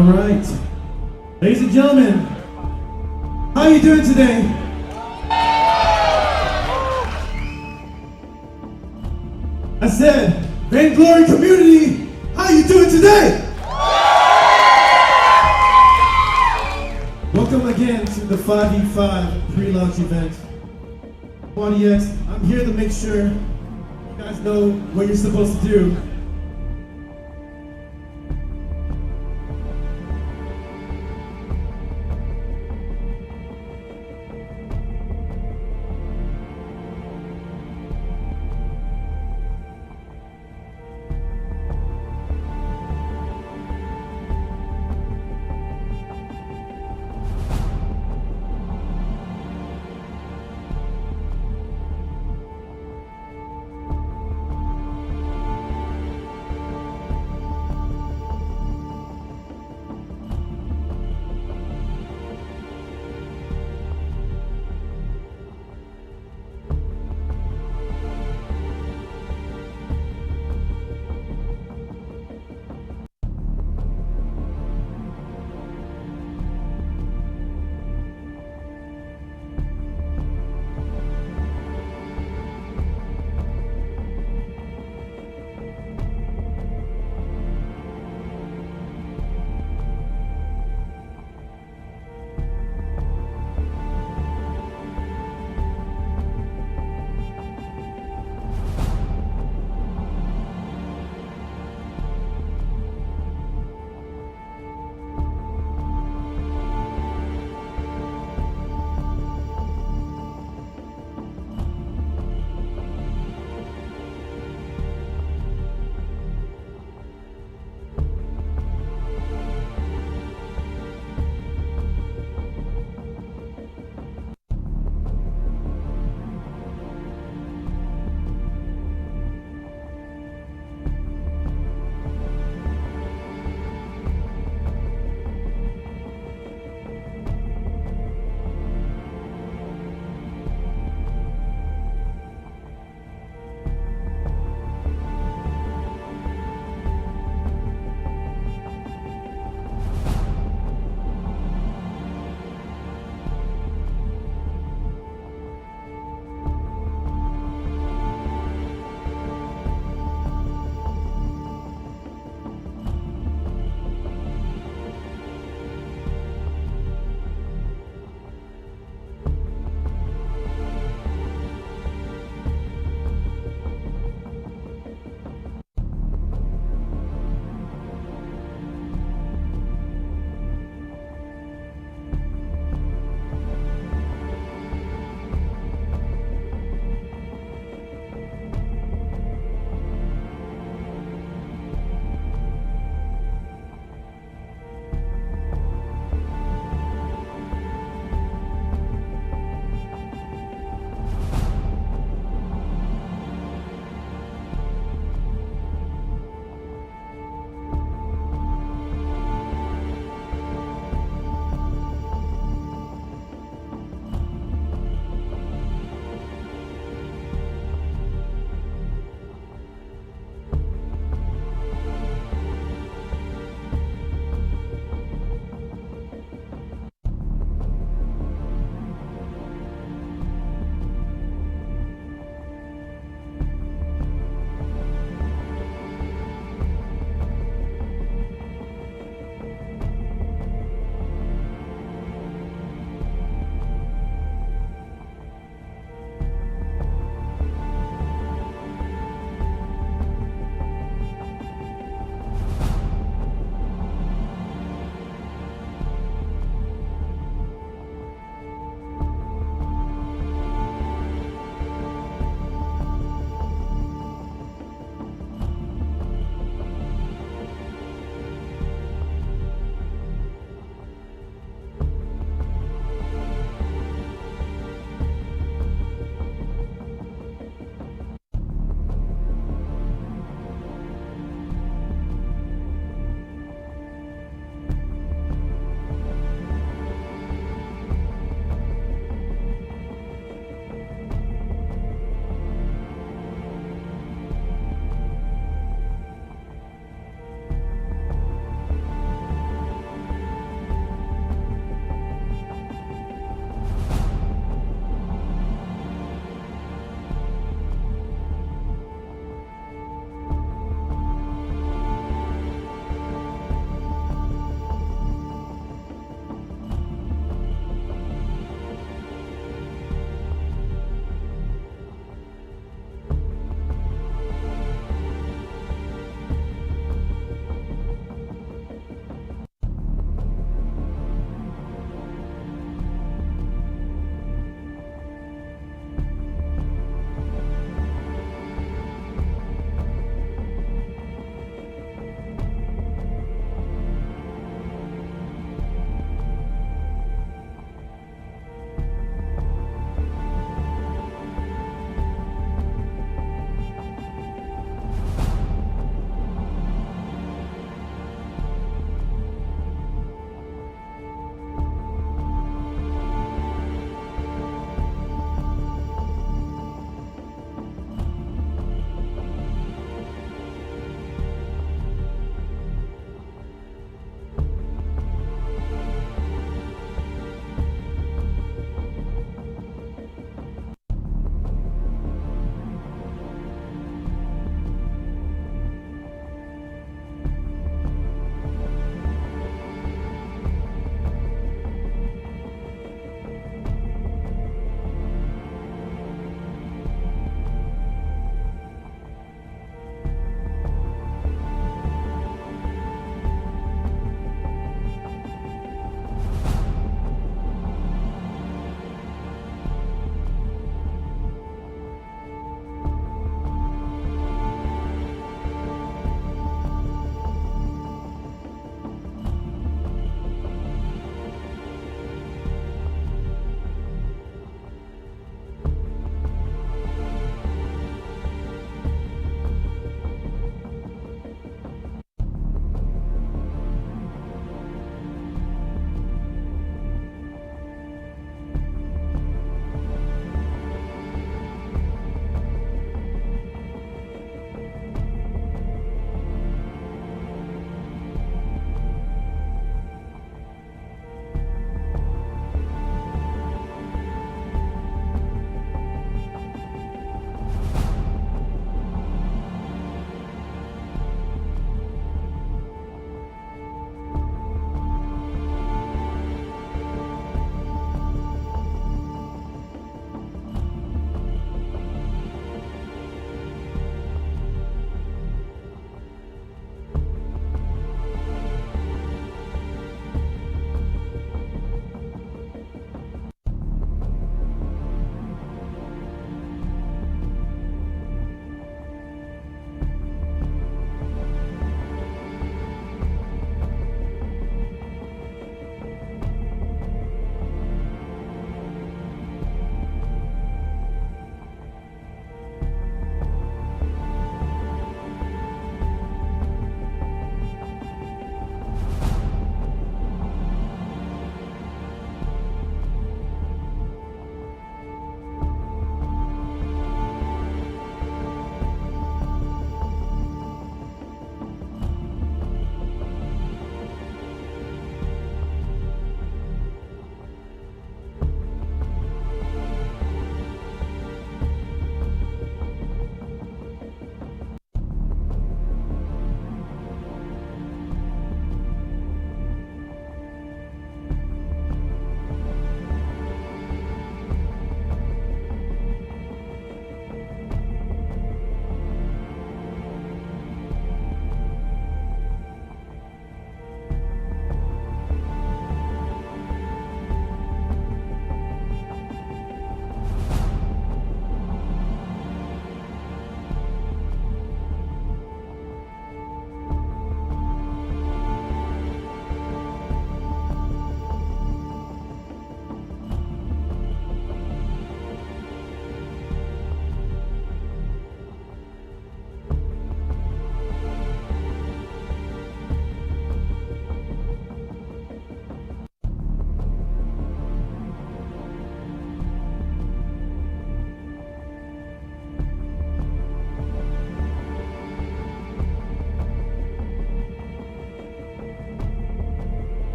All right, ladies and gentlemen, how are you doing today? I said, Vainglory community, how are you doing today? Welcome again to the 5v5 pre-launch event. Audience, I'm here to make sure you guys know what you're supposed to do.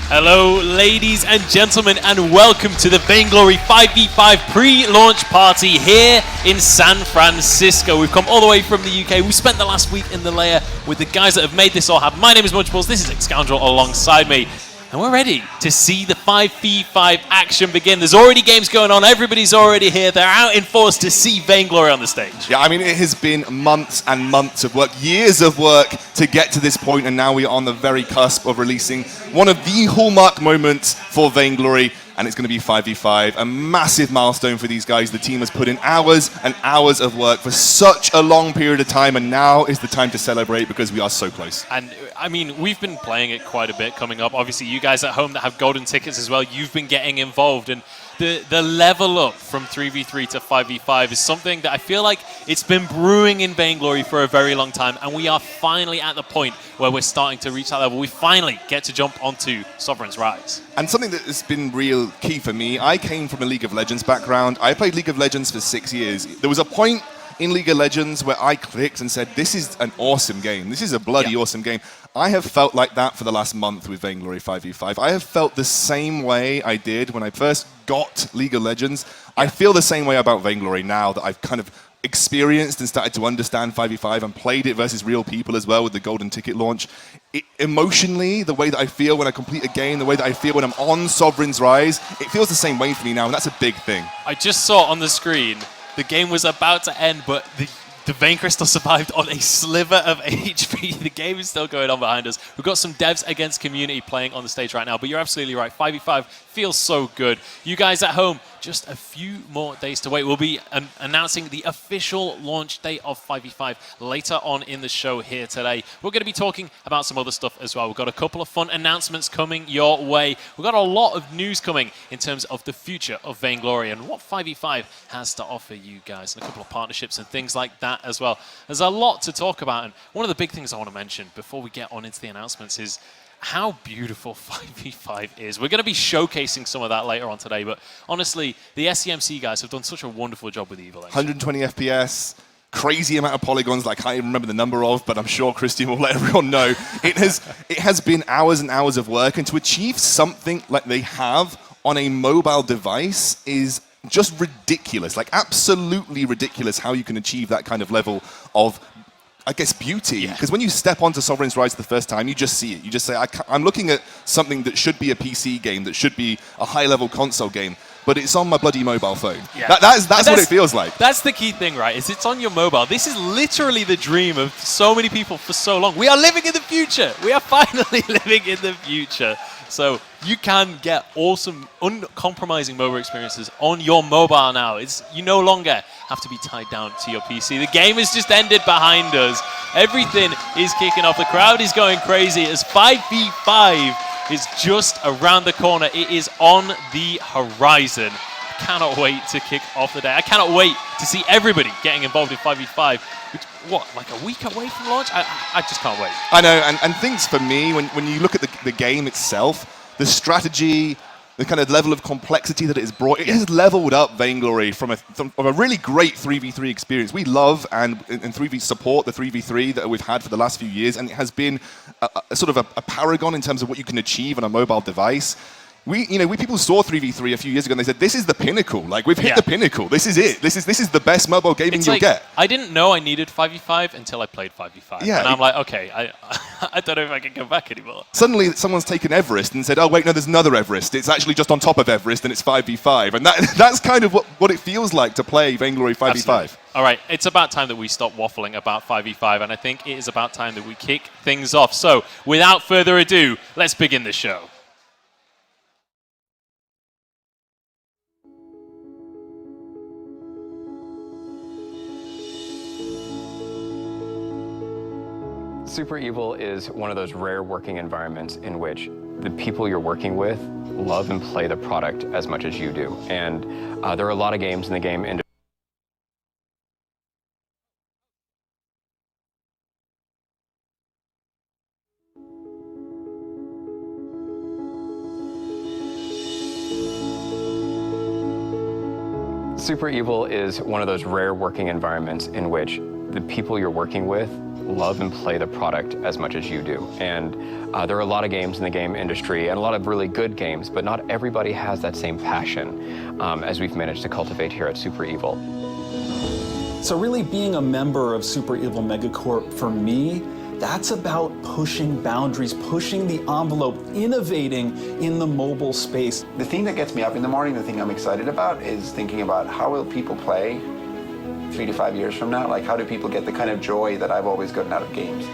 Hello, ladies and gentlemen, and welcome to the Vainglory 5v5 pre-launch party here in San Francisco. We've come all the way from the UK. We spent the last week in the lair with the guys that have made this all happen. My name is Munchballs, this is X-Scoundrel alongside me, and we're ready to see the 5v5 action begin. There's already games going on, everybody's already here. They're out in force to see Vainglory on the stage. Yeah, I mean, it has been months and months of work, years of work to get to this point, and now we are on the very cusp of releasing one of the hallmark moments for Vainglory, and it's going to be 5v5, a massive milestone for these guys. The team has put in hours and hours of work for such a long period of time, and now is the time to celebrate because we are so close. And I mean, we've been playing it quite a bit coming up. Obviously, you guys at home that have golden tickets as well, you've been getting involved, and the level up from 3v3 to 5v5 is something that I feel like it's been brewing in Vainglory for a very long time, and we are finally at the point where we're starting to reach that level. We finally get to jump onto Sovereign's Rise. And something that has been real key for me, I came from a League of Legends background. I played League of Legends for 6 years. There was a point in League of Legends where I clicked and said, this is an awesome game. This is a bloody awesome game. I have felt like that for the last month with Vainglory 5v5. I have felt the same way I did when I first got League of Legends. I feel the same way about Vainglory now that I've kind of experienced and started to understand 5v5 and played it versus real people as well with the golden ticket launch. Emotionally, the way that I feel when I complete a game, the way that I feel when I'm on Sovereign's Rise, it feels the same way for me now, and that's a big thing. I just saw on the screen the game was about to end, but the Vein Crystal survived on a sliver of HP. The game is still going on behind us. We've got some devs against community playing on the stage right now, but you're absolutely right. 5v5 feels so good. You guys at home, just a few more days to wait. We'll be announcing the official launch date of 5v5 later on in the show here today. We're going to be talking about some other stuff as well. We've got a couple of fun announcements coming your way. We've got a lot of news coming in terms of the future of Vainglory and what 5v5 has to offer you guys, and a couple of partnerships and things like that as well. There's a lot to talk about, and one of the big things I want to mention before we get on into the announcements is how beautiful 5v5 is. We're going to be showcasing some of that later on today, but honestly, the SCMC guys have done such a wonderful job with Evil. 120 FPS, crazy amount of polygons that I can't even remember the number of, but I'm sure Christian will let everyone know. It has been hours and hours of work, and to achieve something like they have on a mobile device is just ridiculous, like absolutely ridiculous how you can achieve that kind of level of, I guess, beauty. Because when you step onto Sovereign's Rise the first time, you just see it. You just say, I'm looking at something that should be a PC game, that should be a high-level console game, but it's on my bloody mobile phone. Yeah. That's what it feels like. That's the key thing, right? Is it's on your mobile. This is literally the dream of so many people for so long. We are living in the future. We are finally living in the future. So you can get awesome, uncompromising mobile experiences on your mobile now. You no longer have to be tied down to your PC. The game has just ended behind us. Everything is kicking off. The crowd is going crazy as 5v5 is just around the corner. It is on the horizon. I cannot wait to kick off the day. I cannot wait to see everybody getting involved in 5v5. What, like a week away from launch? I just can't wait. I know, and things for me, when you look at the game itself, the strategy, the kind of level of complexity that it has brought, it has leveled up Vainglory from a really great 3v3 experience. We love and 3v support the 3v3 that we've had for the last few years, and it has been a sort of a paragon in terms of what you can achieve on a mobile device. We people saw 3v3 a few years ago and they said, this is the pinnacle. Like, we've hit the pinnacle. This is it. This is the best mobile gaming you'll get. I didn't know I needed 5v5 until I played 5v5. Yeah, and I'm like, okay, I don't know if I can go back anymore. Suddenly, someone's taken Everest and said, oh, wait, no, there's another Everest. It's actually just on top of Everest and it's 5v5. And that's kind of what it feels like to play Vainglory 5v5. Absolutely. All right, it's about time that we stop waffling about 5v5, and I think it is about time that we kick things off. So, without further ado, let's begin the show. Super Evil is one of those rare working environments in which the people you're working with love and play the product as much as you do. And there are a lot of games in the game industry. Super Evil is one of those rare working environments in which the people you're working with love and play the product as much as you do. And there are a lot of games in the game industry and a lot of really good games, but not everybody has that same passion as we've managed to cultivate here at Super Evil. So really being a member of Super Evil Megacorp, for me, that's about pushing boundaries, pushing the envelope, innovating in the mobile space. The thing that gets me up in the morning, the thing I'm excited about, is thinking about how will people play 3 to 5 years from now? Like, how do people get the kind of joy that I've always gotten out of games?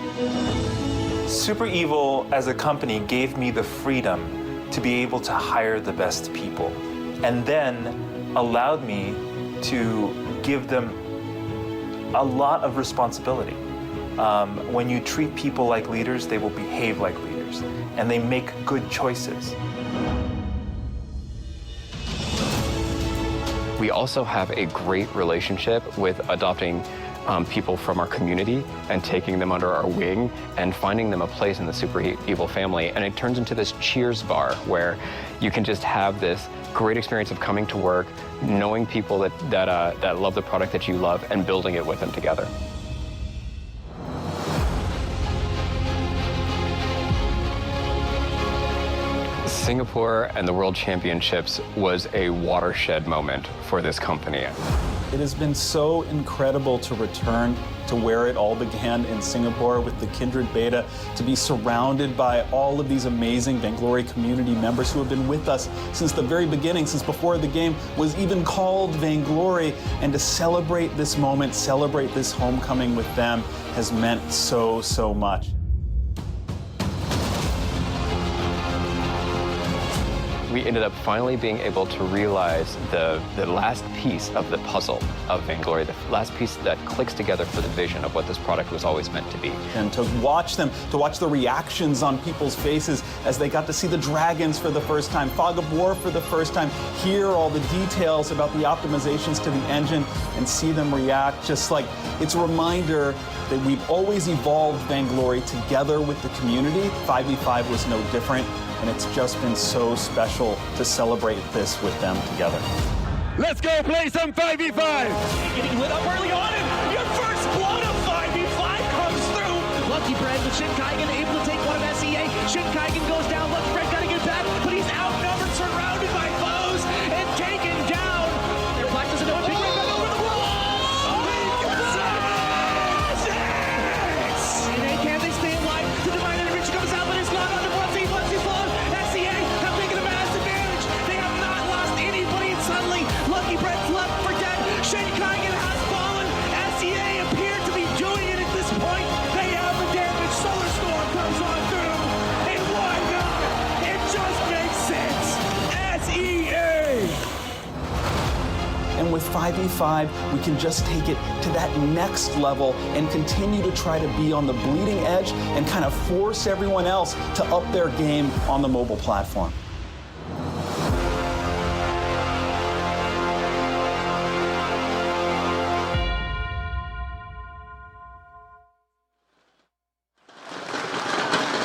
Super Evil as a company gave me the freedom to be able to hire the best people, and then allowed me to give them a lot of responsibility. When you treat people like leaders, they will behave like leaders, and they make good choices. We also have a great relationship with adopting people from our community and taking them under our wing and finding them a place in the Super Evil family. And it turns into this cheers bar where you can just have this great experience of coming to work, knowing people that love the product that you love, and building it with them together. Singapore and the World Championships was a watershed moment for this company. It has been so incredible to return to where it all began in Singapore with the Kindred Beta, to be surrounded by all of these amazing Vainglory community members who have been with us since the very beginning, since before the game was even called Vainglory, and to celebrate this moment, celebrate this homecoming with them has meant so, so much. We ended up finally being able to realize the last piece of the puzzle of Vainglory, the last piece that clicks together for the vision of what this product was always meant to be. And to watch them, to watch the reactions on people's faces as they got to see the dragons for the first time, Fog of War for the first time, hear all the details about the optimizations to the engine and see them react, just like it's a reminder that we've always evolved Vainglory together with the community. 5v5 was no different. And it's just been so special to celebrate this with them together. Let's go play some 5v5! Getting lit up early on, and your first blood of 5v5 comes through. Lucky Bread with Shin Kaigen able to take one of SEA. Shin Kaigen goes down, Lucky Bread gotta get back, but he's outnumbered, surrounded by foes, and taken down. Their Black doesn't know what Big Red back over the wall. And can they stay alive? To the right, and Rich comes out, but it's not on the Bloodsy. Bloody's fallen. SEA have taken a massive advantage. They have not lost anybody, and suddenly Lucky Bread's left for dead. Shin Kaigen has fallen. SEA appear to be doing it at this point. They have the damage. Solar Storm comes on through. And why not? It just makes sense. SEA! And with 5v5, we can just take it to that next level and continue to try to be on the bleeding edge and kind of force everyone else to up their game on the mobile platform.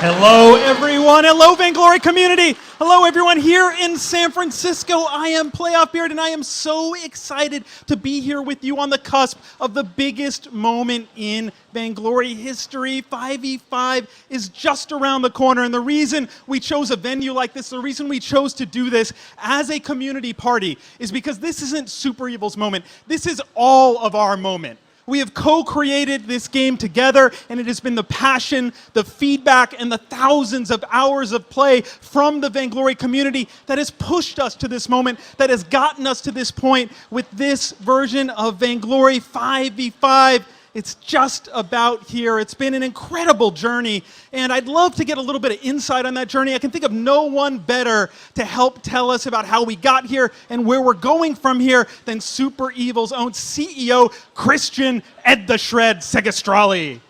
Hello, everyone. Hello, Vainglory community. Hello, everyone here in San Francisco. I am Playoff Beard, and I am so excited to be here with you on the cusp of the biggest moment in Vainglory history. 5v5 is just around the corner, and the reason we chose a venue like this, the reason we chose to do this as a community party, is because this isn't Super Evil's moment. This is all of our moment. We have co-created this game together, and it has been the passion, the feedback, and the thousands of hours of play from the Vainglory community that has pushed us to this moment, that has gotten us to this point with this version of Vainglory 5v5. It's just about here. It's been an incredible journey, and I'd love to get a little bit of insight on that journey. I can think of no one better to help tell us about how we got here and where we're going from here than Super Evil's own CEO, Christian Ed the Shred Segastrali.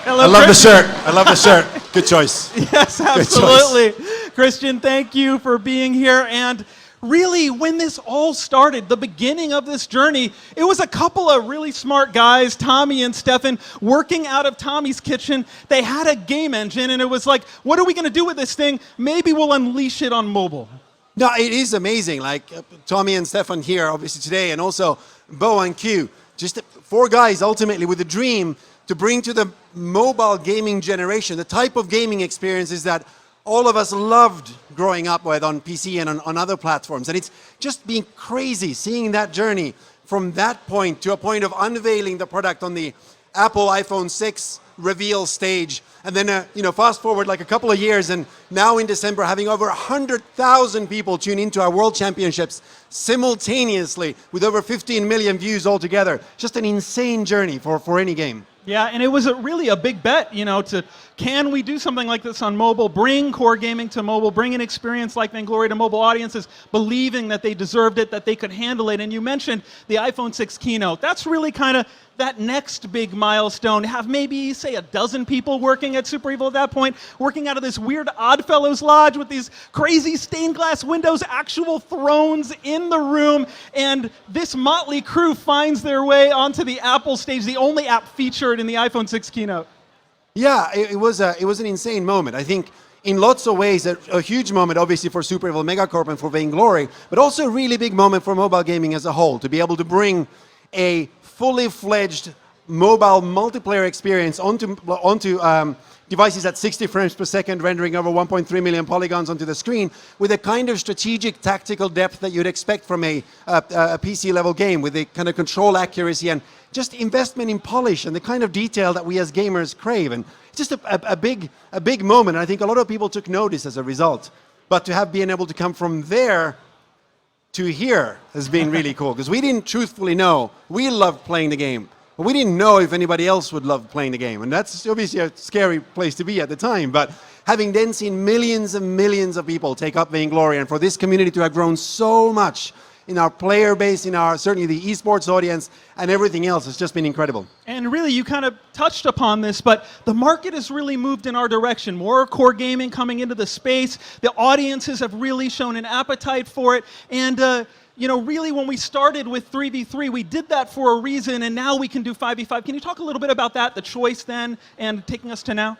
Hello, I love Christian. the shirt. I love the shirt. Good choice. Yes, absolutely. Christian, thank you for being here. And really, when this all started, the beginning of this journey, it was a couple of really smart guys, Tommy and Stefan, working out of Tommy's kitchen. They had a game engine, and it was like, what are we going to do with this thing? Maybe we'll unleash it on mobile. No, it is amazing. Like Tommy and Stefan here, obviously today, and also Bo and Q. Just 4 guys ultimately with a dream to bring to the mobile gaming generation the type of gaming experiences that all of us loved growing up with on PC and on other platforms. And it's just been crazy seeing that journey from that point to a point of unveiling the product on the Apple iPhone 6 reveal stage. And then, fast forward like a couple of years, and now in December, having over 100,000 people tune into our World Championships simultaneously with over 15 million views altogether. Just an insane journey for any game. Yeah, and it was really a big bet, can we do something like this on mobile, bring core gaming to mobile, bring an experience like Vainglory to mobile audiences, believing that they deserved it, that they could handle it. And you mentioned the iPhone 6 keynote. That's really kind of that next big milestone. Have maybe, say, a dozen people working at Super Evil at that point, working out of this weird Oddfellows lodge with these crazy stained glass windows, actual thrones in the room, and this motley crew finds their way onto the Apple stage, the only app featured in the iPhone 6 keynote. Yeah, it was an insane moment. I think in lots of ways a huge moment, obviously, for Super Evil Megacorp and for Vainglory, but also a really big moment for mobile gaming as a whole, to be able to bring a fully fledged mobile multiplayer experience onto devices at 60 frames per second, rendering over 1.3 million polygons onto the screen, with a kind of strategic tactical depth that you'd expect from a PC level game, with the kind of control accuracy and just investment in polish and the kind of detail that we as gamers crave. And it's just a big moment. I think a lot of people took notice as a result. But to have been able to come from there to here has been really cool, because we didn't truthfully know. We loved playing the game, but we didn't know if anybody else would love playing the game. And that's obviously a scary place to be at the time. But having then seen millions and millions of people take up Vainglory, and for this community to have grown so much in our player base, in our certainly the esports audience, and everything else has just been incredible. And really, you kind of touched upon this, but the market has really moved in our direction. More core gaming coming into the space. The audiences have really shown an appetite for it. And really, when we started with 3v3, we did that for a reason, and now we can do 5v5. Can you talk a little bit about that, the choice then, and taking us to now?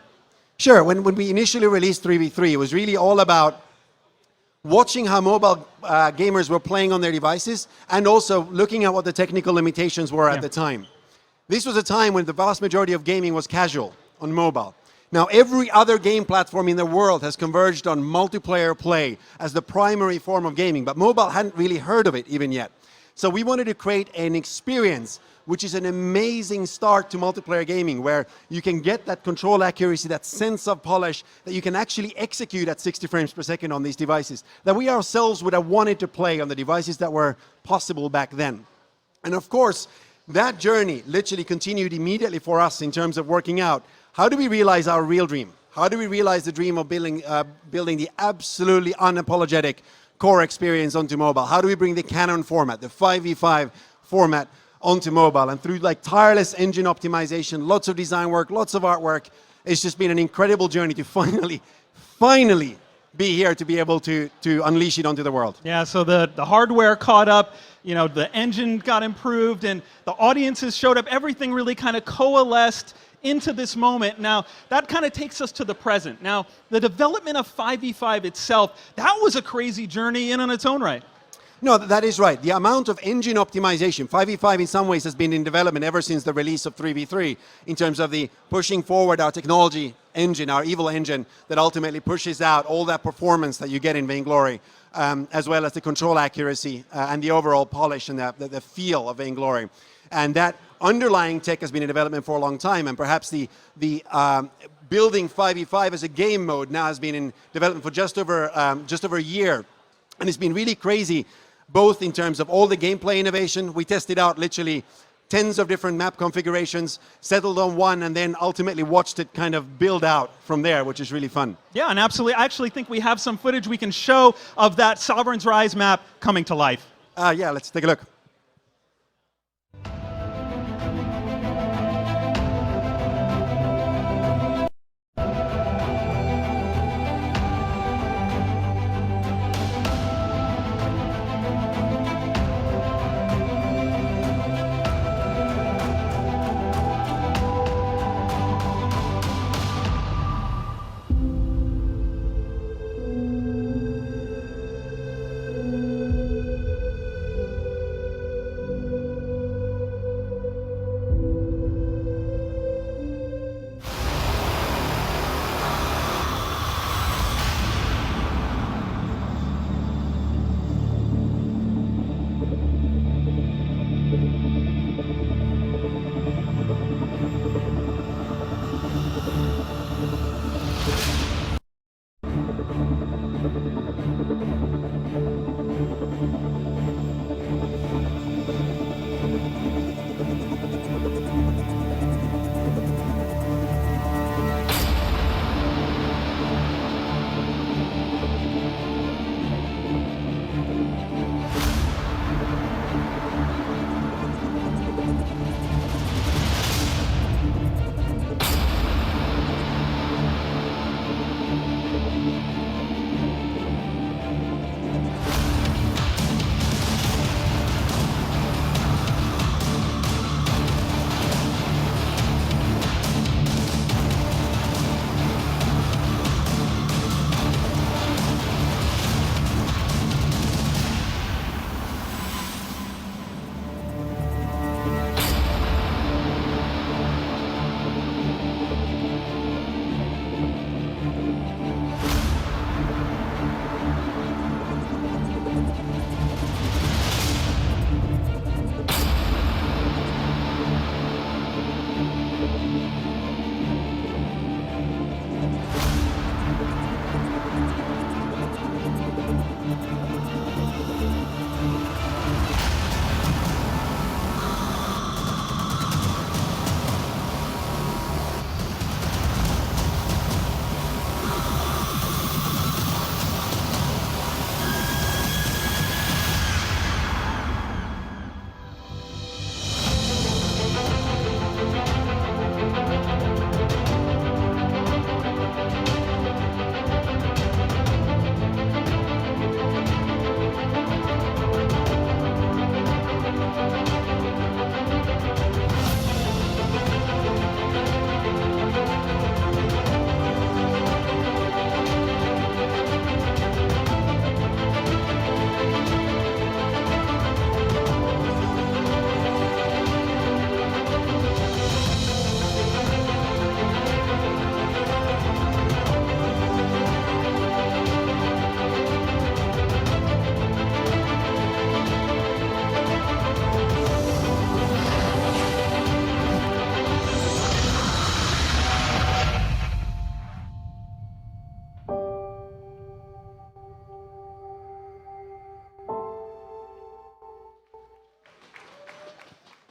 Sure. When we initially released 3v3, it was really all about watching how mobile gamers were playing on their devices, and also looking at what the technical limitations were at the time. This was a time when the vast majority of gaming was casual on mobile. Now, every other game platform in the world has converged on multiplayer play as the primary form of gaming, but mobile hadn't really heard of it even yet. So we wanted to create an experience which is an amazing start to multiplayer gaming, where you can get that control accuracy, that sense of polish that you can actually execute at 60 frames per second on these devices, that we ourselves would have wanted to play on the devices that were possible back then. And of course, that journey literally continued immediately for us in terms of working out, how do we realize our real dream? How do we realize the dream of building the absolutely unapologetic core experience onto mobile? How do we bring the Canon format, the 5v5 format, onto mobile? And through tireless engine optimization, lots of design work, lots of artwork, it's just been an incredible journey to finally be here to be able to unleash it onto the world. Yeah, so the hardware caught up, the engine got improved, and the audiences showed up. Everything really kind of coalesced into this moment. Now, that kind of takes us to the present. Now, the development of 5v5 itself, that was a crazy journey in on its own right. No, that is right. The amount of engine optimization, 5v5 in some ways has been in development ever since the release of 3v3, in terms of the pushing forward our technology engine, our evil engine, that ultimately pushes out all that performance that you get in Vainglory, as well as the control accuracy and the overall polish and the feel of Vainglory. And that underlying tech has been in development for a long time, and perhaps the building 5v5 as a game mode now has been in development for just over a year. And it's been really crazy, both in terms of all the gameplay innovation. We tested out literally tens of different map configurations, settled on one, and then ultimately watched it kind of build out from there, which is really fun. Yeah, and absolutely. I actually think we have some footage we can show of that Sovereign's Rise map coming to life. Yeah, let's take a look.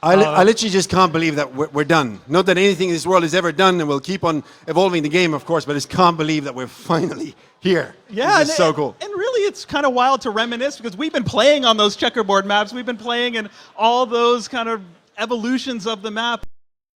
I literally just can't believe that we're done. Not that anything in this world is ever done, and we'll keep on evolving the game, of course, but I just can't believe that we're finally here. Yeah, it's so cool. And really, it's kind of wild to reminisce because we've been playing on those checkerboard maps. We've been playing in all those kind of evolutions of the map,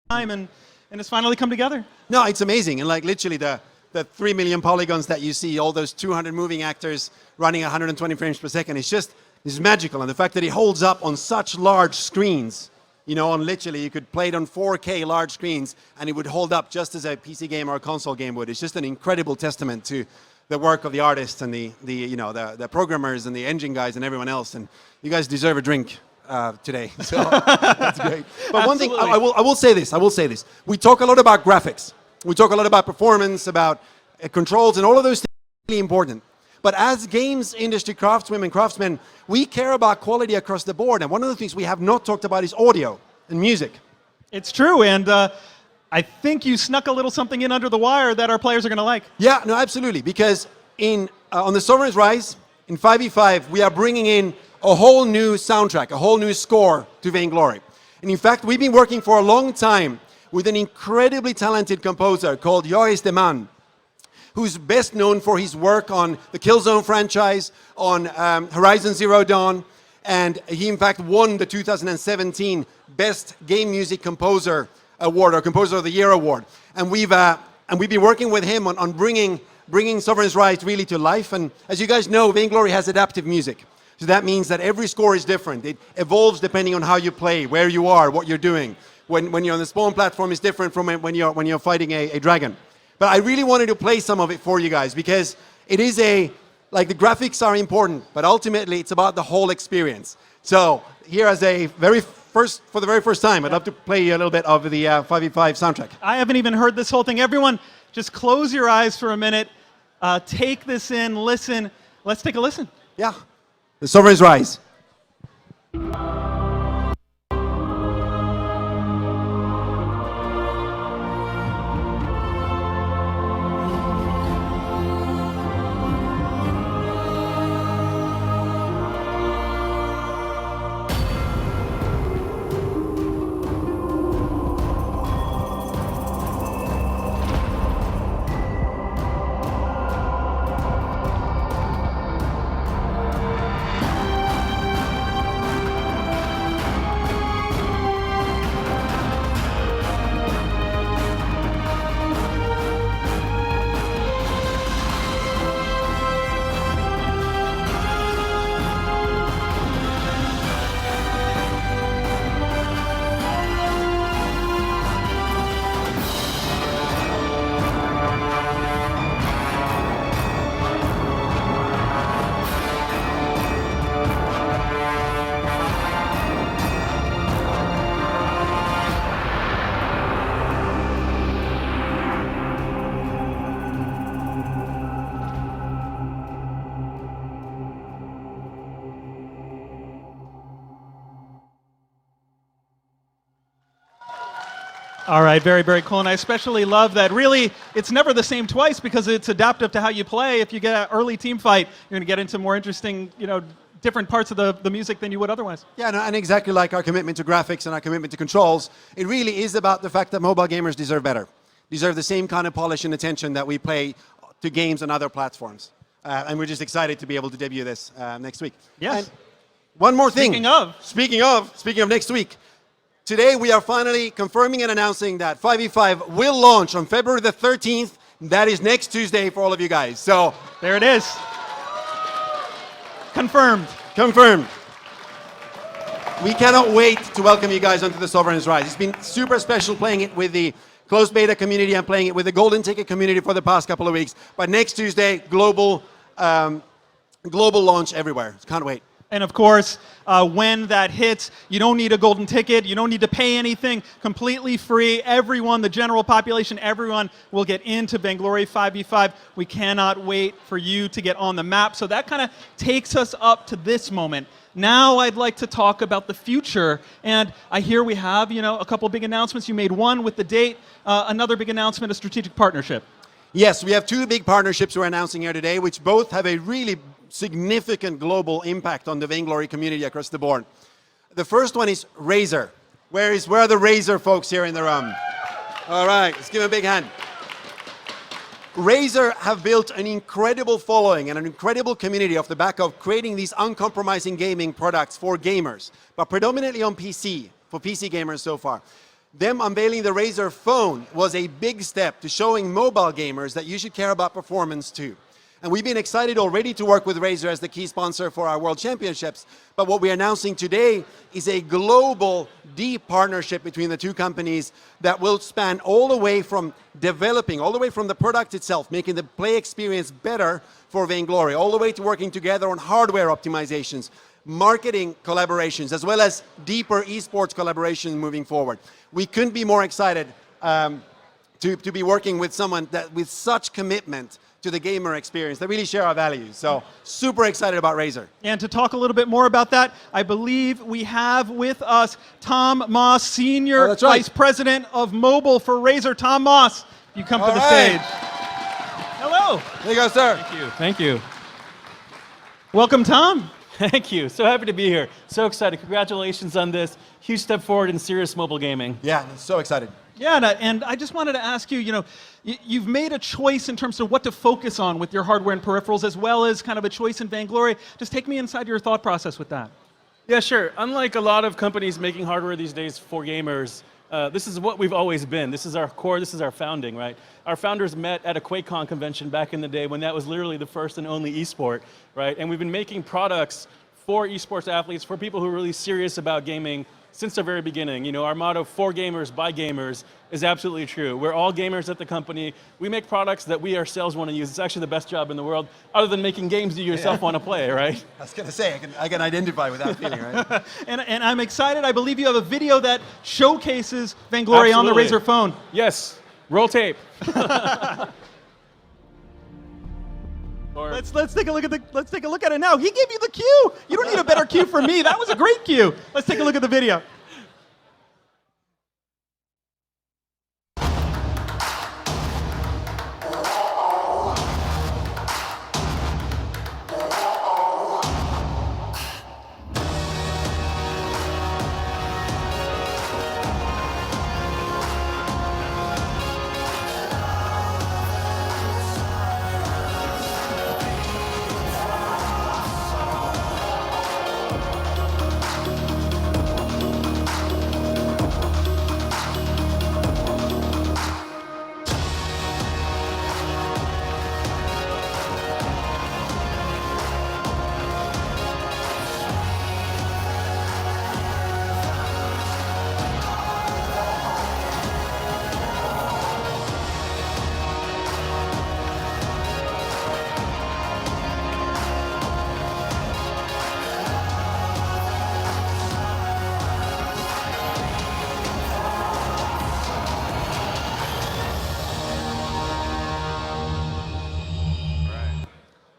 and it's finally come together. No, it's amazing, and like literally the 3 million polygons that you see, all those 200 moving actors running 120 frames per second, it's magical, and the fact that it holds up on such large screens. You know, on literally, you could play it on 4K large screens, and it would hold up just as a PC game or a console game would. It's just an incredible testament to the work of the artists and the programmers and the engine guys and everyone else. And you guys deserve a drink today, so that's great. But one thing, I will say this. We talk a lot about graphics. We talk a lot about performance, about controls, and all of those things are really important. But as games industry craftswomen and craftsmen, we care about quality across the board. And one of the things we have not talked about is audio and music. It's true, and I think you snuck a little something in under the wire that our players are going to like. Yeah, no, absolutely. Because on the Sovereign's Rise, in 5v5, we are bringing in a whole new soundtrack, a whole new score to Vainglory. And in fact, we've been working for a long time with an incredibly talented composer called Joris de Man, who's best known for his work on the Killzone franchise, on Horizon Zero Dawn, and he in fact won the 2017 Best Game Music Composer Award, or Composer of the Year Award. And we've been working with him on bringing Sovereign's Rise really to life. And as you guys know, Vainglory has adaptive music. So that means that every score is different. It evolves depending on how you play, where you are, what you're doing. When you're on the spawn platform is different from when you're fighting a dragon. But I really wanted to play some of it for you guys because it is the graphics are important, but ultimately it's about the whole experience. So here for the very first time, I'd love to play you a little bit of the 5v5 soundtrack. I haven't even heard this whole thing. Everyone, just close your eyes for a minute. Take this in, listen. Let's take a listen. Yeah. The Sovereign's Rise. All right, very, very cool. And I especially love that really it's never the same twice because it's adaptive to how you play. If you get an early team fight, you're going to get into more interesting, different parts of the music than you would otherwise. Yeah, no, and exactly like our commitment to graphics and our commitment to controls, it really is about the fact that mobile gamers deserve better. Deserve the same kind of polish and attention that we pay to games on other platforms. And we're just excited to be able to debut this next week. Yes. And one more thing. Speaking of next week. Today we are finally confirming and announcing that 5v5 will launch on February the 13th. That is next Tuesday for all of you guys. So there it is. Confirmed. We cannot wait to welcome you guys onto the Sovereign's Rise. It's been super special playing it with the closed beta community and playing it with the Golden Ticket community for the past couple of weeks. But next Tuesday, global launch everywhere. Can't wait. And of course, when that hits, you don't need a golden ticket. You don't need to pay anything. Completely free. Everyone, the general population, everyone will get into Vainglory 5v5. We cannot wait for you to get on the map. So that kind of takes us up to this moment. Now I'd like to talk about the future. And I hear we have, a couple big announcements. You made one with the date, another big announcement, a strategic partnership. Yes, we have two big partnerships we're announcing here today, which both have a really significant global impact on the Vainglory community across the board. The first one is Razer. Where are the Razer folks here in the room? All right, let's give them a big hand. Razer have built an incredible following and an incredible community off the back of creating these uncompromising gaming products for gamers, but predominantly on PC, for PC gamers so far. Them unveiling the Razer phone was a big step to showing mobile gamers that you should care about performance too. And we've been excited already to work with Razer as the key sponsor for our World Championships. But what we're announcing today is a global, deep partnership between the two companies that will span all the way from developing, all the way from the product itself, making the play experience better for Vainglory, all the way to working together on hardware optimizations, marketing collaborations, as well as deeper esports collaboration moving forward. We couldn't be more excited to be working with someone that with such commitment to the gamer experience that really share our values. So super excited about Razer. And to talk a little bit more about that, I believe we have with us Tom Moss, Senior Vice President of Mobile for Razer. Tom Moss, you come to the stage. Hello. There you go, sir. Thank you. Thank you. Welcome, Tom. Thank you. So happy to be here. So excited. Congratulations on this huge step forward in serious mobile gaming. Yeah, so excited. Yeah, and I just wanted to ask you, you've made a choice in terms of what to focus on with your hardware and peripherals, as well as kind of a choice in Vainglory. Just take me inside your thought process with that. Yeah, sure. Unlike a lot of companies making hardware these days for gamers, this is what we've always been. This is our core. This is our founding, right? Our founders met at a QuakeCon convention back in the day when that was literally the first and only esport, right? And we've been making products for esports athletes, for people who are really serious about gaming since the very beginning. Our motto, for gamers, by gamers, is absolutely true. We're all gamers at the company. We make products that we ourselves want to use. It's actually the best job in the world, other than making games you yourself want to play, right? I was going to say, I can identify with that feeling, right? and I'm excited. I believe you have a video that showcases Vainglory on the Razer phone. Yes. Roll tape. Let's take a look at it now. He gave you the cue. You don't need a better cue for me. That was a great cue. Let's take a look at the video.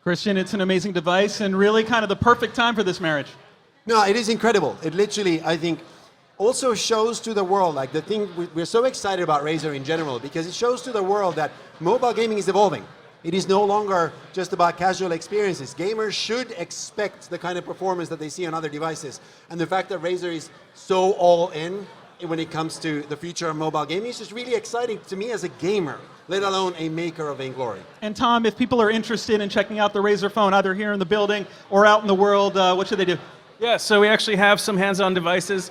Christian, it's an amazing device and really kind of the perfect time for this marriage. No, it is incredible. It literally, I think, also shows to the world, like the thing, we're so excited about Razer in general because it shows to the world that mobile gaming is evolving. It is no longer just about casual experiences. Gamers should expect the kind of performance that they see on other devices. And the fact that Razer is so all in when it comes to the future of mobile gaming is just really exciting to me as a gamer, let alone a maker of Vainglory. And Tom, if people are interested in checking out the Razer phone, either here in the building or out in the world, what should they do? Yeah, so we actually have some hands-on devices.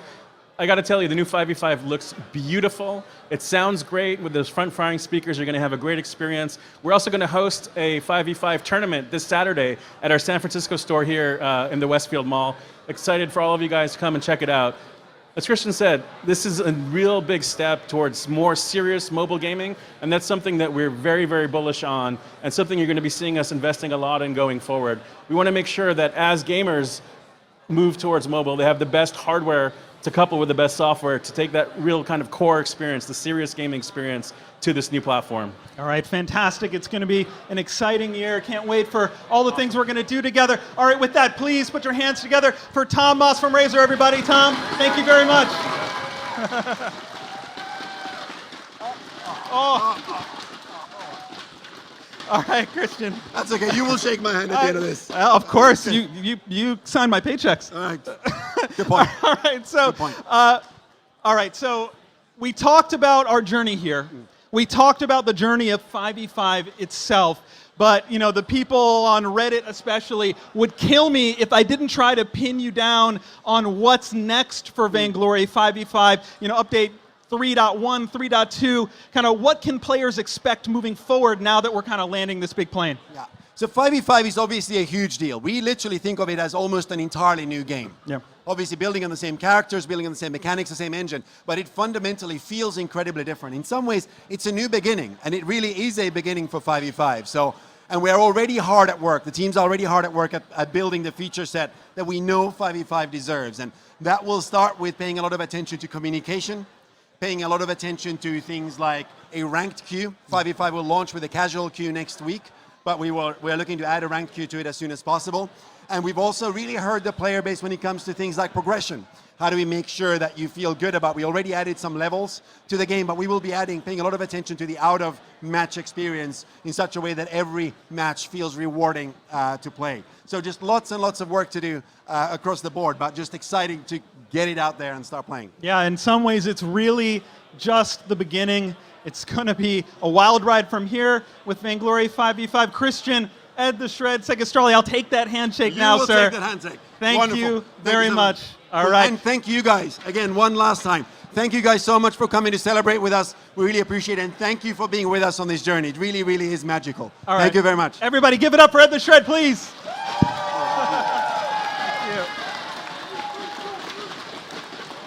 I got to tell you, the new 5V5 looks beautiful. It sounds great with those front-firing speakers. You're going to have a great experience. We're also going to host a 5V5 tournament this Saturday at our San Francisco store here in the Westfield Mall. Excited for all of you guys to come and check it out. As Christian said, this is a real big step towards more serious mobile gaming, and that's something that we're very, very bullish on, and something you're going to be seeing us investing a lot in going forward. We want to make sure that as gamers move towards mobile, they have the best hardware to couple with the best software to take that real kind of core experience, the serious gaming experience, to this new platform. All right, fantastic. It's going to be an exciting year. Can't wait for all the things we're going to do together. All right, with that, please put your hands together for Tom Moss from Razer, everybody. Tom, thank you very much. All right, Christian. That's okay. You will shake my hand at the end of this. Of course. You sign my paychecks. All right. Good point. All right. So, All right, so we talked about our journey here. We talked about the journey of 5v5 itself. But, you know, the people on Reddit especially would kill me if I didn't try to pin you down on what's next for Vainglory 5v5. You know, update 3.1, 3.2, kind of what can players expect moving forward now that we're kind of landing this big plane? Yeah. So 5v5 is obviously a huge deal. We literally think of it as almost an entirely new game. Yeah. Obviously building on the same characters, building on the same mechanics, the same engine, but it fundamentally feels incredibly different. In some ways, it's a new beginning, and it really is a beginning for 5v5. So, and we're already hard at work. The team's already hard at work at building the feature set that we know 5v5 deserves. And that will start with paying a lot of attention to communication, paying a lot of attention to things like a ranked queue. 5v5 will launch with a casual queue next week, but we're looking to add a ranked queue to it as soon as possible. And we've also really heard the player base when it comes to things like progression. How do we make sure that you feel good about? We already added some levels to the game, but we will be paying a lot of attention to the out-of-match experience in such a way that every match feels rewarding to play. So just lots and lots of work to do across the board, but just exciting to get it out there and start playing. Yeah, in some ways it's really just the beginning. It's going to be a wild ride from here with Vainglory 5v5. Christian, Ed the Shred, Segastrali, I'll take that handshake now, sir. You will take that handshake. Thank Wonderful. you Thank very you so much. All right. And thank you guys, again, one last time. Thank you guys so much for coming to celebrate with us. We really appreciate it, and thank you for being with us on this journey. It really, really is magical. All right. Thank you very much. Everybody give it up for Ed the Shred, please. Thank you.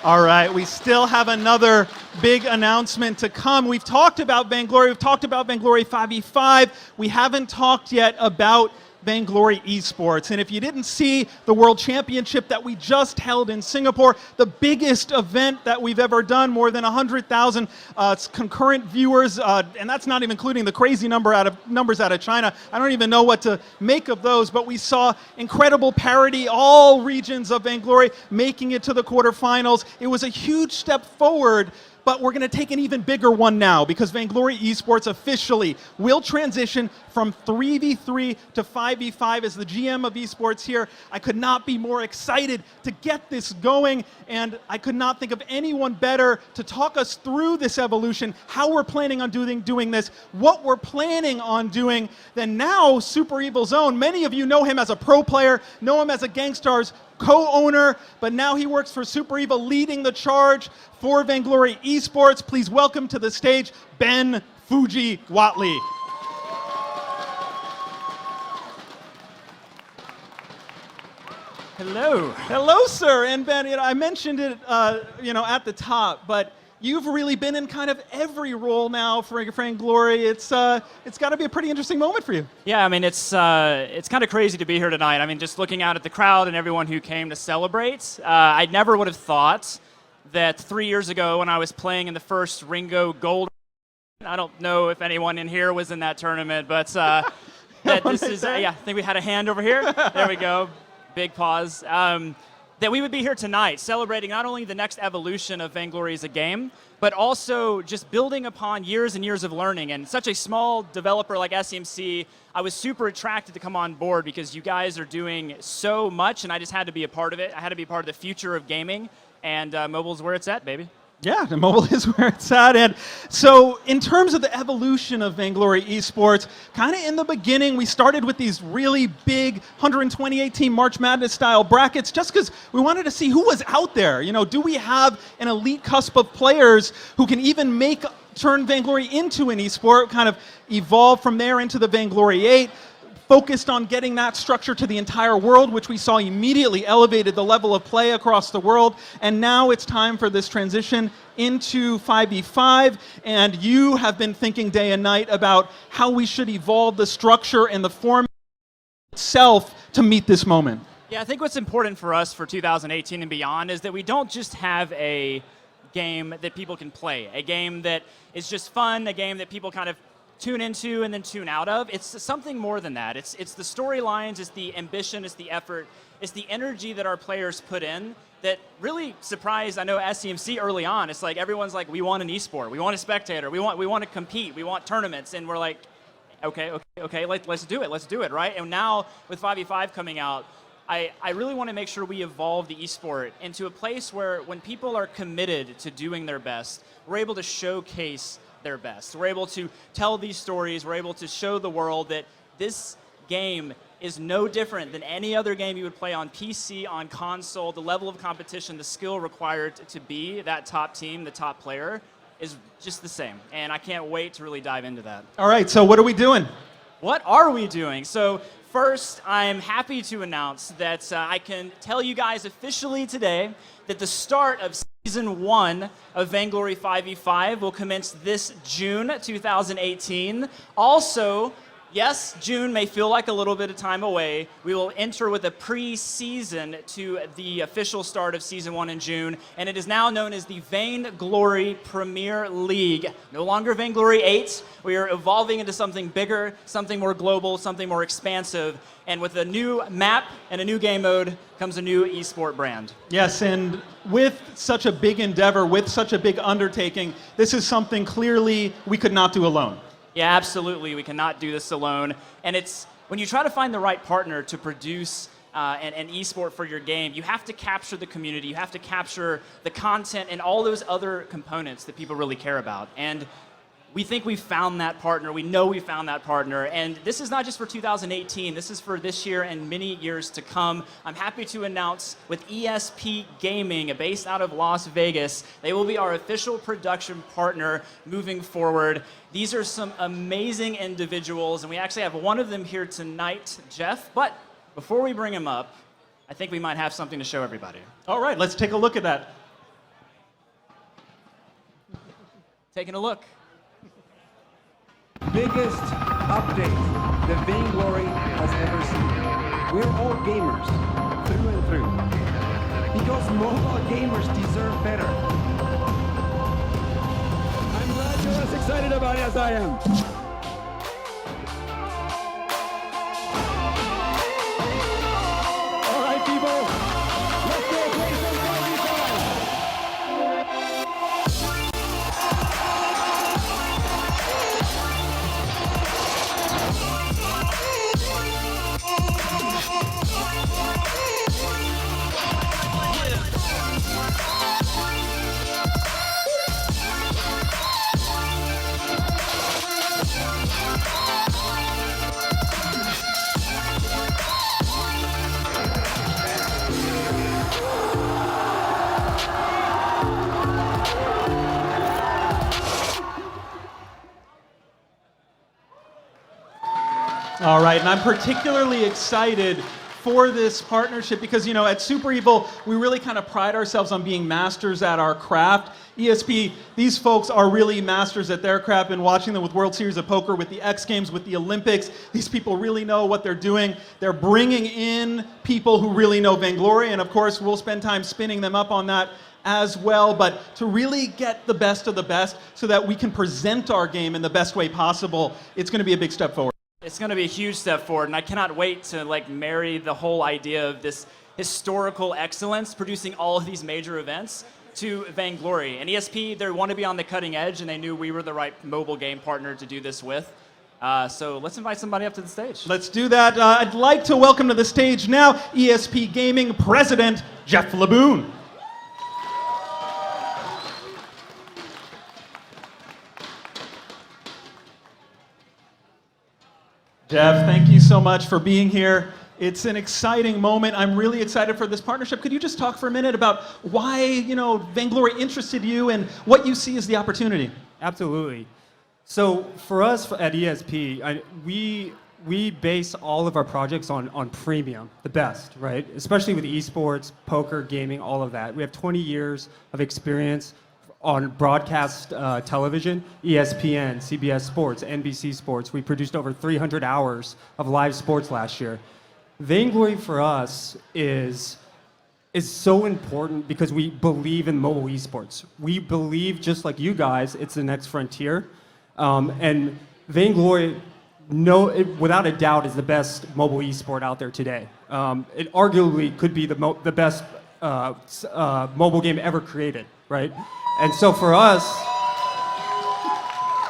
All right, we still have another big announcement to come. We've talked about Vainglory, we've talked about Vainglory 5v5. We haven't talked yet about Vainglory Esports. And if you didn't see the World Championship that we just held in Singapore, the biggest event that we've ever done, more than 100,000 concurrent viewers, and that's not even including the crazy numbers out of China. I don't even know what to make of those, but we saw incredible parity, all regions of Vainglory making it to the quarterfinals. It was a huge step forward. But we're going to take an even bigger one now because Vainglory Esports officially will transition from 3v3 to 5v5 as the GM of esports here. I could not be more excited to get this going, and I could not think of anyone better to talk us through this evolution, how we're planning on doing this, what we're planning on doing, than now Super Evil's own. Many of you know him as a pro player, know him as a Gangstar's co-owner, but now he works for Super Evil, leading the charge for Vainglory Esports. Please welcome to the stage Ben Fuji Watley. Hello. Hello, sir. And Ben, I mentioned it, at the top, but you've really been in kind of every role now for Vainglory. It's got to be a pretty interesting moment for you. Yeah, I mean, it's kind of crazy to be here tonight. I mean, just looking out at the crowd and everyone who came to celebrate, I never would have thought that 3 years ago when I was playing in the first Ringo Gold, I don't know if anyone in here was in that tournament, but that this is, I think we had a hand over here. There we go. Big pause. That we would be here tonight celebrating not only the next evolution of Vainglory as a game, but also just building upon years and years of learning. And such a small developer like SMC, I was super attracted to come on board because you guys are doing so much, and I just had to be a part of it. I had to be part of the future of gaming, and mobile's where it's at, baby. Yeah, the mobile is where it's at. And so in terms of the evolution of Vainglory Esports, kind of in the beginning, we started with these really big 128-team March Madness style brackets just because we wanted to see who was out there. You know, do we have an elite cusp of players who can even turn Vainglory into an esport, kind of evolve from there into the Vainglory 8, focused on getting that structure to the entire world, which we saw immediately elevated the level of play across the world. And now it's time for this transition into 5v5. And you have been thinking day and night about how we should evolve the structure and the format itself to meet this moment. Yeah, I think what's important for us for 2018 and beyond is that we don't just have a game that people can play, a game that is just fun, a game that people kind of tune into and then tune out of. It's something more than that. It's the storylines, it's the ambition, it's the effort, it's the energy that our players put in that really surprised, I know, SCMC early on. It's like everyone's like, we want an esport, we want a spectator, we want to compete, we want tournaments, and we're like, okay, let's do it, right? And now with 5v5 coming out, I really want to make sure we evolve the esport into a place where when people are committed to doing their best, we're able to showcase their best. We're able to tell these stories. We're able to show the world that this game is no different than any other game you would play on PC, on console. The level of competition, the skill required to be that top team, the top player, is just the same. And I can't wait to really dive into that. All right, so what are we doing? What are we doing? So first, I'm happy to announce that I can tell you guys officially today that the start of Season 1 of Vainglory 5v5 will commence this June 2018. Also, yes, June may feel like a little bit of time away. We will enter with a pre-season to the official start of Season 1 in June, and it is now known as the Vainglory Premier League. No longer Vainglory 8. We are evolving into something bigger, something more global, something more expansive, and with a new map and a new game mode comes a new esport brand. Yes, and with such a big endeavor, with such a big undertaking, this is something clearly we could not do alone. Yeah, absolutely. We cannot do this alone. And it's when you try to find the right partner to produce an esport for your game, you have to capture the community, you have to capture the content and all those other components that people really care about. And we think we've found that partner. We know we found that partner. And this is not just for 2018. This is for this year and many years to come. I'm happy to announce with ESP Gaming, based out of Las Vegas, they will be our official production partner moving forward. These are some amazing individuals, and we actually have one of them here tonight, Jeff. But before we bring him up, I think we might have something to show everybody. All right, let's take a look at that. Taking a look. Biggest update that Vainglory has ever seen. We're all gamers, through and through. Because mobile gamers deserve better. I'm glad you're as excited about it as I am. All right, people, let's go play some 5v5. All right, and I'm particularly excited for this partnership because, you know, at Super Evil, we really kind of pride ourselves on being masters at our craft. ESP, these folks are really masters at their craft. Been watching them with World Series of Poker, with the X Games, with the Olympics. These people really know what they're doing. They're bringing in people who really know Vainglory, and of course, we'll spend time spinning them up on that as well, but to really get the best of the best so that we can present our game in the best way possible, it's going to be a big step forward. It's going to be a huge step forward, and I cannot wait to marry the whole idea of this historical excellence, producing all of these major events, to Vainglory. And ESP, they want to be on the cutting edge, and they knew we were the right mobile game partner to do this with. So let's invite somebody up to the stage. Let's do that. I'd like to welcome to the stage now ESP Gaming President Jeff Laboon. Jeff, thank you so much for being here. It's an exciting moment. I'm really excited for this partnership. Could you just talk for a minute about why, you know, Vainglory interested you and what you see as the opportunity? Absolutely. So for us at ESP, we base all of our projects on premium, the best, right? Especially with esports, poker, gaming, all of that. We have 20 years of experience on broadcast television, ESPN, CBS Sports, NBC Sports. We produced over 300 hours of live sports last year. Vainglory for us is so important because we believe in mobile esports. We believe, just like you guys, it's the next frontier. And Vainglory, without a doubt, is the best mobile esport out there today. It arguably could be the best mobile game ever created, right? And so for us,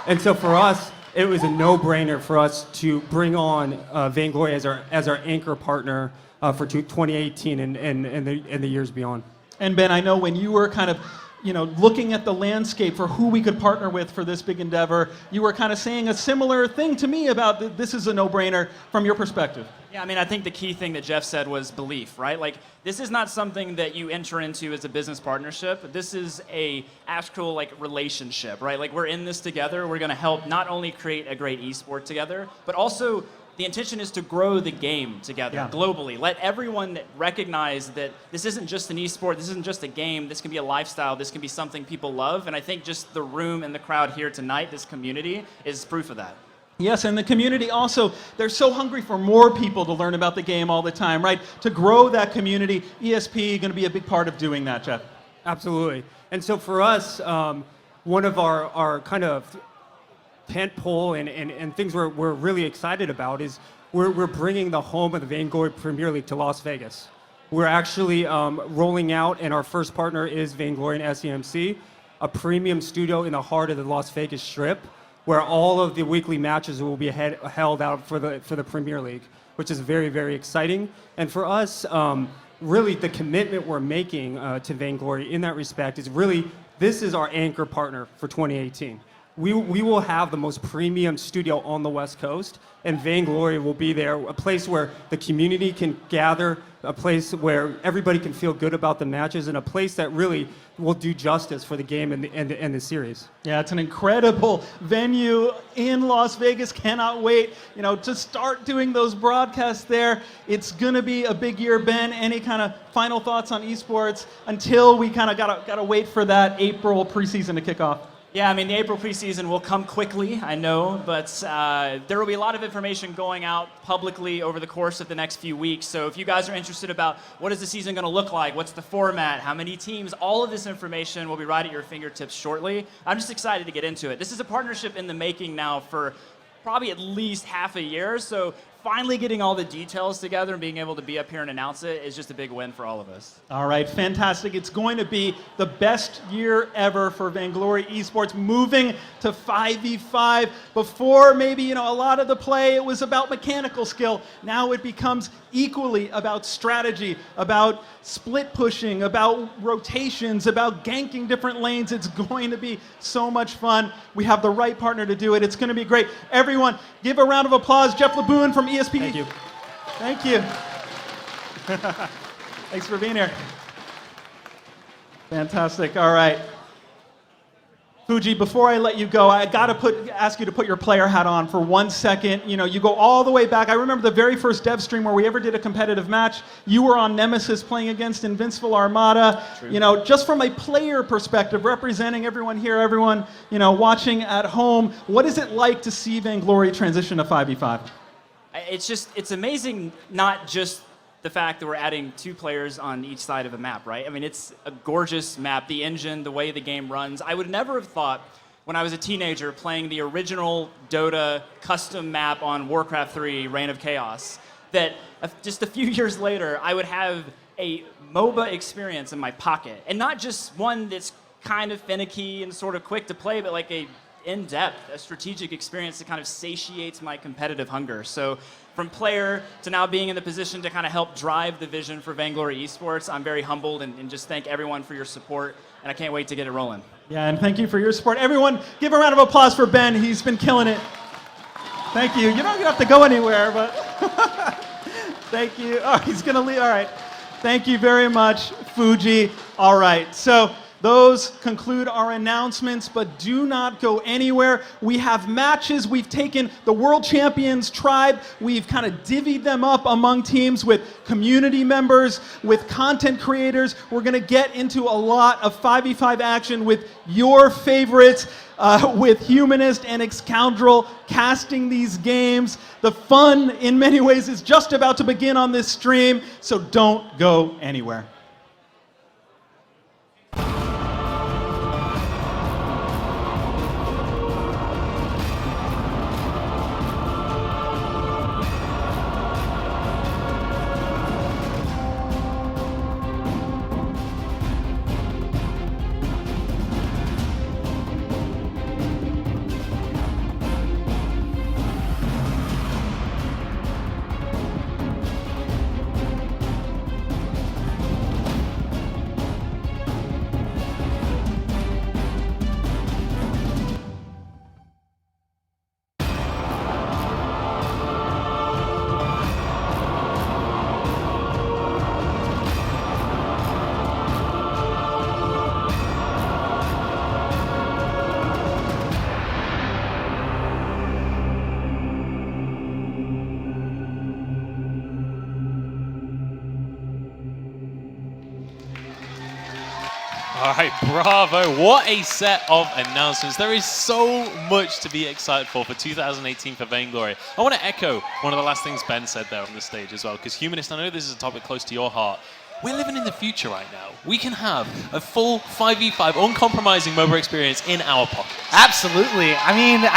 it was a no-brainer for us to bring on Vainglory as our anchor partner for 2018 and the years beyond. And Ben, I know when you were kind of, looking at the landscape for who we could partner with for this big endeavor, you were kind of saying a similar thing to me about this is a no-brainer from your perspective. Yeah, I mean, I think the key thing that Jeff said was belief, right? Like, this is not something that you enter into as a business partnership. This is a actual, relationship, right? Like, we're in this together. We're going to help not only create a great esport together, but also the intention is to grow the game together globally. Let everyone recognize that this isn't just an esport, this isn't just a game, this can be a lifestyle, this can be something people love. And I think just the room and the crowd here tonight, this community, is proof of that. Yes, and the community also, they're so hungry for more people to learn about the game all the time, right? To grow that community, ESP going to be a big part of doing that, Jeff. Absolutely. And so for us, one of our kind of tent pole and things we're really excited about is we're bringing the home of the Vainglory Premier League to Las Vegas. We're actually rolling out, and our first partner is Vainglory and SEMC, a premium studio in the heart of the Las Vegas Strip, where all of the weekly matches will be held out for the Premier League, which is very, very exciting. And for us, really the commitment we're making to Vainglory in that respect is really, this is our anchor partner for 2018. We will have the most premium studio on the West Coast, and Vainglory will be there, a place where the community can gather, a place where everybody can feel good about the matches, and a place that really will do justice for the game and the series. Yeah, it's an incredible venue in Las Vegas. Cannot wait, to start doing those broadcasts there. It's going to be a big year. Ben, any kind of final thoughts on esports until we kind of gotta wait for that April preseason to kick off? Yeah, I mean, the April preseason will come quickly, I know, but there will be a lot of information going out publicly over the course of the next few weeks. So if you guys are interested about what is the season going to look like, what's the format, how many teams, all of this information will be right at your fingertips shortly. I'm just excited to get into it. This is a partnership in the making now for probably at least half a year, so finally getting all the details together and being able to be up here and announce it is just a big win for all of us. All right, fantastic. It's going to be the best year ever for Vainglory Esports, moving to 5v5. Before, maybe, a lot of the play, it was about mechanical skill. Now it becomes equally about strategy, about split pushing, about rotations, about ganking different lanes. It's going to be so much fun. We have the right partner to do it. It's going to be great. Everyone, give a round of applause. Jeff LeBoon from ESP. Thank you. Thank you. Thanks for being here. Fantastic. All right. Fuji, before I let you go, I gotta ask you to put your player hat on for 1 second. You go all the way back. I remember the very first dev stream where we ever did a competitive match. You were on Nemesis playing against Invincible Armada. True. Just from a player perspective, representing everyone here, everyone watching at home, what is it like to see Vainglory transition to 5v5? It's amazing, not just the fact that we're adding 2 players on each side of a map, right? I mean, it's a gorgeous map, the engine, the way the game runs. I would never have thought when I was a teenager playing the original Dota custom map on Warcraft 3, Reign of Chaos, that just a few years later, I would have a MOBA experience in my pocket. And not just one that's kind of finicky and sort of quick to play, but like a in-depth, a strategic experience that kind of satiates my competitive hunger. So from player to now being in the position to kind of help drive the vision for Vainglory Esports, I'm very humbled and just thank everyone for your support, and I can't wait to get it rolling. Yeah, and thank you for your support. Everyone, give a round of applause for Ben. He's been killing it. Thank you. You don't have to go anywhere, but thank you. Oh, he's going to leave. All right. Thank you very much, Fuji. All right. So those conclude our announcements, but do not go anywhere. We have matches. We've taken the World Champions tribe. We've kind of divvied them up among teams with community members, with content creators. We're going to get into a lot of 5v5 action with your favorites, with Humanist and Excoundrel casting these games. The fun, in many ways, is just about to begin on this stream, so don't go anywhere. All right, bravo. What a set of announcements. There is so much to be excited for 2018 for Vainglory. I want to echo one of the last things Ben said there on the stage as well, because Humanist, I know this is a topic close to your heart. We're living in the future right now. We can have a full 5v5 uncompromising MOBA experience in our pockets. Absolutely. I mean,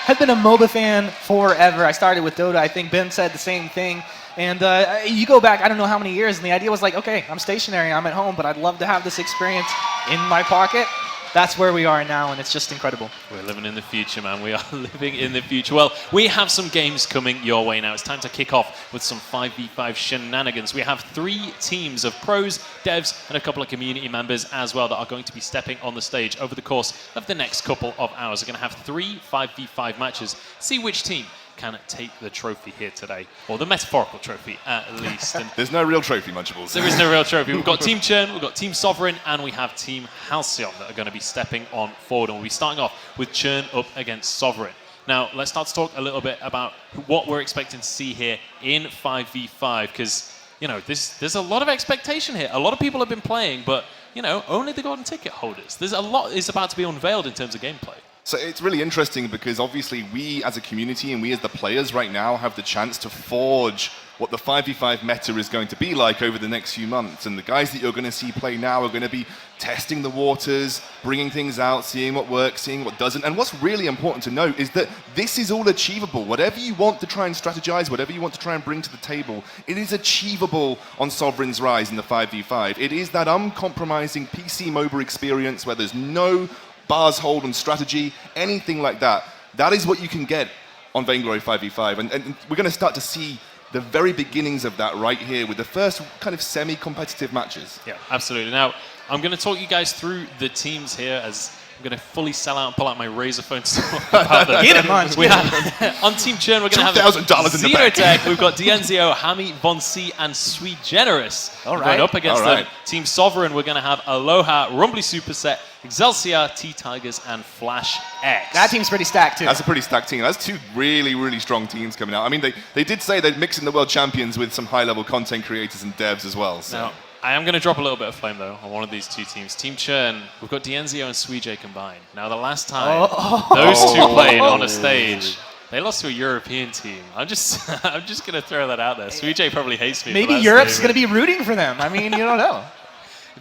I've been a MOBA fan forever. I started with Dota. I think Ben said the same thing. And you go back, I don't know how many years, and the idea was like, okay, I'm stationary, I'm at home, but I'd love to have this experience in my pocket. That's where we are now, and it's just incredible. We're living in the future, man. We are living in the future. Well, we have some games coming your way now. It's time to kick off with some 5v5 shenanigans. We have 3 teams of pros, devs, and a couple of community members as well that are going to be stepping on the stage over the course of the next couple of hours. We're going to have 3 5v5 matches. See which team can take the trophy here today, or the metaphorical trophy at least. And there's no real trophy, Munchables. There is no real trophy. We've got Team Churn, we've got Team Sovereign, and we have Team Halcyon that are going to be stepping on forward. And we'll be starting off with Churn up against Sovereign. Now, let's start to talk a little bit about what we're expecting to see here in 5v5, because, you know, there's a lot of expectation here. A lot of people have been playing, but, you know, only the golden ticket holders. There's a lot is about to be unveiled in terms of gameplay. So it's really interesting because obviously we as a community and we as the players right now have the chance to forge what the 5v5 meta is going to be like over the next few months. And the guys that you're going to see play now are going to be testing the waters, bringing things out, seeing what works, seeing what doesn't. And what's really important to note is that this is all achievable. Whatever you want to try and strategize, whatever you want to try and bring to the table, it is achievable on Sovereign's Rise in the 5v5. It is that uncompromising PC MOBA experience where there's no bars hold and strategy, anything like that. That is what you can get on Vainglory 5v5. And we're going to start to see the very beginnings of that right here with the first kind of semi-competitive matches. Yeah, absolutely. Now, I'm going to talk you guys through the teams here as I'm going to fully sell out and pull out my Razer phone to talk about them. Get it, man. We have, on Team Churn, we're going to have $2,000 in the bank. Xenotech. We've got Dienzio, Hami, Von C, and Sweet Generous going up against them. Team Sovereign, we're going to have Aloha, Rumbly Superset, Excelsior, T-Tigers, and Flash X. That team's pretty stacked, too. That's a pretty stacked team. That's 2 really, really strong teams coming out. I mean, they did say they're mixing the world champions with some high-level content creators and devs as well. So. Now, I am going to drop a little bit of flame, though, on one of these 2 teams. Team Churn, we've got Dienzio and Suijay combined. Now, the last time those 2 played on a stage, they lost to a European team. I'm just going to throw that out there. Suijay probably hates me. Maybe Europe's going to be rooting for them. I mean, you don't know.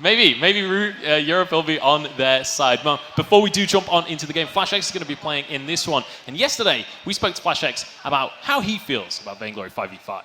Maybe Europe will be on their side. But before we do jump on into the game, Flash X is going to be playing in this one. And yesterday, we spoke to Flash X about how he feels about Vainglory 5v5.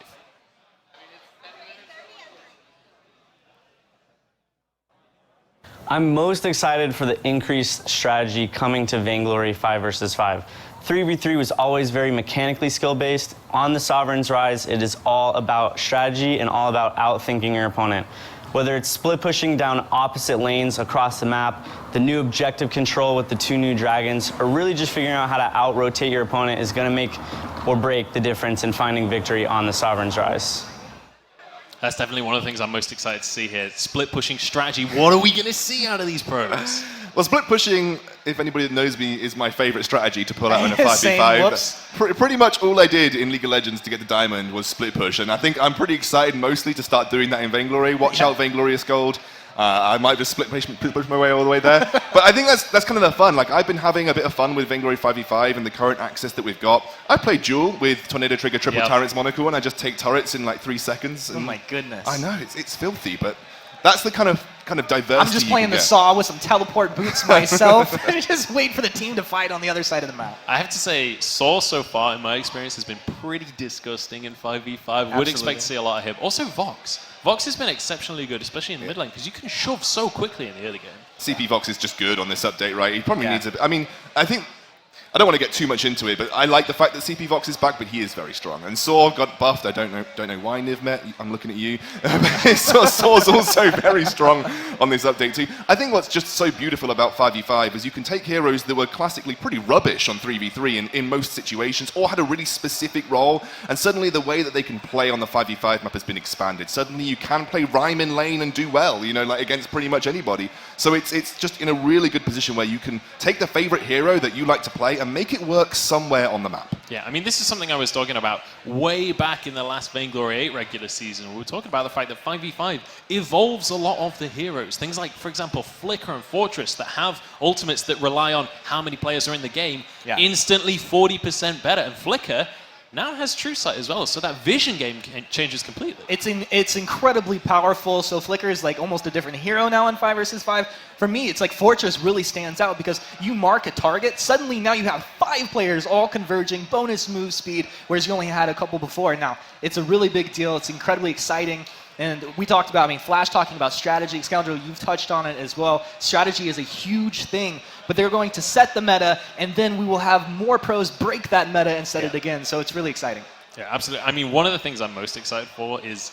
I'm most excited for the increased strategy coming to Vainglory 5 versus 5. 3v3 was always very mechanically skill-based. On the Sovereign's Rise, it is all about strategy and all about outthinking your opponent. Whether it's split pushing down opposite lanes across the map, the new objective control with the 2 new dragons, or really just figuring out how to out-rotate your opponent is going to make or break the difference in finding victory on the Sovereign's Rise. That's definitely one of the things I'm most excited to see here. Split pushing strategy. What are we going to see out of these pros? Well, split pushing, if anybody that knows me, is my favorite strategy to pull out in a 5v5. Pretty much all I did in League of Legends to get the diamond was split push, and I think I'm pretty excited mostly to start doing that in Vainglory. Watch out, Vainglorious Gold. I might just split push my way all the way there. But I think that's kind of the fun. Like, I've been having a bit of fun with Vainglory 5v5 and the current access that we've got. I play Duel with Tornado Trigger Triple Turrets Monocle, and I just take turrets in like 3 seconds. Oh my goodness. I know, it's filthy, but that's the kind of diversity. I'm just playing the Saw with some teleport boots myself. Just wait for the team to fight on the other side of the map. I have to say, Saw so far, in my experience, has been pretty disgusting in 5v5. Would expect to see a lot of him. Also, Vox. Vox has been exceptionally good, especially in the mid lane, because you can shove so quickly in the early game. CP Vox is just good on this update, right? He probably needs a bit. I mean, I think I don't want to get too much into it, but I like the fact that CP Vox is back, but he is very strong. And Saw got buffed. I don't know why, Nivmet. I'm looking at you. Saw's also very strong on this update too. I think what's just so beautiful about 5v5 is you can take heroes that were classically pretty rubbish on 3v3 in most situations, or had a really specific role, and suddenly the way that they can play on the 5v5 map has been expanded. Suddenly you can play Rhyme in lane and do well, you know, like against pretty much anybody. So it's just in a really good position where you can take the favorite hero that you like to play play and make it work somewhere on the map. Yeah, I mean, this is something I was talking about way back in the last Vainglory 8 regular season. We were talking about the fact that 5v5 evolves a lot of the heroes. Things like, for example, Flicker and Fortress that have ultimates that rely on how many players are in the game, instantly 40% better. And Flicker now has True Sight as well, so that vision game changes completely. It's incredibly powerful, so Flicker is like almost a different hero now in 5 versus 5. For me, it's like Fortress really stands out because you mark a target, suddenly now you have 5 players all converging, bonus move speed, whereas you only had a couple before. Now, it's a really big deal, it's incredibly exciting. And we talked about, I mean, Flash talking about strategy. Scoundrel, you've touched on it as well. Strategy is a huge thing, but they're going to set the meta, and then we will have more pros break that meta and set it again. So it's really exciting. Yeah, absolutely. I mean, one of the things I'm most excited for is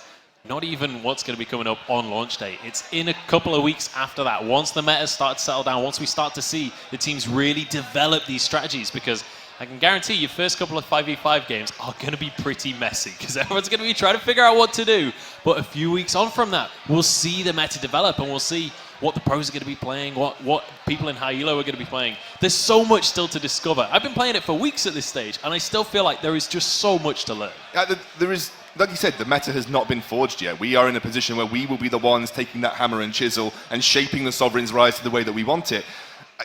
not even what's going to be coming up on launch day. It's in a couple of weeks after that. Once the meta starts to settle down, once we start to see the teams really develop these strategies, because I can guarantee your first couple of 5v5 games are going to be pretty messy because everyone's going to be trying to figure out what to do. But a few weeks on from that, we'll see the meta develop and we'll see what the pros are going to be playing, what people in high elo are going to be playing. There's so much still to discover. I've been playing it for weeks at this stage, and I still feel like there is just so much to learn. There is, like you said, the meta has not been forged yet. We are in a position where we will be the ones taking that hammer and chisel and shaping the Sovereign's Rise to the way that we want it.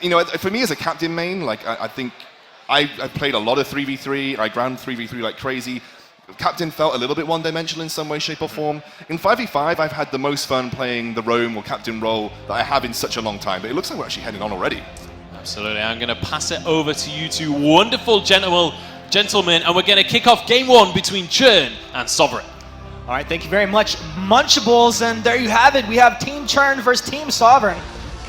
You know, for me as a captain main, like I think I played a lot of 3v3, I ground 3v3 like crazy. Captain felt a little bit one-dimensional in some way, shape or form. In 5v5, I've had the most fun playing the roam or captain role that I have in such a long time, but it looks like we're actually heading on already. Absolutely, I'm going to pass it over to you two wonderful gentlemen, and we're going to kick off game 1 between Churn and Sovereign. All right, thank you very much, Munchables, and there you have it. We have Team Churn versus Team Sovereign.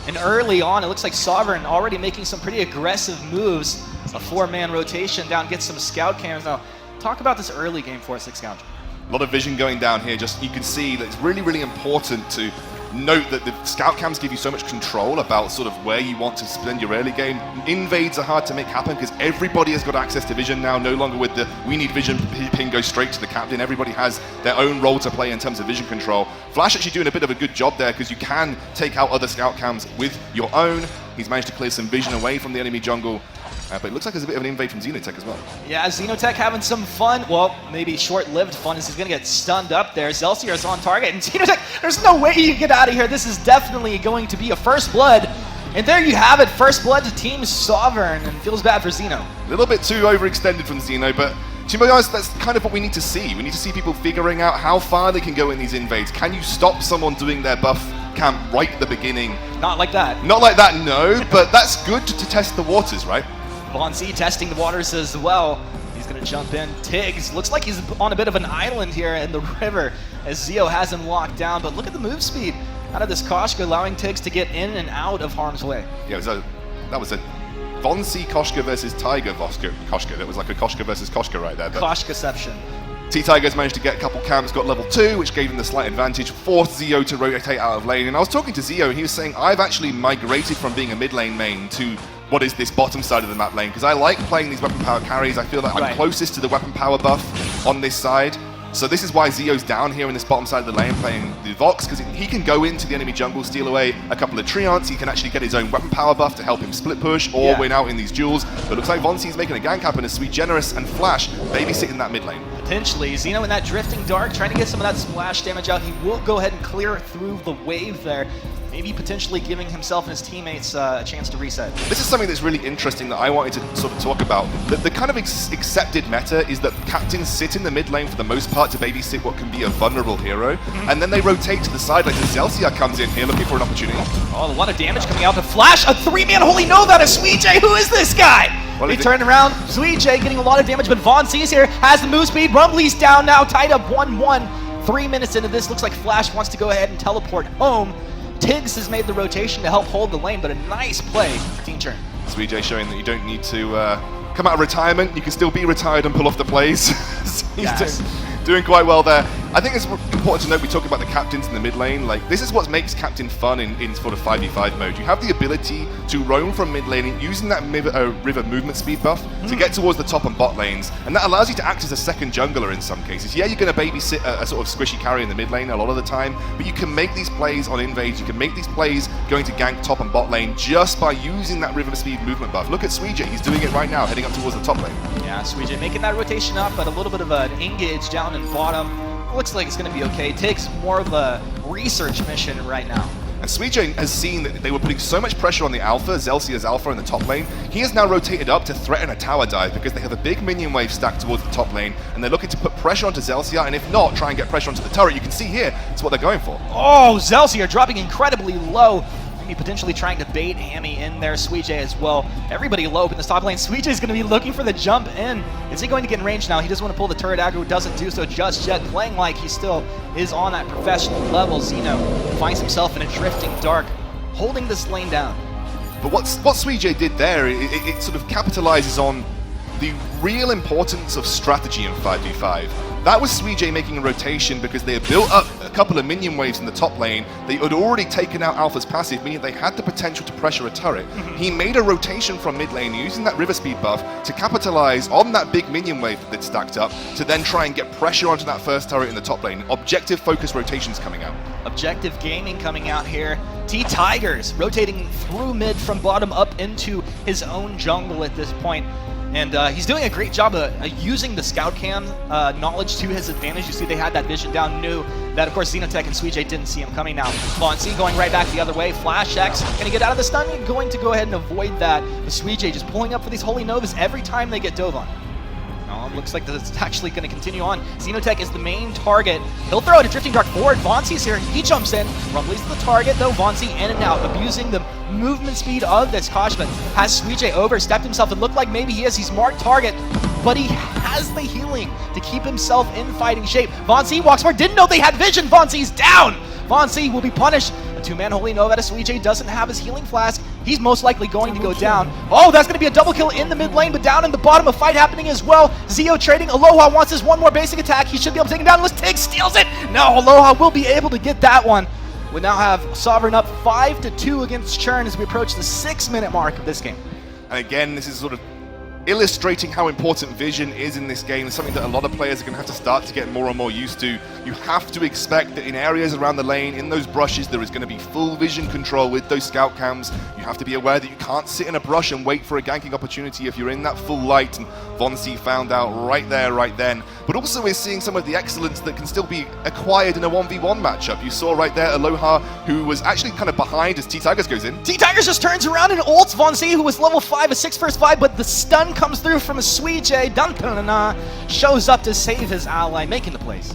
And early on, it looks like Sovereign already making some pretty aggressive moves. A 4-man rotation down, get some scout cams. Now, talk about this early game for us, Scoundrel. A lot of vision going down here. Just you can see that it's really, really important to note that the scout cams give you so much control about sort of where you want to spend your early game. Invades are hard to make happen because everybody has got access to vision now, no longer with the we need vision ping go straight to the captain. Everybody has their own role to play in terms of vision control. Flash actually doing a bit of a good job there because you can take out other scout cams with your own. He's managed to clear some vision away from the enemy jungle. But it looks like there's a bit of an invade from Xenotech as well. Yeah, Xenotech having some fun. Well, maybe short-lived fun as he's going to get stunned up there. Zelsier's on target, and Xenotech, there's no way you can get out of here. This is definitely going to be a first blood. And there you have it, first blood to Team Sovereign, and feels bad for Xeno. A little bit too overextended from Xeno, but to be honest, that's kind of what we need to see. We need to see people figuring out how far they can go in these invades. Can you stop someone doing their buff camp right at the beginning? Not like that. Not like that, no, but that's good to test the waters, right? Von Z testing the waters as well. He's going to jump in. Tiggs looks like he's on a bit of an island here in the river as Zeo has him locked down. But look at the move speed out of this Koshka, allowing Tiggs to get in and out of harm's way. Yeah, that was a Von Z Koshka versus Tiger Koshka. That was like a Koshka versus Koshka right there. Koshkaception. T-Tiger's managed to get a couple camps, got level 2, which gave him the slight advantage, forced Zeo to rotate out of lane. And I was talking to Zeo, and he was saying, I've actually migrated from being a mid lane main to what is this bottom side of the map lane, because I like playing these weapon power carries. I feel that I'm closest to the weapon power buff on this side. So this is why Zeo's down here in this bottom side of the lane playing the Vox, because he can go into the enemy jungle, steal away a couple of Treants. He can actually get his own weapon power buff to help him split push or win out in these duels. But it looks like Von Z's making a gank happen as Sweet Generous and Flash babysitting that mid lane. Potentially. Xeno in that drifting dark, trying to get some of that splash damage out. He will go ahead and clear through the wave there. Maybe potentially giving himself and his teammates a chance to reset. This is something that's really interesting that I wanted to sort of talk about. The kind of accepted meta is that captains sit in the mid lane for the most part to babysit what can be a vulnerable hero, and then they rotate to the side like Zelsia comes in here looking for an opportunity. Oh, a lot of damage coming out to Flash. A 3-man holy no, that is Sweet J. Who is this guy? He turned around. Sweet J getting a lot of damage, but Von Z's here, has the move speed. Rumbly's down now, tied up 1-1. 3 minutes into this, looks like Flash wants to go ahead and teleport home. Tiggs has made the rotation to help hold the lane, but a nice play for Team Churn. Sweet J showing that you don't need to come out of retirement. You can still be retired and pull off the plays. He's doing quite well there. I think it's important to note we talk about the captains in the mid lane. Like, this is what makes captain fun in sort of 5v5 mode. You have the ability to roam from mid lane using that river movement speed buff to get towards the top and bot lanes, and that allows you to act as a second jungler in some cases. Yeah, you're going to babysit a sort of squishy carry in the mid lane a lot of the time, but you can make these plays on invades, you can make these plays going to gank top and bot lane just by using that river speed movement buff. Look at Suijay, he's doing it right now, heading up towards the top lane. Yeah, Suijay making that rotation up, but a little bit of an engage down in bottom. Looks like it's going to be okay. Takes more of a research mission right now. And Suijay has seen that they were putting so much pressure on the Alpha, Zelsia's Alpha in the top lane. He has now rotated up to threaten a tower dive because they have a big minion wave stacked towards the top lane, and they're looking to put pressure onto Zelsia, and if not, try and get pressure onto the turret. You can see here, it's what they're going for. Oh, Zelsia dropping incredibly low. Maybe potentially trying to bait Hammy in there. Suijay as well. Everybody low up in this top lane. Suijay is going to be looking for the jump in. Is he going to get in range now? He doesn't want to pull the turret aggro. Doesn't do so just yet. Playing like he still is on that professional level. Zeno finds himself in a drifting dark, holding this lane down. But what Suijay did there, it sort of capitalizes on the real importance of strategy in 5v5. That was Suijay making a rotation because they had built up a couple of minion waves in the top lane. They had already taken out Alpha's passive, meaning they had the potential to pressure a turret. He made a rotation from mid lane using that river speed buff to capitalize on that big minion wave that they'd stacked up to then try and get pressure onto that first turret in the top lane. Objective focus rotations coming out. Objective gaming coming out here. T-Tigers rotating through mid from bottom up into his own jungle at this point. And he's doing a great job of using the scout cam knowledge to his advantage. You see they had that vision down, knew that, of course, Xenotech and Suijay didn't see him coming now. Fonzie going right back the other way. Flash X going to get out of the stun, going to go ahead and avoid that. But Suijay just pulling up for these Holy Novas every time they get dove on. Looks like that's actually going to continue on. Xenotech is the main target. He'll throw it a Drifting Dark forward. Vonzi's here. He jumps in. Rumblies to the target, though. Vonzi in and out, abusing the movement speed of this Kosh, but has Suijay overstepped himself. It looked like maybe he is. He's marked target, but he has the healing to keep himself in fighting shape. Vonzi walks forward. Didn't know they had vision. Vonzi's down. Vonzi will be punished. A two-man Holy Nova. Suijay doesn't have his healing flask. He's most likely going to go down. Oh, that's going to be a double kill in the mid lane, but down in the bottom, a fight happening as well. Zeo trading. Aloha wants his one more basic attack. He should be able to take him down. Let's take, steals it. No, Aloha will be able to get that one. We now have Sovereign up 5-2 against Churn as we approach the 6-minute mark of this game. And again, this is sort of illustrating how important vision is in this game. It's something that a lot of players are going to have to start to get more and more used to. You have to expect that in areas around the lane, in those brushes, there is going to be full vision control with those scout cams. You have to be aware that you can't sit in a brush and wait for a ganking opportunity if you're in that full light, and Vonzi found out right there, right then. But also we're seeing some of the excellence that can still be acquired in a 1v1 matchup. You saw right there Aloha, who was actually kind of behind as T-Tigers goes in. T-Tigers just turns around and ults Vonzi, who was level 5, a 6 versus 5, but the stun comes through from a Suijay. Dun-dun-dun-dun, shows up to save his ally, making the plays.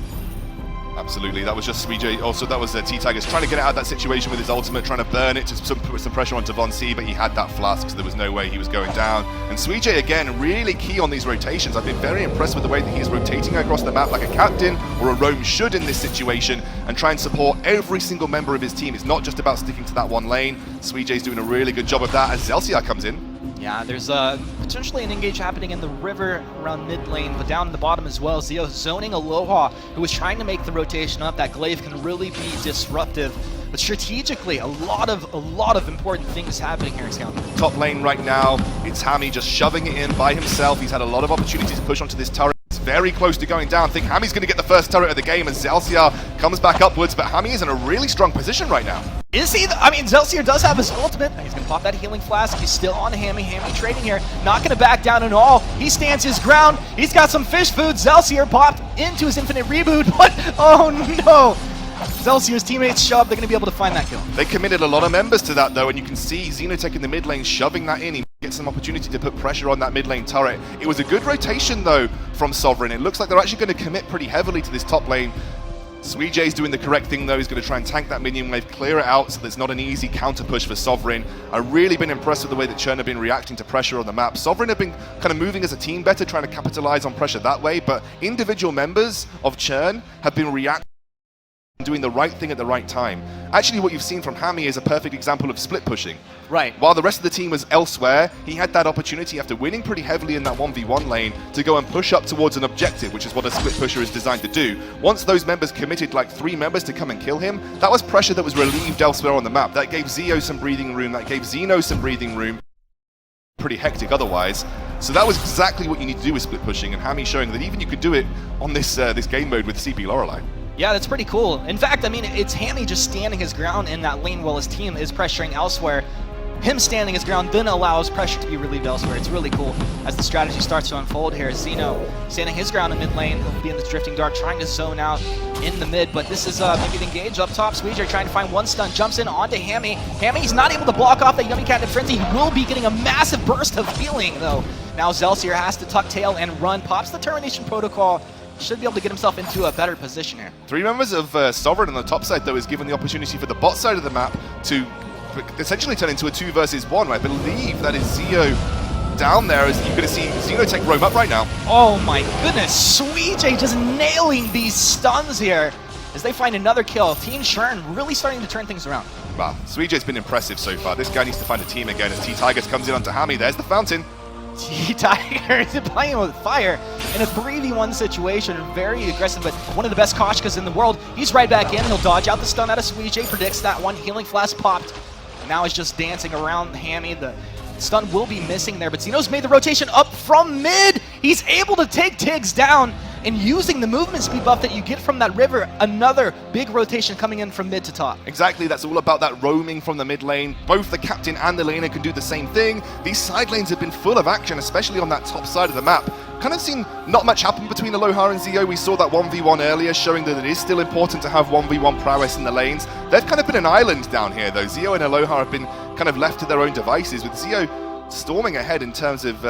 Absolutely, that was just Suijay. Also, that was T-Tigers trying to get out of that situation with his ultimate, trying to burn it to put some pressure onto Vonzi, but he had that flask, so there was no way he was going down. And Suijay, again, really key on these rotations. I've been very impressed with the way that he is rotating across the map like a captain or a roam should in this situation, and try and support every single member of his team. It's not just about sticking to that one lane. Suijay's doing a really good job of that as Zelsia comes in. Yeah, there's potentially an engage happening in the river around mid lane, but down in the bottom as well. Zeo zoning Aloha, who was trying to make the rotation up. That glaive can really be disruptive. But strategically, a lot of important things happening here in Scout. Top lane right now, it's Hammy just shoving it in by himself. He's had a lot of opportunities to push onto this turret. It's very close to going down. I think Hammy's going to get the first turret of the game as Zelsia comes back upwards, but Hammy is in a really strong position right now. Is he? I mean, Zelsier does have his ultimate. He's going to pop that healing flask. He's still on Hammy. Hammy trading here. Not going to back down at all. He stands his ground. He's got some fish food. Zelsier popped into his infinite reboot, but oh no! Zelsier's teammates shove. They're going to be able to find that kill. They committed a lot of members to that though, and you can see Xenotech in the mid lane shoving that in. He gets some opportunity to put pressure on that mid lane turret. It was a good rotation though from Sovereign. It looks like they're actually going to commit pretty heavily to this top lane. Suijay's doing the correct thing though. He's going to try and tank that minion wave, clear it out so there's not an easy counter push for Sovereign. I've really been impressed with the way that Churn have been reacting to pressure on the map. Sovereign have been kind of moving as a team better, trying to capitalize on pressure that way, but individual members of Churn have been reacting, doing the right thing at the right time. Actually, what you've seen from Hammy is a perfect example of split pushing. Right. While the rest of the team was elsewhere, he had that opportunity after winning pretty heavily in that 1v1 lane to go and push up towards an objective, which is what a split pusher is designed to do. Once those members committed like 3 members to come and kill him, that was pressure that was relieved elsewhere on the map. That gave Zeo some breathing room, that gave Zeno some breathing room. Pretty hectic otherwise. So that was exactly what you need to do with split pushing, and Hammy showing that even you could do it on this game mode with CP Lorelei. Yeah, that's pretty cool. In fact, I mean, it's Hammy just standing his ground in that lane while his team is pressuring elsewhere. Him standing his ground then allows pressure to be relieved elsewhere. It's really cool as the strategy starts to unfold here. Zeno standing his ground in mid lane. He'll be in the Drifting Dart, trying to zone out in the mid, but this is maybe the engage up top. Sweezer trying to find one stun, jumps in onto Hammy. Hammy's not able to block off that Yummy Catnip Frenzy. He will be getting a massive burst of healing, though. Now Zelsier has to tuck tail and run, pops the Termination Protocol. Should be able to get himself into a better position here. 3 members of Sovereign on the top side, though, is given the opportunity for the bot side of the map to essentially turn into a 2 versus 1. I believe that is Zio down there, as you're going to see Xenotech roam up right now. Oh my goodness, Sweej just nailing these stuns here as they find another kill. Team Churn really starting to turn things around. Wow, Sweej's been impressive so far. This guy needs to find a team again as T-Tigers comes in onto Hammy. There's the fountain. T-Tiger is playing with fire in a 3v1 situation. Very aggressive, but one of the best Koshkas in the world. He's right back in. He'll dodge out the stun out of Sweej. Predicts that one. Healing Flask popped. Now he's just dancing around Hammy. The stun will be missing there, but Zeno's made the rotation up from mid. He's able to take Tiggs down, and using the movement speed buff that you get from that river, another big rotation coming in from mid to top. Exactly, that's all about that roaming from the mid lane. Both the captain and the laner can do the same thing. These side lanes have been full of action, especially on that top side of the map. Kind of seen not much happen between Aloha and Zio. We saw that 1v1 earlier, showing that it is still important to have 1v1 prowess in the lanes. They've kind of been an island down here, though. Zio and Aloha have been kind of left to their own devices, with Zio storming ahead in terms of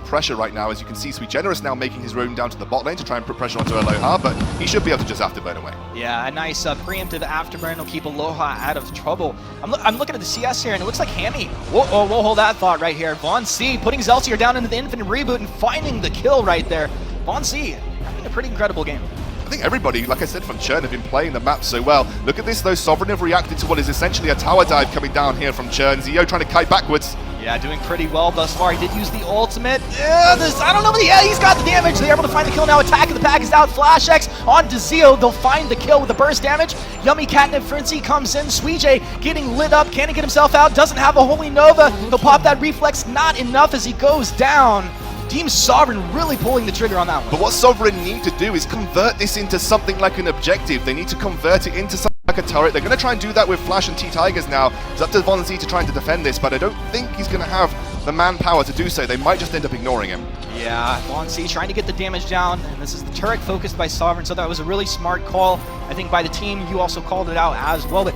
pressure right now. As you can see, Sweet Generous now making his roam down to the bot lane to try and put pressure onto Aloha, but he should be able to just afterburn away. Yeah, a nice preemptive afterburn will keep Aloha out of trouble. I'm looking at the CS here, and it looks like Hammy. We'll hold that thought right here. Von C putting Zelsier down into the Infinite Reboot and finding the kill right there. Von C having a pretty incredible game. I think everybody, like I said, from Churn have been playing the map so well. Look at this, though. Sovereign have reacted to what is essentially a tower dive coming down here from Churn. Zio trying to kite backwards. Yeah, doing pretty well thus far. He did use the ultimate. I don't know, but yeah, he's got the damage. They're able to find the kill now. Attack of the Pack is out. Flash X onto Zio. They'll find the kill with the burst damage. Yummy Catnip Frenzy comes in. Sweej getting lit up. Can't get himself out. Doesn't have a Holy Nova. He'll pop that reflex. Not enough as he goes down. Team Sovereign really pulling the trigger on that one. But what Sovereign need to do is convert this into something like an objective. They need to convert it into something like a turret. They're going to try and do that with Flash and T-Tigers now. It's up to Von Z to try to defend this, but I don't think he's going to have the manpower to do so. They might just end up ignoring him. Yeah, Von C trying to get the damage down, and this is the turret focused by Sovereign, so that was a really smart call, I think, by the team. You also called it out as well. But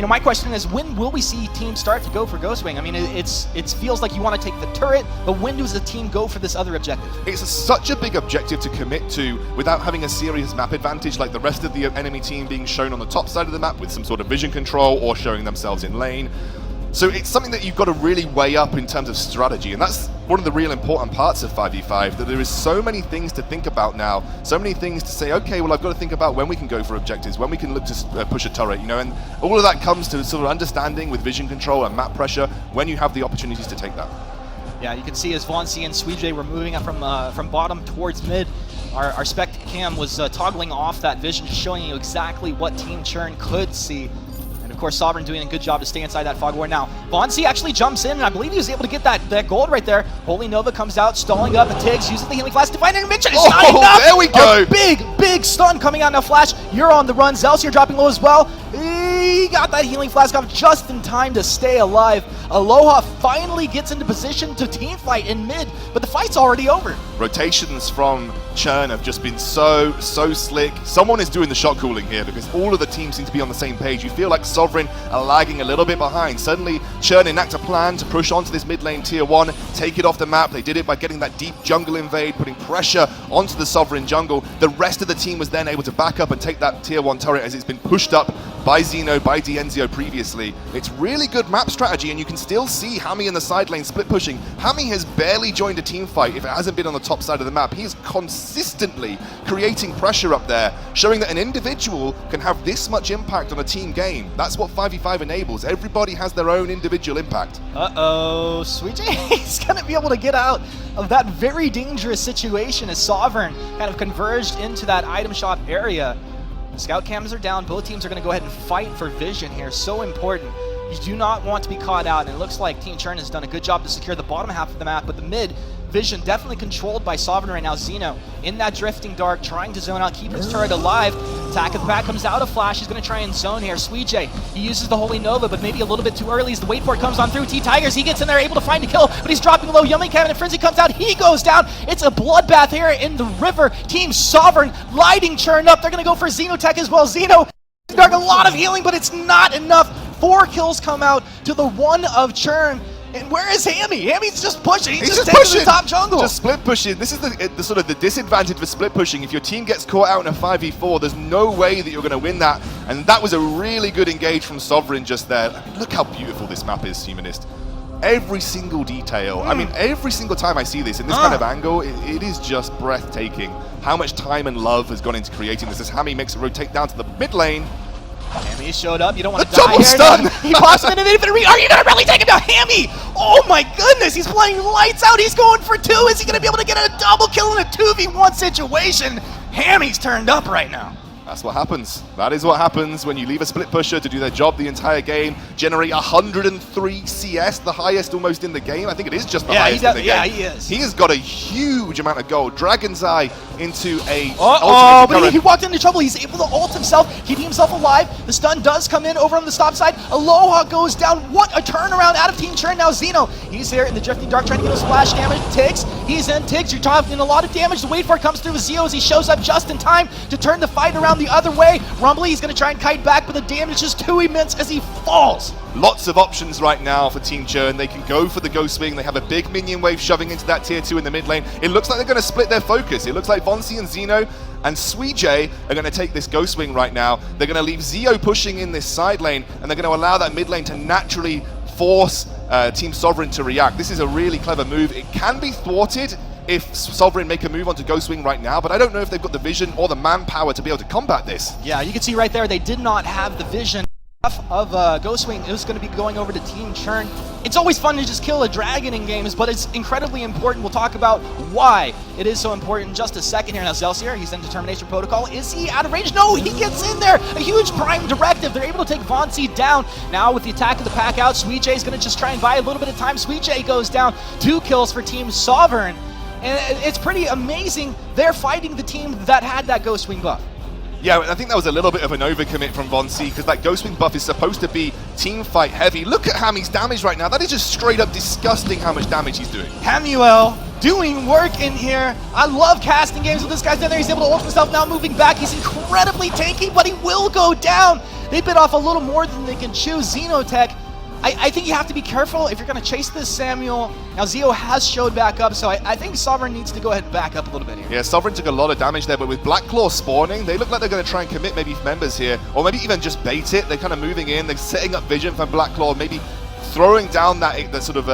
my question is, when will we see teams start to go for Ghostwing? I mean, it feels like you want to take the turret, but when does the team go for this other objective? It's such a big objective to commit to without having a serious map advantage, like the rest of the enemy team being shown on the top side of the map with some sort of vision control or showing themselves in lane. So it's something that you've got to really weigh up in terms of strategy, and that's one of the real important parts of 5v5, that there is so many things to think about now, so many things to say, okay, well, I've got to think about when we can go for objectives, when we can look to push a turret, and all of that comes to sort of understanding with vision control and map pressure when you have the opportunities to take that. Yeah, you can see as Von C and Sweej were moving up from bottom towards mid, our spec cam was toggling off that vision, showing you exactly what Team Churn could see. Of course, Sovereign doing a good job to stay inside that fog war. Now, Von C actually jumps in, and I believe he was able to get that gold right there. Holy Nova comes out, stalling up, and Tiggs using the healing flask to find an intervention. It's not enough! There we go! A big stun coming out now. Flash, you're on the run. Zelsier dropping low as well. He got that healing flask off just in time to stay alive. Aloha finally gets into position to team fight in mid, but the fight's already over. Rotations from Churn have just been so slick. Someone is doing the shot calling here because all of the teams seem to be on the same page. You feel like Sovereign are lagging a little bit behind. Suddenly, Churn enact a plan to push onto this mid lane tier 1, take it off the map. They did it by getting that deep jungle invade, putting pressure onto the Sovereign jungle. The rest of the team was then able to back up and take that tier 1 turret as it's been pushed up by Zeno, by Dienzio previously. It's really good map strategy, and you can still see Hammy in the side lane split pushing. Hammy has barely joined a team fight if it hasn't been on the top side of the map. He is consistently creating pressure up there, showing that an individual can have this much impact on a team game. That's what 5v5 enables. Everybody has their own individual impact. Uh-oh, Sweet is going to be able to get out of that very dangerous situation as Sovereign kind of converged into that item shop area. The scout cams are down. Both teams are going to go ahead and fight for vision here. So important. You do not want to be caught out, and it looks like Team Churn has done a good job to secure the bottom half of the map, but the mid vision definitely controlled by Sovereign right now. Xeno in that drifting dark, trying to zone out, keep his turret alive. Attack of the back comes out of Flash. He's going to try and zone here. Sweetjay, he uses the Holy Nova, but maybe a little bit too early as the wait for it comes on through. T-Tigers, he gets in there, able to find a kill, but he's dropping low. Yummy Cabinet Frenzy comes out. He goes down. It's a bloodbath here in the river. Team Sovereign lighting Churn up. They're going to go for Xenotech as well. Xeno, a lot of healing, but it's not enough. 4 kills come out to the 1 of Churn. And where is Hammy? Hammy's just pushing. He's just taking the top jungle. Just split pushing. This is the sort of the disadvantage for split pushing. If your team gets caught out in a 5v4, there's no way that you're going to win that. And that was a really good engage from Sovereign just there. I mean, look how beautiful this map is, Humanist. Every single detail. I mean, every single time I see this in this kind of angle, it is just breathtaking. How much time and love has gone into creating this. As Hammy makes it rotate down to the mid lane. Hammy showed up. You don't want to die here. Stun. He pops in an infinite. Are you going to really take him down? Hammy! Oh my goodness, he's playing lights out. He's going for 2. Is he going to be able to get a double kill in a 2v1 situation? Hammy's turned up right now. That's what happens. That is what happens when you leave a split pusher to do their job the entire game, generate 103 CS, the highest almost in the game. I think it is just the highest in the game. Yeah, he is. He has got a huge amount of gold. Dragon's Eye into a but he walked into trouble. He's able to ult himself, keeping himself alive. The stun does come in over on the stop side. Aloha goes down. What a turnaround out of Team Churn. Now Xeno, he's here in the drifting dark trying to get a splash damage. Tiggs, he's in. Tiggs, you're talking a lot of damage. The wait for it comes through with Zeo as he shows up just in time to turn the fight around the other way. Rumbly, he's going to try and kite back, but the damage is too immense as he falls. Lots of options right now for Team Churn. They can go for the Ghost Wing. They have a big minion wave shoving into that tier 2 in the mid lane. It looks like they're going to split their focus. It looks like Vonsi and Xeno and Sweetjay are going to take this Ghost Wing right now. They're going to leave Zeo pushing in this side lane, and they're going to allow that mid lane to naturally force Team Sovereign to react. This is a really clever move. It can be thwarted if Sovereign make a move onto Ghost Wing right now, but I don't know if they've got the vision or the manpower to be able to combat this. Yeah, you can see right there, they did not have the vision of Ghost Wing. It was going to be going over to Team Churn. It's always fun to just kill a dragon in games, but it's incredibly important. We'll talk about why it is so important in just a second here. Now Zelsier, he's in Determination Protocol. Is he out of range? No, he gets in there. A huge prime directive. They're able to take Vonsi down. Now with the attack of the pack out, Sweetjay is going to just try and buy a little bit of time. Sweetjay goes down. 2 kills for Team Sovereign. And it's pretty amazing. They're fighting the team that had that Ghost Wing buff. Yeah, I think that was a little bit of an overcommit from Vonsi because that Ghost Wing buff is supposed to be team fight heavy. Look at Hammy's damage right now. That is just straight up disgusting how much damage he's doing. Hamuel doing work in here. I love casting games with this guy down there. He's able to ult himself now, moving back. He's incredibly tanky, but he will go down. They bit off a little more than they can chew. Xenotech, I think you have to be careful if you're going to chase this, Samuel. Now, Zeo has showed back up, so I think Sovereign needs to go ahead and back up a little bit here. Yeah, Sovereign took a lot of damage there, but with Black Claw spawning, they look like they're going to try and commit maybe members here, or maybe even just bait it. They're kind of moving in, they're setting up vision for Black Claw, maybe throwing down that sort of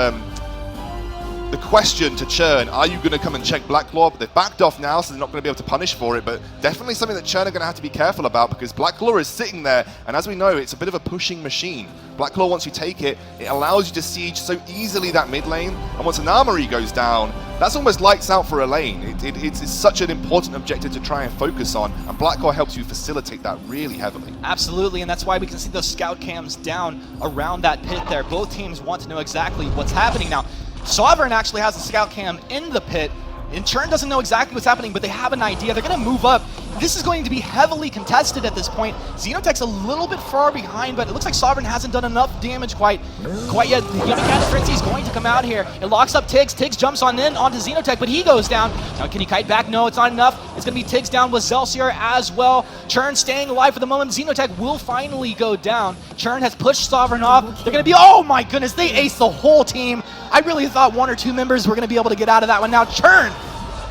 the question to Churn, are you going to come and check Black Claw? But they've backed off now, so they're not going to be able to punish for it, but definitely something that Churn are going to have to be careful about because Black Claw is sitting there, and as we know, it's a bit of a pushing machine. Black Claw, once you take it, it allows you to siege so easily that mid lane, and once an armory goes down, that's almost lights out for a lane. It's such an important objective to try and focus on, and Black Claw helps you facilitate that really heavily. Absolutely, and that's why we can see those scout cams down around that pit there. Both teams want to know exactly what's happening now. Sovereign actually has a scout cam in the pit, and Churn doesn't know exactly what's happening, but they have an idea. They're going to move up. This is going to be heavily contested at this point. Xenotech's a little bit far behind, but it looks like Sovereign hasn't done enough damage quite yet. The Yummy Cat Frenzy is going to come out here. It locks up Tiggs. Tiggs jumps onto Xenotech, but he goes down. Now, can he kite back? No, it's not enough. It's going to be Tiggs down with Zelsier as well. Churn staying alive for the moment. Xenotech will finally go down. Churn has pushed Sovereign off. They're going to be, oh my goodness, they aced the whole team. I really thought 1 or 2 members were going to be able to get out of that one. Now, Churn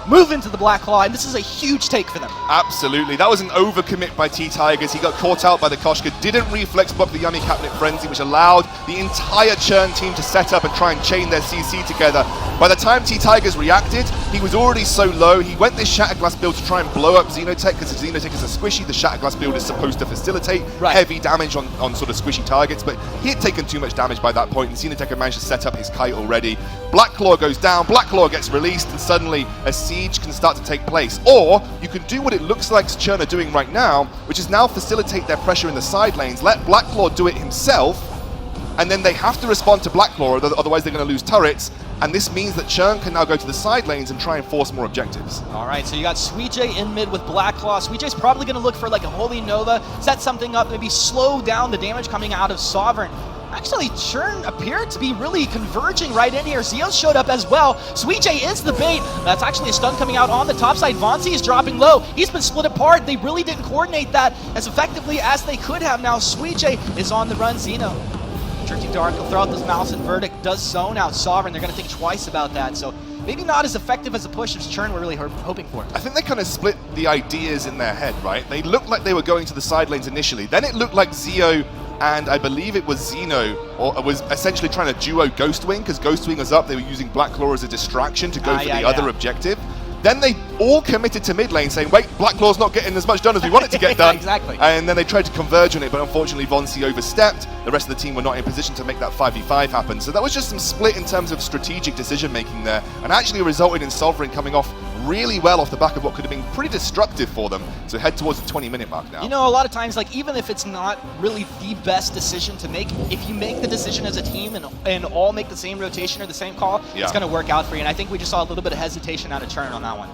move into the Black Claw, and this is a huge take for them. Absolutely. That was an overcommit by T-Tigers. He got caught out by the Koshka, didn't reflex block the Yummy Cabinet Frenzy, which allowed the entire Churn team to set up and try and chain their CC together. By the time T-Tigers reacted, he was already so low. He went this Shatterglass build to try and blow up Xenotech, because if Xenotech is a squishy, the Shatterglass build is supposed to facilitate heavy damage on sort of squishy targets, but he had taken too much damage by that point, and Xenotech had managed to set up his kite already. Black Claw goes down, Black Claw gets released, and suddenly a siege can start to take place. Or you can do what it looks like Churn are doing right now, which is now facilitate their pressure in the side lanes, let Black Claw do it himself, and then they have to respond to Blacklaw, otherwise they're going to lose turrets, and this means that Churn can now go to the side lanes and try and force more objectives. All right, so you got Suijay in mid with Blacklaw. Suijay's probably going to look for like a Holy Nova, set something up, maybe slow down the damage coming out of Sovereign. Actually, Churn appeared to be really converging right in here. Zeo showed up as well. Suijay is the bait. That's actually a stun coming out on the top side. Vonsi is dropping low. He's been split apart. They really didn't coordinate that as effectively as they could have. Now Suijay is on the run. Xeno Tricky Dark will throw out this Malice and Verdict, does zone out Sovereign. They're going to think twice about that. So maybe not as effective as a push as Churn were really hoping for. I think they kind of split the ideas in their head, right? They looked like they were going to the side lanes initially. Then it looked like Zeo and I believe it was Xeno was essentially trying to duo Ghostwing, because Ghostwing was up. They were using Blacklaw as a distraction to go for the other objective. Then they all committed to mid lane, saying, wait, Blacklaw's not getting as much done as we want it to get done. Exactly. And then they tried to converge on it, but unfortunately Vonsi overstepped. The rest of the team were not in position to make that 5v5 happen. So that was just some split in terms of strategic decision making there, and actually resulted in Sovereign coming off really well off the back of what could have been pretty destructive for them. So head towards the 20-minute mark now. You know, a lot of times, like, even if it's not really the best decision to make, if you make the decision as a team and all make the same rotation or the same call, it's going to work out for you. And I think we just saw a little bit of hesitation out of Churn on that one.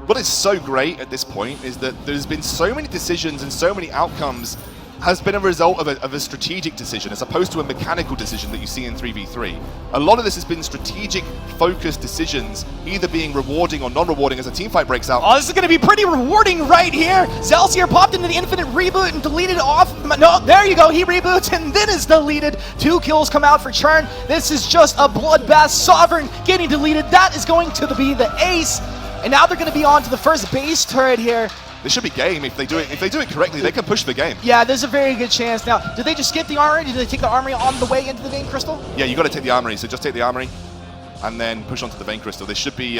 What is so great at this point is that there's been so many decisions and so many outcomes has been a result of a strategic decision as opposed to a mechanical decision that you see in 3v3. A lot of this has been strategic, focused decisions, either being rewarding or non-rewarding as a teamfight breaks out. Oh, this is going to be pretty rewarding right here. Zelsier popped into the infinite reboot and deleted off. No, there you go. He reboots and then is deleted. 2 kills come out for Churn. This is just a bloodbath. Sovereign getting deleted. That is going to be the ace. And now they're going to be on to the first base turret here. This should be game. If they do it correctly, they can push the game. Yeah, there's a very good chance. Now, did they just skip the armory? Did they take the armory on the way into the Vein Crystal? Yeah, you got to take the armory. So just take the armory and then push onto the Vein Crystal. This should be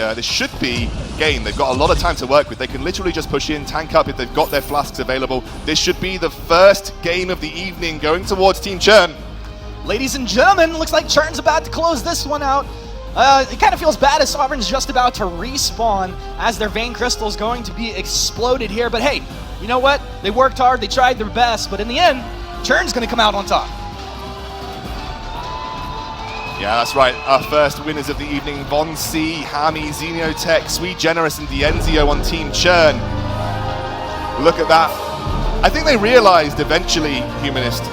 game. They've got a lot of time to work with. They can literally just push in, tank up if they've got their flasks available. This should be the first game of the evening going towards Team Churn. Ladies and gentlemen, looks like Churn's about to close this one out. It kind of feels bad as Sovereign's just about to respawn as their Vein Crystal is going to be exploded here. But hey, you know what? They worked hard, they tried their best, but in the end, Churn's going to come out on top. Yeah, that's right. Our first winners of the evening, Vonsi, Hami, Xenotech, Sweet Generous, and Dienzio on Team Churn. Look at that. I think they realized eventually, Humanist,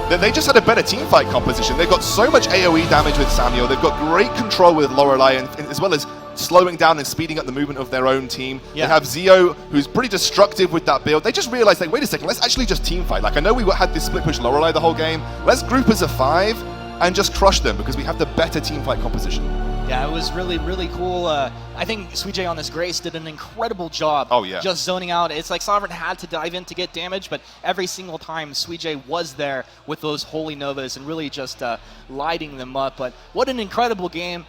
that they just had a better teamfight composition. They've got so much AoE damage with Samuel. They've got great control with Lorelei, and as well as slowing down and speeding up the movement of their own team. Yeah. They have Zeo, who's pretty destructive with that build. They just realized, like, wait a second, let's actually just teamfight. Like, I know we had this split push Lorelei the whole game. Let's group as a 5 and just crush them because we have the better teamfight composition. Yeah, it was really, really cool. I think Suijay on this Grace did an incredible job just zoning out. It's like Sovereign had to dive in to get damage, but every single time Suijay was there with those Holy Novas and really just lighting them up. But what an incredible game.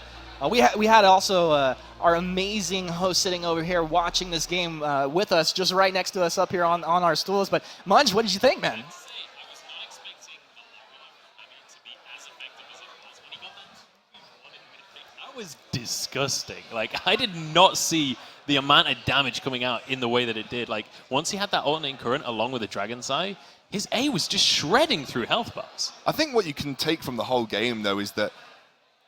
We had also our amazing host sitting over here watching this game with us, just right next to us up here on our stools. But Munch, what did you think, man? Was disgusting. Like, I did not see the amount of damage coming out in the way that it did. Like, once he had that alternating current along with the Dragon's Eye, his A was just shredding through health bars. I think what you can take from the whole game, though, is that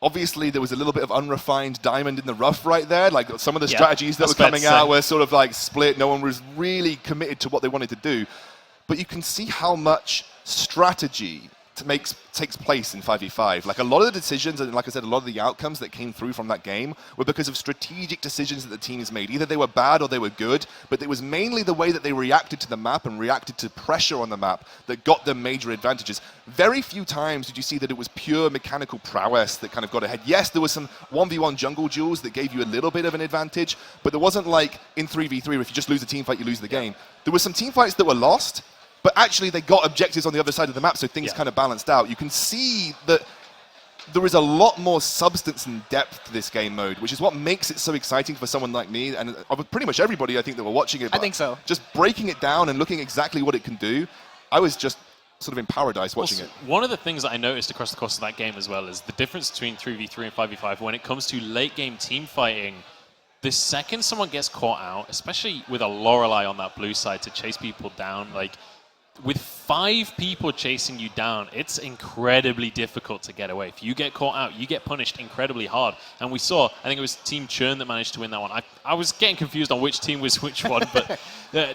obviously there was a little bit of unrefined diamond in the rough right there. Like, some of the strategies that were coming out were sort of like split. No one was really committed to what they wanted to do. But you can see how much strategy takes place in 5v5. Like, a lot of the decisions, and like I said, a lot of the outcomes that came through from that game were because of strategic decisions that the teams made. Either they were bad or they were good, but it was mainly the way that they reacted to the map and reacted to pressure on the map that got them major advantages. Very few times did you see that it was pure mechanical prowess that kind of got ahead. Yes, there was some 1v1 jungle duels that gave you a little bit of an advantage, but there wasn't like in 3v3 where if you just lose a team fight, you lose the game. There were some team fights that were lost, but actually they got objectives on the other side of the map, so things kind of balanced out. You can see that there is a lot more substance and depth to this game mode, which is what makes it so exciting for someone like me, and pretty much everybody I think that were watching it. I think so. Just breaking it down and looking exactly what it can do, I was just sort of in paradise watching it. One of the things that I noticed across the course of that game as well is the difference between 3v3 and 5v5 when it comes to late game team fighting. The second someone gets caught out, especially with a Lorelei on that blue side to chase people down, like, with 5 people chasing you down, it's incredibly difficult to get away. If you get caught out, you get punished incredibly hard. And we saw, I think it was Team Churn that managed to win that one. I was getting confused on which team was which one, but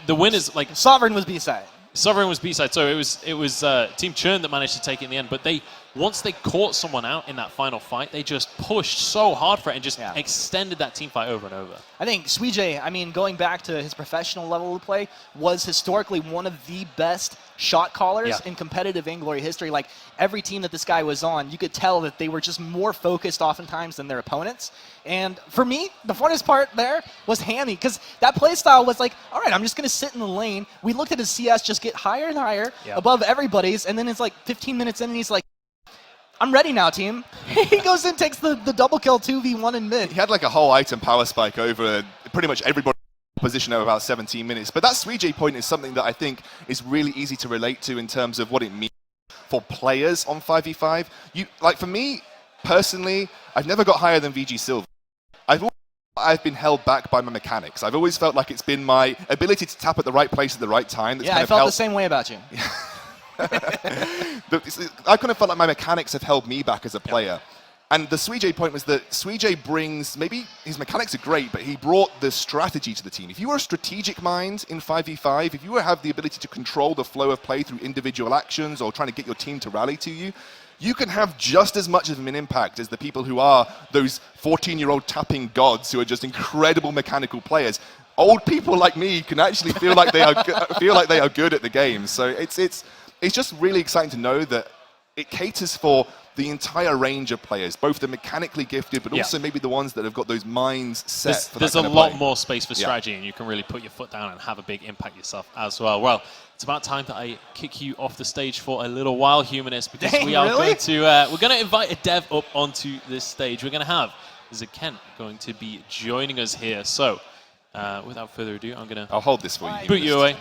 the winners, like Sovereign was B-side. Sovereign was B-side, so it was Team Churn that managed to take it in the end. But once they caught someone out in that final fight, they just pushed so hard for it and just extended that team fight over and over. I think Suijay, I mean, going back to his professional level of play, was historically one of the best shot callers in competitive Vainglory history. Like, every team that this guy was on, you could tell that they were just more focused oftentimes than their opponents. And for me, the funnest part there was Hammy, because that play style was like, all right, I'm just going to sit in the lane. We looked at his CS just get higher and higher above everybody's, and then it's like 15 minutes in, and he's like, I'm ready now, team. He goes in, takes the double kill 2v1 in mid. He had like a whole item power spike over pretty much everybody position over about 17 minutes. But that Suijay point is something that I think is really easy to relate to in terms of what it means for players on 5v5. Like, for me, personally, I've never got higher than VG Silver. I've been held back by my mechanics. I've always felt like it's been my ability to tap at the right place at the right time. That's I felt the same way about you. I kind of felt like my mechanics have held me back as a player. And the Suijay point was that Suijay brings, maybe his mechanics are great, but he brought the strategy to the team. If you were a strategic mind in 5v5, if you have the ability to control the flow of play through individual actions or trying to get your team to rally to you, you can have just as much of an impact as the people who are those 14-year-old tapping gods who are just incredible mechanical players. Old people like me can actually feel like they are good at the game. So it's just really exciting to know that it caters for the entire range of players, both the mechanically gifted, but also maybe the ones that have got those minds set for There's that kind a of lot play. more space for strategy, and you can really put your foot down and have a big impact yourself as well. Well, it's about time that I kick you off the stage for a little while, Humanist, because we are going to we're going to invite a dev up onto this stage. We're going to have Zakent going to be joining us here. So, without further ado, I'll hold this for you. Boot you away.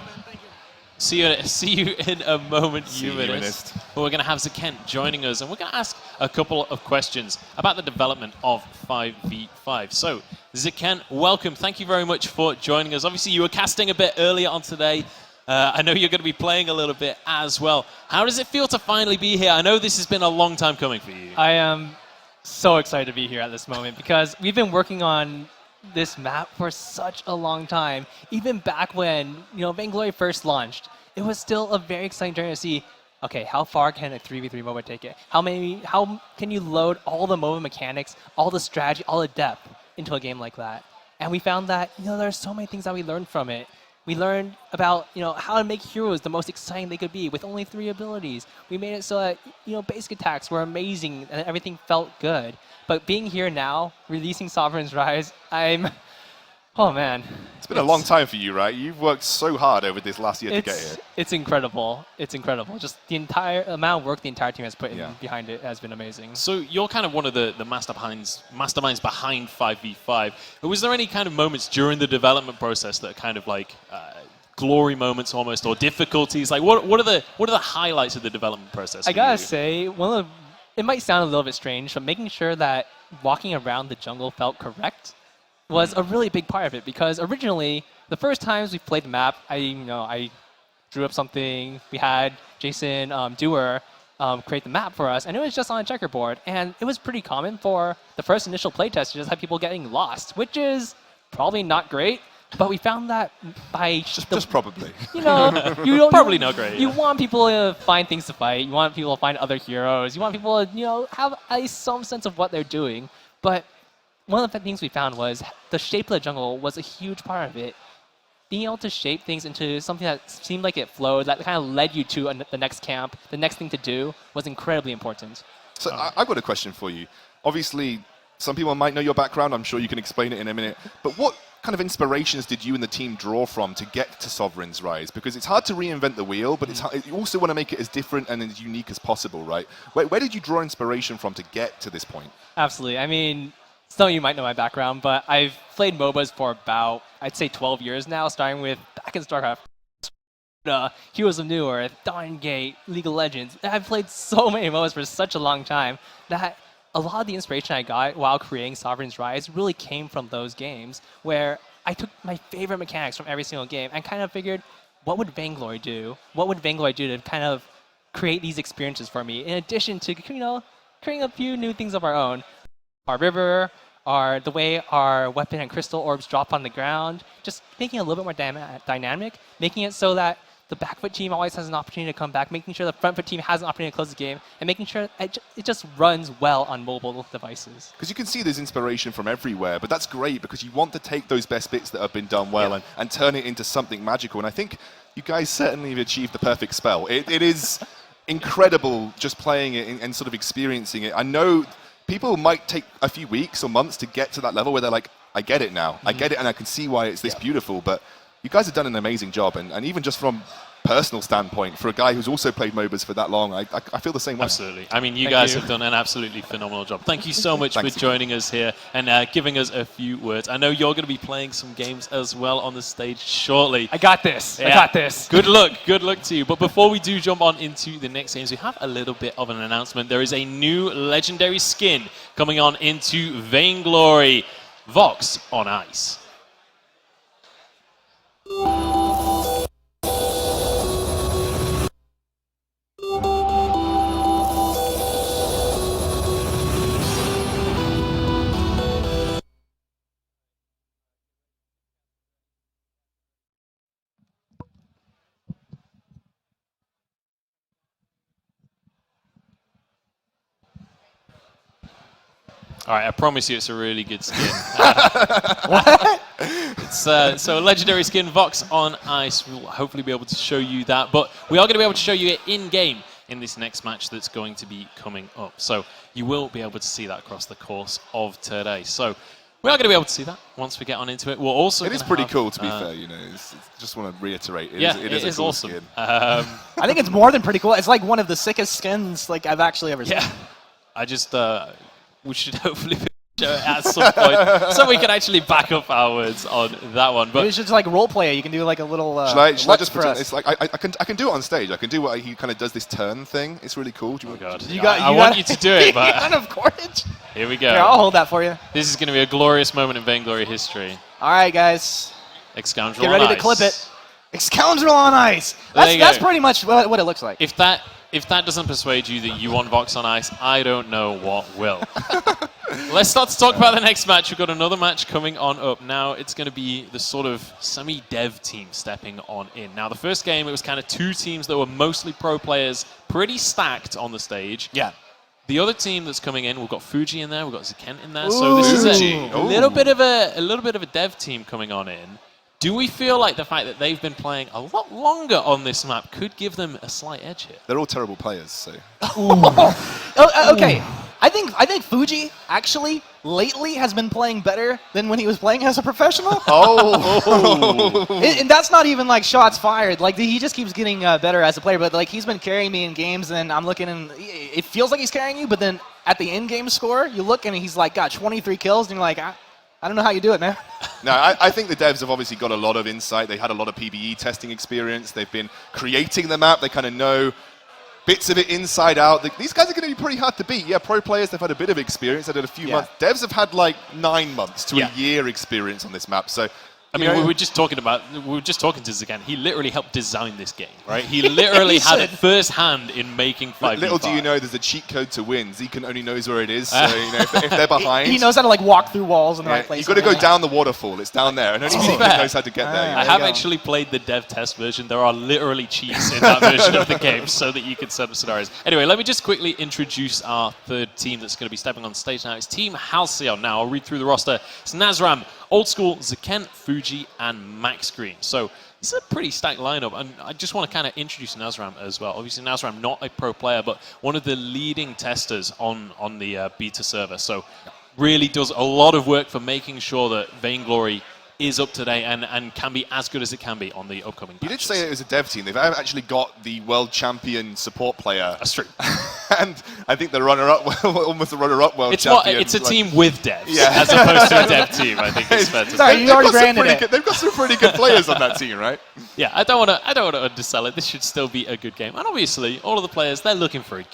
See you in a moment, Humanist. But we're going to have Zakent joining us, and we're going to ask a couple of questions about the development of 5v5. So, Zakent, welcome. Thank you very much for joining us. Obviously, you were casting a bit earlier on today. I know you're going to be playing a little bit as well. How does it feel to finally be here? I know this has been a long time coming for you. I am so excited to be here at this moment because we've been working on this map for such a long time. Even back when Vainglory first launched, it was still a very exciting journey to see, okay, how far can a 3v3 MOBA take it? How can you load all the MOBA mechanics, all the strategy, all the depth into a game like that? And we found that there are so many things that we learned from it. We learned about how to make heroes the most exciting they could be with only 3 abilities. We made it so that basic attacks were amazing and everything felt good. But being here now, releasing Sovereign's Rise, oh man. It's been a long time for you, right? You've worked so hard over this last year to get here. It's incredible. It's incredible. Just the entire amount of work the entire team has put in behind it has been amazing. So you're kind of one of the masterminds behind 5v5. Was there any kind of moments during the development process that are kind of like glory moments almost, or difficulties? Like what are the highlights of the development process? I gotta say, it might sound a little bit strange, but making sure that walking around the jungle felt correct was a really big part of it, because originally, the first times we played the map, I drew up something. We had Jason Dewar create the map for us, and it was just on a checkerboard. And it was pretty common for the first initial playtest to just have people getting lost, which is probably not great. But we found that by just probably, you don't probably not great. You want people to find things to fight. You want people to find other heroes. You want people to have at least some sense of what they're doing. But one of the things we found was the shape of the jungle was a huge part of it. Being able to shape things into something that seemed like it flowed, that kind of led you to the next camp, the next thing to do, was incredibly important. So I've got a question for you. Obviously, some people might know your background. I'm sure you can explain it in a minute. But what kind of inspirations did you and the team draw from to get to Sovereign's Rise? Because it's hard to reinvent the wheel, but you also want to make it as different and as unique as possible, right? Where did you draw inspiration from to get to this point? Absolutely. I mean, some of you might know my background, but I've played MOBAs for about, I'd say 12 years now, starting with back in StarCraft, Heroes of New Earth, Dawn Gate, League of Legends. I've played so many MOBAs for such a long time that a lot of the inspiration I got while creating Sovereign's Rise really came from those games, where I took my favorite mechanics from every single game and kind of figured, what would Vainglory do? What would Vainglory do to kind of create these experiences for me, in addition to, creating a few new things of our own? Our river, the way our weapon and crystal orbs drop on the ground, just making it a little bit more dynamic, making it so that the back foot team always has an opportunity to come back, making sure the front foot team has an opportunity to close the game, and making sure it just runs well on mobile devices. Because you can see there's inspiration from everywhere, but that's great because you want to take those best bits that have been done well and turn it into something magical. And I think you guys certainly have achieved the perfect spell. It is incredible just playing it and sort of experiencing it. I know people might take a few weeks or months to get to that level where they're like, I get it now. I get it and I can see why it's this beautiful. But you guys have done an amazing job. And even just from personal standpoint, for a guy who's also played MOBAs for that long, I feel the same way. Absolutely. I mean, you guys have done an absolutely phenomenal job. Thank you so much for joining us here and giving us a few words. I know you're going to be playing some games as well on the stage shortly. I got this. Yeah. I got this. Good luck. Good luck to you. But before we do jump on into the next games, we have a little bit of an announcement. There is a new legendary skin coming on into Vainglory, Vox on Ice. All right, I promise you it's a really good skin. What? It's, so a legendary skin, Vox on Ice. We'll hopefully be able to show you that. But we are going to be able to show you it in-game in this next match that's going to be coming up. So you will be able to see that across the course of today. So we are going to be able to see that once we get on into it. We're also It is pretty cool, to be fair. You know, just want to reiterate. It is a cool awesome. Skin. I think it's more than pretty cool. It's like one of the sickest skins like I've actually ever seen. Yeah. I just... we should hopefully show it at some point so we can actually back up our words on that one. But it's just like role play. You can do like a little. Should I just pretend? It's like I can do it on stage. I can do what he kind of does this turn thing. It's really cool. Do you want? I want you to do it, but of course. Here we go. Here, I'll hold that for you. This is going to be a glorious moment in Vainglory history. All right, guys. Ex-Scoundrel Get ready on to ice. clip it. Ex-Scoundrel on Ice. That's pretty much what it looks like. If that doesn't persuade you that you want Vox on Ice, I don't know what will. Let's start to talk about the next match. We've got another match coming on up. Now it's going to be the sort of semi-dev team stepping on in. Now the first game, it was kind of two teams that were mostly pro players, pretty stacked on the stage. Yeah. The other team that's coming in, we've got Fuji in there, we've got Zakent in there. So this is a little bit of a dev team coming on in. Do we feel like the fact that they've been playing a lot longer on this map could give them a slight edge here? They're all terrible players, so. Okay. I think Fuji actually lately has been playing better than when he was playing as a professional. And that's not even like shots fired. Like he just keeps getting better as a player. But like he's been carrying me in games, and I'm looking, and it feels like he's carrying you. But then at the in-game score, you look and he's like got 23 kills, and you're like, I don't know how you do it, man. No, I think the devs have obviously got a lot of insight. They had a lot of PvE testing experience. They've been creating the map. They kind of know bits of it inside out. These guys are going to be pretty hard to beat. Yeah, pro players, they've had a bit of experience. They did a few months. Devs have had like 9 months to a year experience on this map. So, I mean, we were just talking to Zakent. He literally helped design this game, right? He literally had it first hand in making 5v5. Little do you know, there's a cheat code to win. Zekan only knows where it is. So, you know, if they're behind, he knows how to like walk through walls in the right place. You've got to go down the waterfall. It's down there, and only Zekan knows how to get there. I have actually played the dev test version. There are literally cheats in that version of the game so that you can set up scenarios. Anyway, let me just quickly introduce our third team that's going to be stepping on stage now. It's Team Halcyon. Now, I'll read through the roster. It's Nazram, Old School, Zakent, Fuji, and Max Green. So this is a pretty stacked lineup, and I just want to kind of introduce Nazram as well. Obviously, Nazram not a pro player, but one of the leading testers on the beta server. So really does a lot of work for making sure that Vainglory is up to date and can be as good as it can be on the upcoming patches. You did say it was a dev team. They've actually got the world champion support player. That's true. And I think the runner-up, almost the runner-up world champion. It's a team with devs, as opposed to a dev team, I think it's fair to say. You already branded it. They've got some pretty good players on that team, right? Yeah, I don't want to undersell it. This should still be a good game. And obviously, all of the players, they're looking for a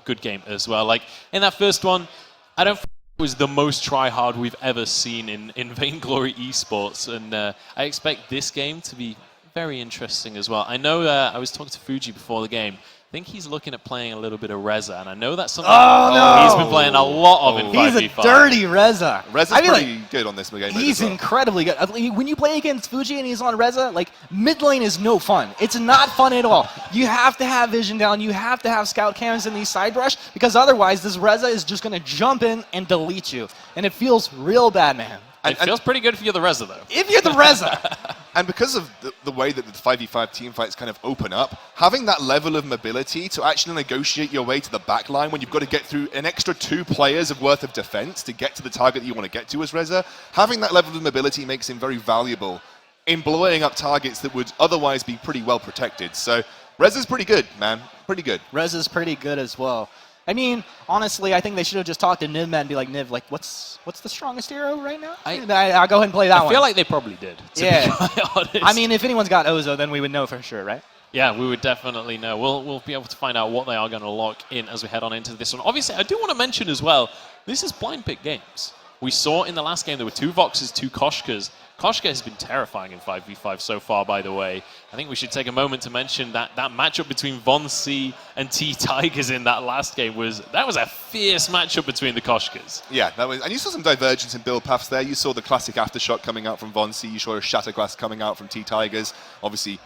good game as well. Like, in that first one, I don't think it was the most try-hard we've ever seen in Vainglory Esports. And I expect this game to be very interesting as well. I know I was talking to Fuji before the game. I think he's looking at playing a little bit of Razer, and I know that's something he's been playing a lot of in 5v5. He's a dirty Razer. Rezer's pretty good on this game. He's incredibly good. When you play against Fuji and he's on Razer, like, mid lane is no fun. It's not fun at all. You have to have vision down. You have to have scout cams in these side rush, because otherwise this Razer is just going to jump in and delete you. And it feels real bad, man. It feels pretty good if you're the Razer, though. If you're the Razer. And because of the way that the 5v5 team fights kind of open up, having that level of mobility to actually negotiate your way to the back line when you've got to get through an extra 2 players of worth of defense to get to the target that you want to get to as Razer, having that level of mobility makes him very valuable in blowing up targets that would otherwise be pretty well protected. So Rezer's pretty good, man. Pretty good. Rezer's pretty good as well. I mean, honestly, I think they should have just talked to Niv and be like, Niv, like, what's the strongest hero right now? I'll go ahead and play that one. I feel like they probably did, to be quite honest. I mean, if anyone's got Ozo, then we would know for sure, right? Yeah, we would definitely know. We'll be able to find out what they are going to lock in as we head on into this one. Obviously, I do want to mention as well, this is blind pick games. We saw in the last game there were 2 Voxes, 2 Koshkas. Koshka has been terrifying in 5v5 so far, by the way. I think we should take a moment to mention that matchup between Von C and T Tigers in that last game was a fierce matchup between the Koshkas. Yeah, and you saw some divergence in build paths there. You saw the classic Aftershock coming out from Von C. You saw a Shatterglass coming out from T Tigers. Obviously,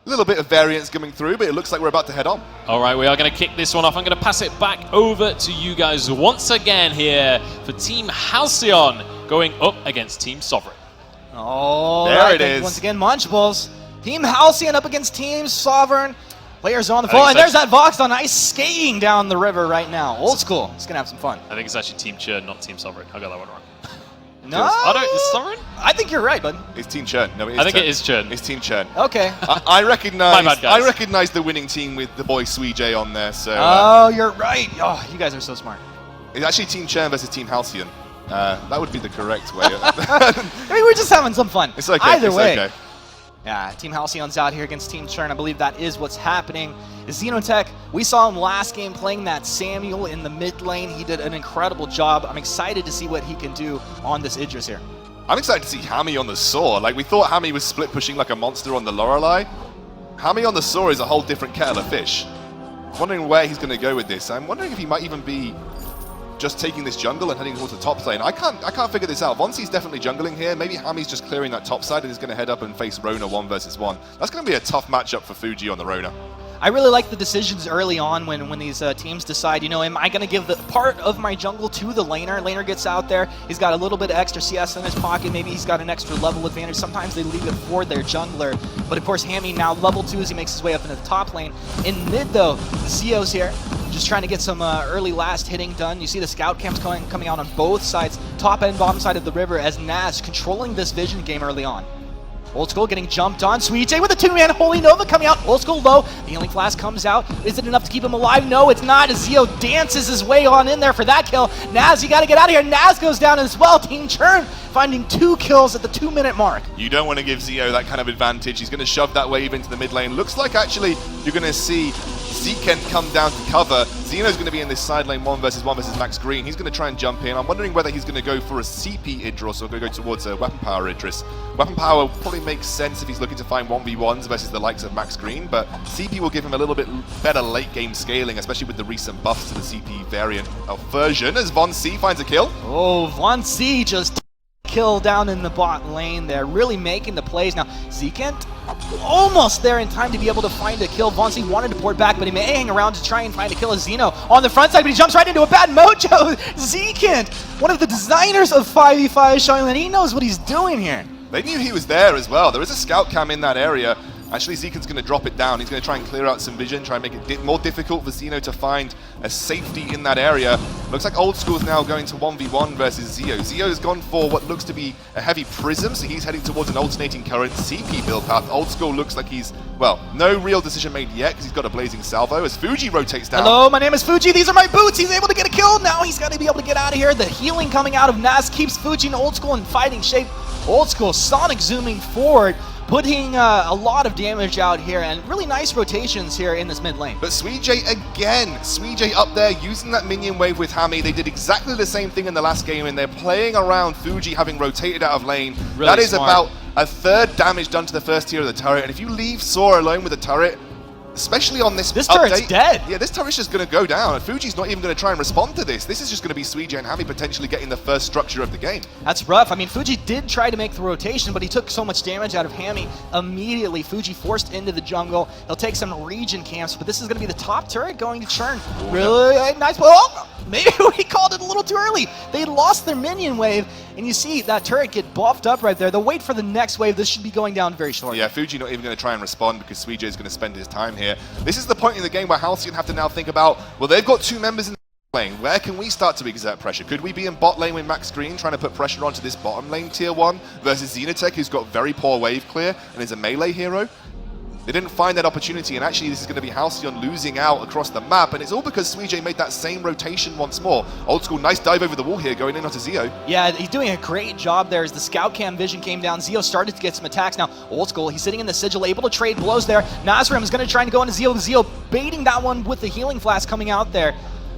a little bit of variance coming through, but it looks like we're about to head on. All right, we are going to kick this one off. I'm going to pass it back over to you guys once again here for Team Halcyon going up against Team Sovereign. Oh, there it is. Once again, Munchables. Team Halcyon up against Team Sovereign. Players are on the floor, and there's that Vox on ice skating down the river right now. Old school. It's going to have some fun. I think it's actually Team Churn, not Team Sovereign. I got that one wrong. No. Is Sovereign? I think you're right, bud. It's Team Churn. No, I think it is Churn. It's Team Churn. Okay. I recognize. My bad, guys. I recognize the winning team with the boy Sweej on there. So. Oh, you're right. Oh, you guys are so smart. It's actually Team Churn versus Team Halcyon. That would be the correct way. I mean, we're just having some fun. It's okay. Either way. Okay. Yeah, Team Halcyon's out here against Team Churn. I believe that is what's happening. Xenotech, we saw him last game playing that Samuel in the mid lane. He did an incredible job. I'm excited to see what he can do on this Idris here. I'm excited to see Hammy on the Saw. Like, we thought Hammy was split pushing like a monster on the Lorelei. Hammy on the Saw is a whole different kettle of fish. I'm wondering where he's going to go with this. I'm wondering if he might even be just taking this jungle and heading towards the top lane. I can't figure this out. Vonsi's definitely jungling here. Maybe Hammy's just clearing that top side and is going to head up and face Rona 1 versus 1. That's going to be a tough matchup for Fuji on the Rona. I really like the decisions early on when these teams decide, you know, am I going to give the part of my jungle to the laner? Laner gets out there, he's got a little bit of extra CS in his pocket, maybe he's got an extra level advantage. Sometimes they leave it for their jungler, but of course Hammy now level 2 as he makes his way up into the top lane. In mid though, Zio's here, just trying to get some early last hitting done. You see the scout camps coming out on both sides, top and bottom side of the river, as Naz controlling this vision game early on. Old School getting jumped on. Sweet J with a 2-man Holy Nova coming out. Old School low. The healing flask comes out. Is it enough to keep him alive? No, it's not. As Zio dances his way on in there for that kill. Naz, you got to get out of here. Naz goes down as well. Team Churn finding 2 kills at the 2-minute mark. You don't want to give Zio that kind of advantage. He's going to shove that wave into the mid lane. Looks like actually you're going to see Zekent come down to cover. Zeno's going to be in this side lane 1 versus Max Green. He's going to try and jump in. I'm wondering whether he's going to go for a CP Idris or go towards a Weapon Power Idris. Weapon Power probably makes sense if he's looking to find 1v1s versus the likes of Max Green, but CP will give him a little bit better late game scaling, especially with the recent buffs to the CP variant of version, as Von C finds a kill. Oh, Von C just kill down in the bot lane there, really making the plays. Now, Zekent almost there in time to be able to find a kill. Von C wanted to port back, but he may hang around to try and find a kill as Zeno on the front side, but he jumps right into a bad mojo. Zekent, one of the designers of 5v5, is showing that he knows what he's doing here. They knew he was there as well. There is a scout cam in that area. Actually, Zekent's going to drop it down. He's going to try and clear out some vision, try and make it more difficult for Zeno to find a safety in that area. Looks like Old School's now going to 1v1 versus Zio. Zio's gone for what looks to be a heavy prism, so he's heading towards an alternating current CP build path. Old School looks like he's, well, no real decision made yet because he's got a blazing salvo as Fuji rotates down. Hello, my name is Fuji. These are my boots. He's able to get a kill. Now he's got to be able to get out of here. The healing coming out of Naz keeps Fuji and Old School in fighting shape. Old School Sonic zooming forward, putting a lot of damage out here, and really nice rotations here in this mid lane. But Sweej again, Sweej up there using that minion wave with Hammy. They did exactly the same thing in the last game, and they're playing around Fuji having rotated out of lane. Really that is smart. about a third damage done to the first tier of the turret, and if you leave Saw alone with the turret, especially on this update, turret's dead. Yeah, this turret's just going to go down. And Fuji's not even going to try and respond to this. This is just going to be Suijay and Hami potentially getting the first structure of the game. That's rough. I mean, Fuji did try to make the rotation, but he took so much damage out of Hami immediately. Fuji forced into the jungle. He'll take some region camps, but this is going to be the top turret going to churn. Really nice. Oh, maybe we called it a little too early. They lost their minion wave, and you see that turret get buffed up right there. They'll wait for the next wave. This should be going down very short. Yeah, Fuji not even going to try and respond because Suijay is going to spend his time here. This is the point in the game where Halcyon have to now think about, well, they've got 2 members in the lane. Where can we start to exert pressure? Could we be in bot lane with Max Green trying to put pressure onto this bottom lane tier 1 versus Xenotech, who's got very poor wave clear and is a melee hero? They didn't find that opportunity, and actually this is going to be Halcyon losing out across the map, and it's all because Suijay made that same rotation once more. Old School, nice dive over the wall here, going in onto Zio. Yeah, he's doing a great job there as the scout cam vision came down. Zio started to get some attacks. Now, Old School, he's sitting in the sigil, able to trade blows there. Nazram is going to try and go into Zio. Zio baiting that one with the healing flask coming out there.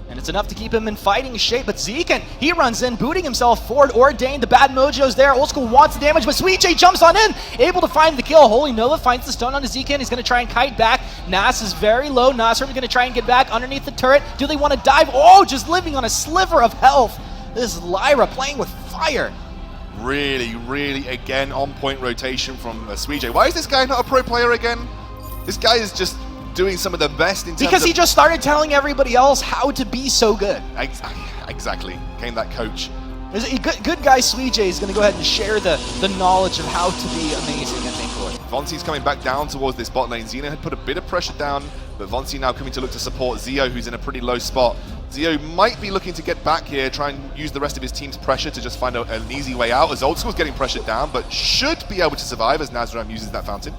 And it's enough to keep him in fighting shape, but Zekan, he runs in, booting himself forward. Ordained, the bad mojo's there. Old School wants the damage, but Suijay jumps on in, able to find the kill. Holy Nova finds the stun onto Zekan. He's going to try and kite back. Nas is very low. Nasrum is going to try and get back underneath the turret. Do they want to dive? Oh, just living on a sliver of health. This is Lyra playing with fire. Really, again, on-point rotation from Suijay. Why is this guy not a pro player again? This guy is just doing some of the best in terms because he just started telling everybody else how to be so good. Exactly. Came that coach. Good guy Suijay is going to go ahead and share the knowledge of how to be amazing at Vainglory. Vonsi's coming back down towards this bot lane. Xeno had put a bit of pressure down, but Vonsi now coming to look to support Zio, who's in a pretty low spot. Zio might be looking to get back here, try and use the rest of his team's pressure to just find an easy way out, as Old School's getting pressured down, but should be able to survive as Nazram uses that fountain.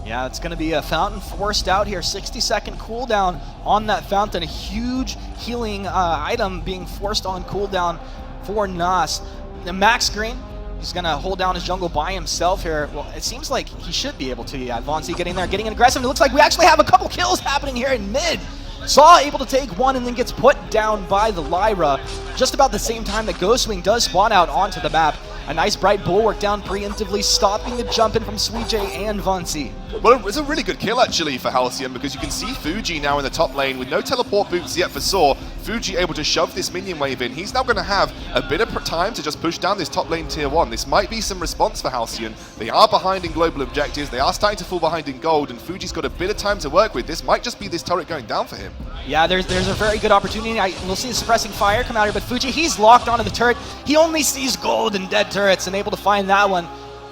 Yeah, it's going to be a fountain forced out here. 60-second cooldown on that fountain. A huge healing item being forced on cooldown for Nas. The Max Green, he's going to hold down his jungle by himself here. Well, it seems like he should be able to. Yeah, Vonsi getting there, getting aggressive. It looks like we actually have a couple kills happening here in mid. Saw able to take one and then gets put down by the Lyra. Just about the same time that Ghostwing does spawn out onto the map. A nice bright bulwark down preemptively, stopping the jump in from Suijay and Vonsi. Well, it's a really good kill actually for Halcyon because you can see Fuji now in the top lane with no teleport boots yet for Saw. Fuji able to shove this minion wave in. He's now going to have a bit of time to just push down this top lane tier 1. This might be some response for Halcyon. They are behind in global objectives. They are starting to fall behind in gold, and Fuji's got a bit of time to work with. This might just be this turret going down for him. Yeah, there's a very good opportunity. We'll see the suppressing fire come out here, but Fuji, he's locked onto the turret. He only sees gold and dead turrets and able to find that one.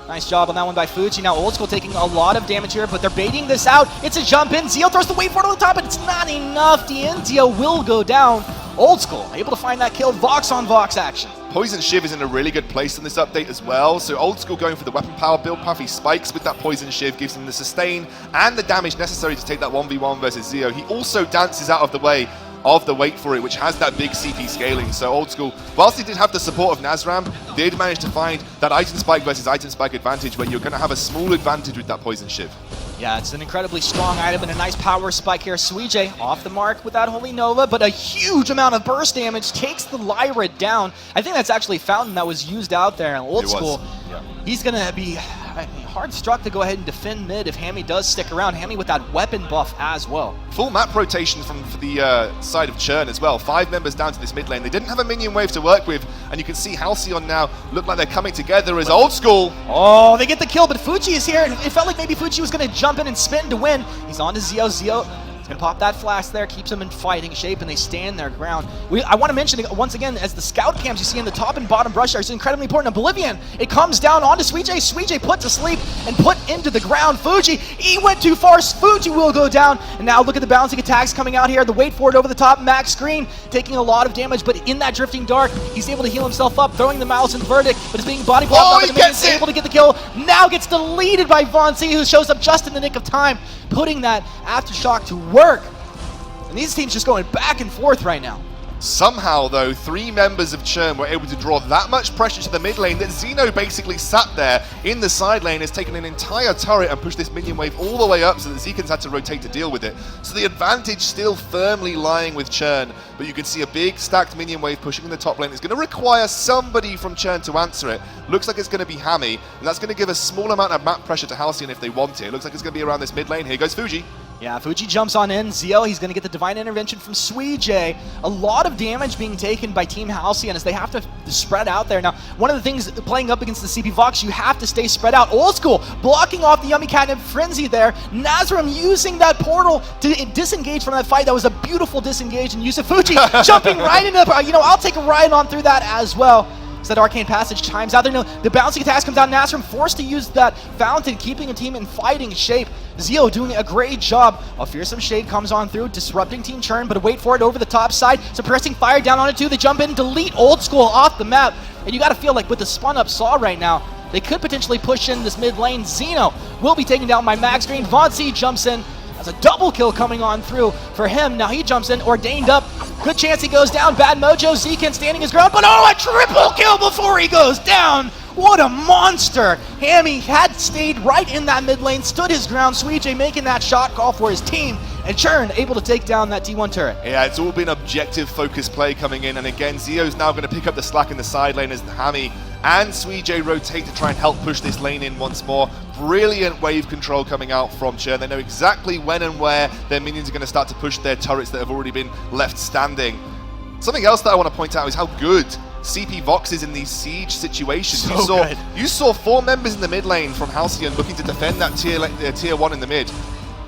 Nice job on that one by Fuji. Now Old School taking a lot of damage here, but they're baiting this out. It's a jump in. Zio throws the wave forward on the top, but it's not enough. The India will go down. Old School able to find that kill. Vox on Vox action. Poison Shiv is in a really good place in this update as well, so Old School going for the weapon power build path. He spikes with that Poison Shiv, gives him the sustain and the damage necessary to take that 1v1 versus Zio. He also dances out of the way of the Wait For It, which has that big CP scaling. So Old School, whilst he did have the support of Nazram, did manage to find that item spike versus item spike advantage where you're going to have a small advantage with that Poison Shiv. Yeah, it's an incredibly strong item and a nice power spike here. Suijay off the mark with that Holy Nova, but a huge amount of burst damage takes the Lyra down. I think that's actually Fountain that was used out there. Old School, he's going to be hard struck to go ahead and defend mid if Hami does stick around. Hami with that weapon buff as well. Full map rotation from the side of Churn as well. 5 members down to this mid lane. They didn't have a minion wave to work with, and you can see Halcyon now look like they're coming together as Old School. Oh, they get the kill, but Fuji is here. It felt like maybe Fuji was going to jump in and spin to win. He's on to Zio. Zio is going to pop that flash there, keeps them in fighting shape, and they stand their ground. I want to mention once again, as the scout cams you see in the top and bottom brush are incredibly important. Oblivion, it comes down onto Suijay. Suijay put to sleep and put into the ground. Fuji, he went too far. Fuji will go down. And now look at the bouncing attacks coming out here. The wait for it over the top. Max Green taking a lot of damage, but in that drifting dark, he's able to heal himself up, throwing the mouse in Verdict, but is being body blocked. He gets it! Able to get the kill. Now gets deleted by Vonsi, who shows up just in the nick of time, putting that aftershock to work. And these teams just going back and forth right now. Somehow, though, 3 members of Churn were able to draw that much pressure to the mid lane that Xeno basically sat there in the side lane, has taken an entire turret and pushed this minion wave all the way up so that Zekins had to rotate to deal with it. So the advantage still firmly lying with Churn, but you can see a big stacked minion wave pushing in the top lane. It's going to require somebody from Churn to answer it. Looks like it's going to be Hammy, and that's going to give a small amount of map pressure to Halcyon if they want it. It looks like it's going to be around this mid lane. Here goes Fuji. Yeah, Fuji jumps on in. Zio, he's going to get the Divine Intervention from Suijay. A lot of damage being taken by Team Halcyon as they have to spread out there. Now, one of the things playing up against the CP Vox, you have to stay spread out. Old School blocking off the Yummy Catnip Frenzy there. Nazrim using that portal to disengage from that fight. That was a beautiful disengage, and Yusuf Fuji jumping right into the, I'll take a ride on through that as well. So that Arcane Passage times out there. No, the bouncing attacks comes out. Nazrim forced to use that Fountain, keeping a team in fighting shape. Zio doing a great job. A fearsome Shade comes on through, disrupting Team Churn, but wait for it over the top side. Suppressing fire down on it too. They jump in, delete Old School off the map. And you got to feel like with the spun up Saw right now, they could potentially push in this mid lane. Xeno will be taken down by Max Green. Von C jumps in. That's a double kill coming on through for him. Now he jumps in, ordained up. Good chance he goes down. Bad mojo. Zekin standing his ground, but a triple kill before he goes down. What a monster. Hammy had stayed right in that mid lane, stood his ground. Suijay making that shot call for his team, and Churn able to take down that T1 turret. Yeah, it's all been objective focused play coming in, and again, Zio's now going to pick up the slack in the side lane as Hammy and Suijay rotate to try and help push this lane in once more. Brilliant wave control coming out from Churn. They know exactly when and where their minions are going to start to push their turrets that have already been left standing. Something else that I want to point out is how good CP Vox is in these siege situations. You saw 4 members in the mid lane from Halcyon looking to defend that tier 1 in the mid.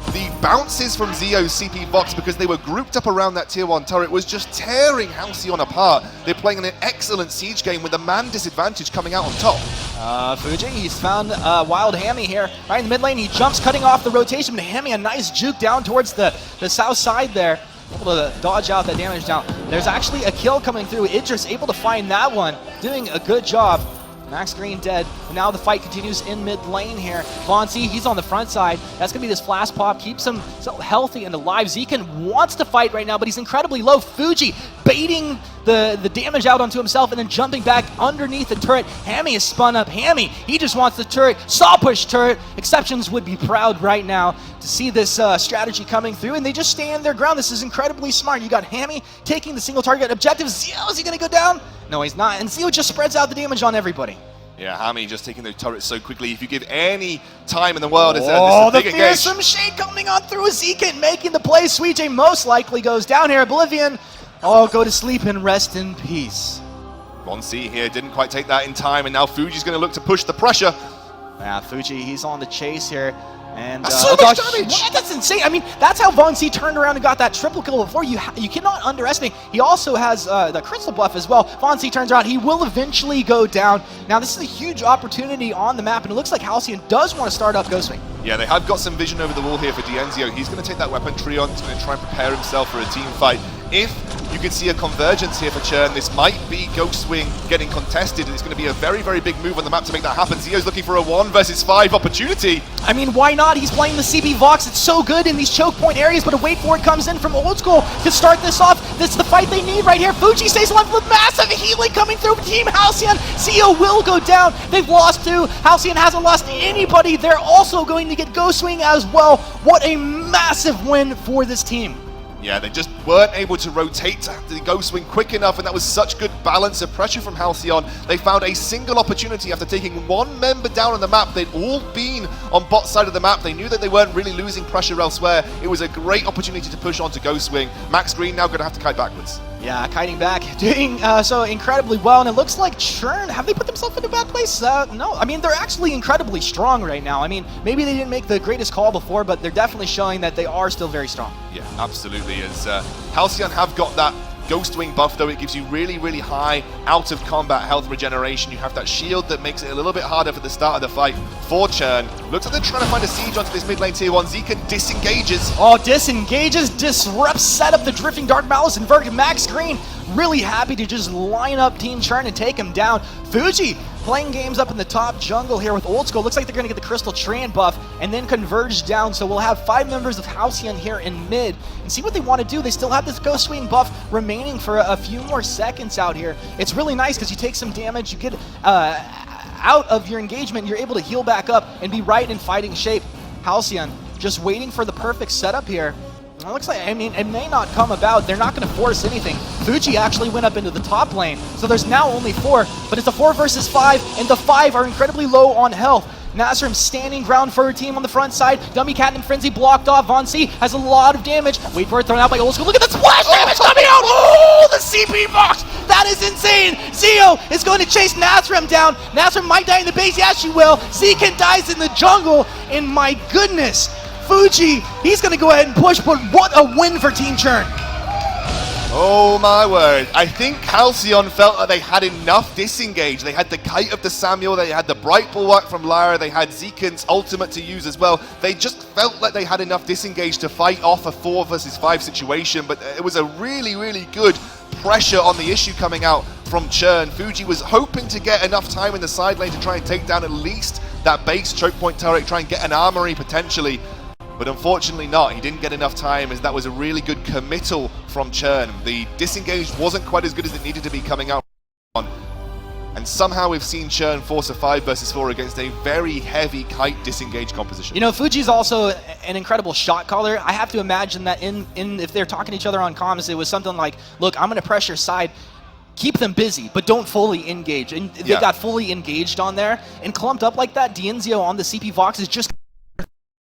The bounces from Zio's CP Vox, because they were grouped up around that tier 1 turret, was just tearing Halcyon apart. They're playing an excellent siege game with a man disadvantage coming out on top. Fuji, he's found Wild Hammy here. Right in the mid lane, he jumps, cutting off the rotation, but Hammy a nice juke down towards the south side there. Able to dodge out that damage down. There's actually a kill coming through. Idris able to find that one, doing a good job. Max Green dead. And now the fight continues in mid lane here. Von C, he's on the front side. That's going to be this flash pop. Keeps him so healthy and alive. Zekin wants to fight right now, but he's incredibly low. Fuji baiting the damage out onto himself and then jumping back underneath the turret. Hammy is spun up. Hammy, he just wants the turret. Saw push turret. Exceptions would be proud right now to see this strategy coming through, and they just stand their ground. This is incredibly smart. You got Hammy taking the single target objective. Zio, is he going to go down? No, he's not. And Zio just spreads out the damage on everybody. Yeah, Hammy just taking those turrets so quickly. If you give any time in the world, it's a big engage. The fearsome Shade coming on through. Zekin making the play. Suijay most likely goes down here. Oblivion, go to sleep and rest in peace. Von C here didn't quite take that in time, and now Fuji's going to look to push the pressure. Yeah, Fuji, he's on the chase here. And that's so much damage! What? That's insane. I mean, that's how Von C turned around and got that triple kill before. You cannot underestimate. He also has the crystal buff as well. Von C turns around. He will eventually go down. Now, this is a huge opportunity on the map, and it looks like Halcyon does want to start up Ghostwing. Yeah, they have got some vision over the wall here for Dienzio. He's going to take that weaponry on. He's going to try and prepare himself for a team fight. If you can see a convergence here for Churn, this might be Ghostwing getting contested. It's going to be a very, very big move on the map to make that happen. Zio's looking for a 1 versus 5 opportunity. I mean, why not? He's playing the CP Vox. It's so good in these choke point areas, but a wait for it comes in from Old School to start this off. This is the fight they need right here. Fuji stays alive with massive healing coming through Team Halcyon. Zio will go down. They've lost 2. Halcyon hasn't lost anybody. They're also going to get Ghostwing as well. What a massive win for this team. Yeah, they just weren't able to rotate the Ghostwing quick enough, and that was such good balance of pressure from Halcyon. They found a single opportunity after taking 1 member down on the map. They'd all been on bot side of the map. They knew that they weren't really losing pressure elsewhere. It was a great opportunity to push onto Ghostwing. Max Green now going to have to kite backwards. Yeah, kiting back, doing so incredibly well, and it looks like Churn, have they put themselves in a bad place? No, I mean, they're actually incredibly strong right now. I mean, maybe they didn't make the greatest call before, but they're definitely showing that they are still very strong. Yeah, absolutely. As Halcyon have got that Ghostwing buff, though, it gives you really, really high out-of-combat health regeneration. You have that shield that makes it a little bit harder for the start of the fight for Churn. Looks like they're trying to find a siege onto this mid lane tier 1. Zekin disengages. Disengages, disrupts, set up the Drifting Dark Malice, and Max Green really happy to just line up Team Churn and take him down. Fuji playing games up in the top jungle here with Old School. Looks like they're going to get the Crystal Tran buff and then converge down. So we'll have 5 members of Halcyon here in mid and see what they want to do. They still have this Ghost Swing buff remaining for a few more seconds out here. It's really nice because you take some damage, you get out of your engagement, you're able to heal back up and be right in fighting shape. Halcyon just waiting for the perfect setup here. It looks like, I mean, it may not come about. They're not going to force anything. Fuji actually went up into the top lane, so there's now only 4, but it's a 4 versus 5, and the 5 are incredibly low on health. Nasrim standing ground for her team on the front side. Dummy Cat and Frenzy blocked off. Von C has a lot of damage. Wait for it, thrown out by Old School. Look at the splash damage coming out! Oh, the CP box! That is insane! Zio is going to chase Nasrim down. Nasrim might die in the base. Yeah, she will. Zekin dies in the jungle, and my goodness, Fuji, he's going to go ahead and push, but what a win for Team Churn. Oh my word. I think Halcyon felt that they had enough disengage. They had the Kite of the Samuel, they had the Bright Bulwark from Lyra, they had Zekin's ultimate to use as well. They just felt like they had enough disengage to fight off a 4 versus 5 situation, but it was a really, really good pressure on the issue coming out from Churn. Fuji was hoping to get enough time in the side lane to try and take down at least that base choke point turret, try and get an armory potentially. But unfortunately not. He didn't get enough time, as that was a really good committal from Churn. The disengage wasn't quite as good as it needed to be coming out on. And somehow we've seen Churn force a 5 versus 4 against a very heavy Kite disengage composition. You know, Fuji's also an incredible shot caller. I have to imagine that if they're talking to each other on comms, it was something like, look, I'm going to press your side, keep them busy, but don't fully engage. And they got fully engaged on there. And clumped up like that, Dienzio on the CP Vox is just...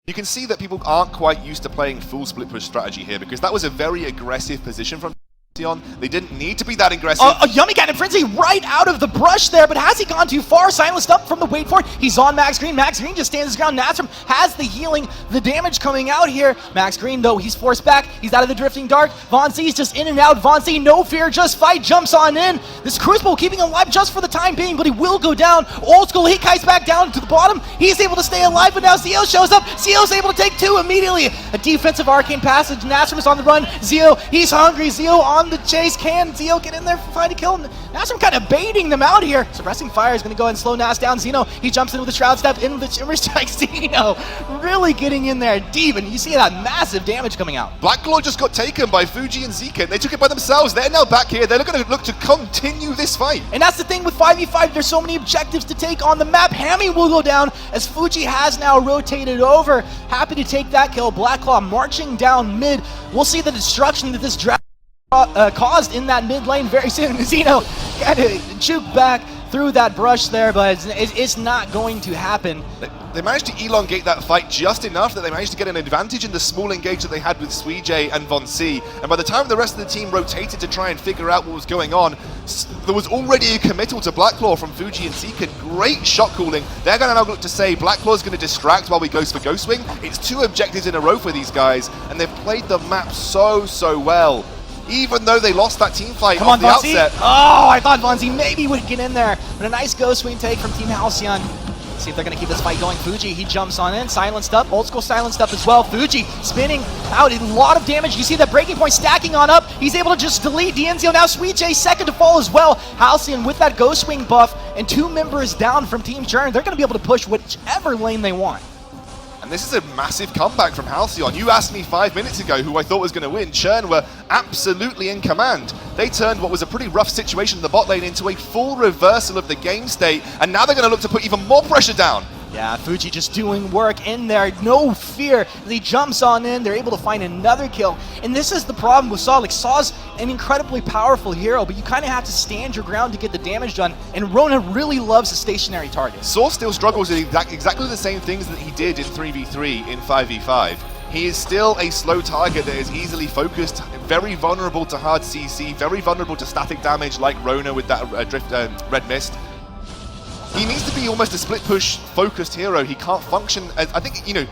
You can see that people aren't quite used to playing full split push strategy here, because that was a very aggressive position from Halcyon. They didn't need to be that aggressive. A Yummy Cat and Frenzy right out of the brush there, but has he gone too far? Silenced up from the wait for it. He's on Max Green. Max Green just stands his ground. Nasrim has the healing, the damage coming out here. Max Green, though, he's forced back. He's out of the Drifting Dark. Von C's just in and out. Von C, no fear, just fight, jumps on in. This Crucible keeping him alive just for the time being, but he will go down. Old School, he kites back down to the bottom. He's able to stay alive, but now Zio shows up. Zio's able to take 2 immediately. A defensive arcane passage. Nasrim is on the run. Zio, he's hungry. Zio on the chase. Can Zio get in there for find a kill? Nasrim kind of baiting them out here. Suppressing Fire is going to go ahead and slow Nas down. Zeno, he jumps in with the Shroud Step, in with the Shimmer Strike. Zeno really getting in there deep, and you see that massive damage coming out. Blacklaw just got taken by Fuji and Zekin. They took it by themselves. They're now back here. They're going to look to continue this fight. And that's the thing with 5v5. There's so many objectives to take on the map. Hammy will go down as Fuji has now rotated over. Happy to take that kill. Blacklaw marching down mid. We'll see the destruction that this draft caused in that mid lane very soon. Zeno kind of juke back through that brush there, but it's not going to happen. They managed to elongate that fight just enough that they managed to get an advantage in the small engage that they had with Suijay and Von C. And by the time the rest of the team rotated to try and figure out what was going on, there was already a committal to Blacklaw from Fuji and Zekin. Great shot calling. They're going to now look to say Blacklaw's going to distract while we go for Ghost Wing. It's 2 objectives in a row for these guys, and they've played the map so well. Even though they lost that team fight Come on, the outset. Oh, I thought Von Z maybe would get in there. But a nice Ghost Wing take from Team Halcyon. See if they're going to keep this fight going. Fuji, he jumps on in, silenced up. Old School silenced up as well. Fuji spinning out a lot of damage. You see that breaking point stacking on up. He's able to just delete Dienzio. Now Sweet J second to fall as well. Halcyon with that Ghost Wing buff and 2 members down from Team Churn. They're going to be able to push whichever lane they want. And this is a massive comeback from Halcyon. You asked me 5 minutes ago who I thought was going to win. Churn were absolutely in command. They turned what was a pretty rough situation in the bot lane into a full reversal of the game state, and now they're going to look to put even more pressure down. Yeah, Fuji just doing work in there, no fear. As he jumps on in, they're able to find another kill. And this is the problem with Saw. Like, Saw's an incredibly powerful hero, but you kind of have to stand your ground to get the damage done. And Rona really loves a stationary target. Saw still struggles with exactly the same things that he did in 3v3 in 5v5. He is still a slow target that is easily focused, very vulnerable to hard CC, very vulnerable to static damage like Rona with that Red Mist. He needs to be almost a split push focused hero. He can't function as, I think, you know,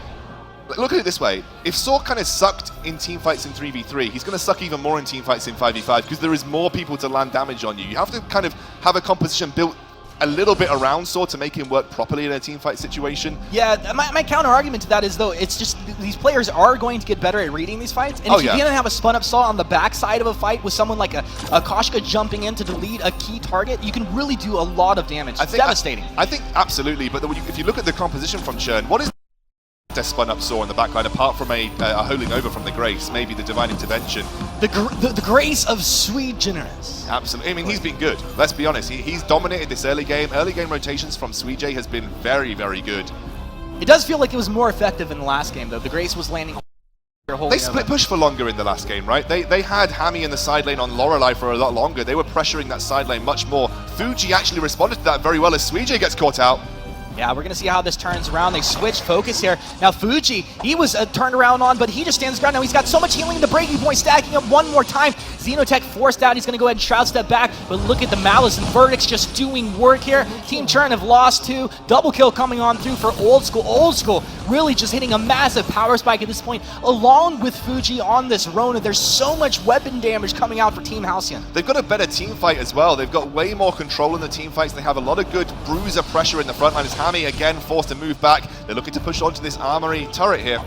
look at it this way. If Saw kind of sucked in teamfights in 3v3, he's going to suck even more in teamfights in 5v5 because there is more people to land damage on you. You have to kind of have a composition built a little bit around Saw to make him work properly in a team fight situation. Yeah, my counter argument to that is, though, it's just these players are going to get better at reading these fights. And if you didn't have a spun up Saw on the backside of a fight with someone like a Koshka jumping in to delete a key target, you can really do a lot of damage. It's devastating. I think absolutely, but if you look at the composition from Churn, what is a spun up Saw in the backline apart from a holding over from the Grace, maybe the Divine Intervention? The Grace of Sweet Generous. Absolutely. I mean, he's been good. Let's be honest. He's dominated this early game. Early game rotations from Suijay has been very, very good. It does feel like it was more effective in the last game, though. The Grace was landing. They split push for longer in the last game, right? They had Hammy in the side lane on Lorelei for a lot longer. They were pressuring that side lane much more. Fuji actually responded to that very well as Suijay gets caught out. Yeah, we're going to see how this turns around. They switch focus here. Now, Fuji, he was turned around on, but he just stands ground. Now, he's got so much healing in the breaking point, stacking up one more time. Xenotech forced out. He's going to go ahead and Shroud Step back, but look at the Malice and Verdict's just doing work here. Team Churn have lost 2. Double kill coming on through for Old School. Old School really just hitting a massive power spike at this point, along with Fuji on this Rona. There's so much weapon damage coming out for Team Halcyon. They've got a better team fight as well. They've got way more control in the team fights. They have a lot of good bruiser pressure in the front line as Hammy again forced to move back. They're looking to push onto this armory turret here.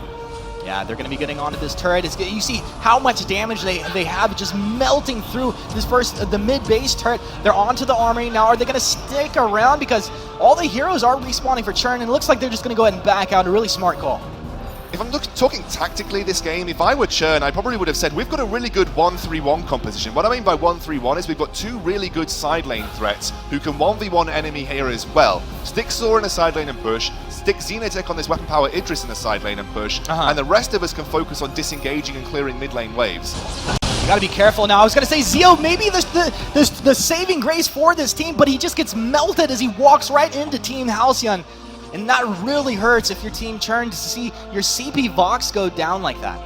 Yeah, they're going to be getting onto this turret. You see how much damage they have just melting through this the mid-base turret. They're onto the armory. Now, are they going to stick around? Because all the heroes are respawning for Churn, and it looks like they're just going to go ahead and back out. A really smart call. If I'm talking tactically this game, if I were Churn, I probably would have said we've got a really good 1-3-1 composition. What I mean by 1-3-1 is we've got 2 really good side lane threats who can 1v1 enemy here as well. Stick Saw in a side lane and push, stick Xenotech on this weapon power Idris in the side lane and push, and the rest of us can focus on disengaging and clearing mid lane waves. You gotta be careful now. I was gonna say Zeo, maybe the saving grace for this team, but he just gets melted as he walks right into Team Halcyon. And that really hurts if your team Churn to see your CP Vox go down like that.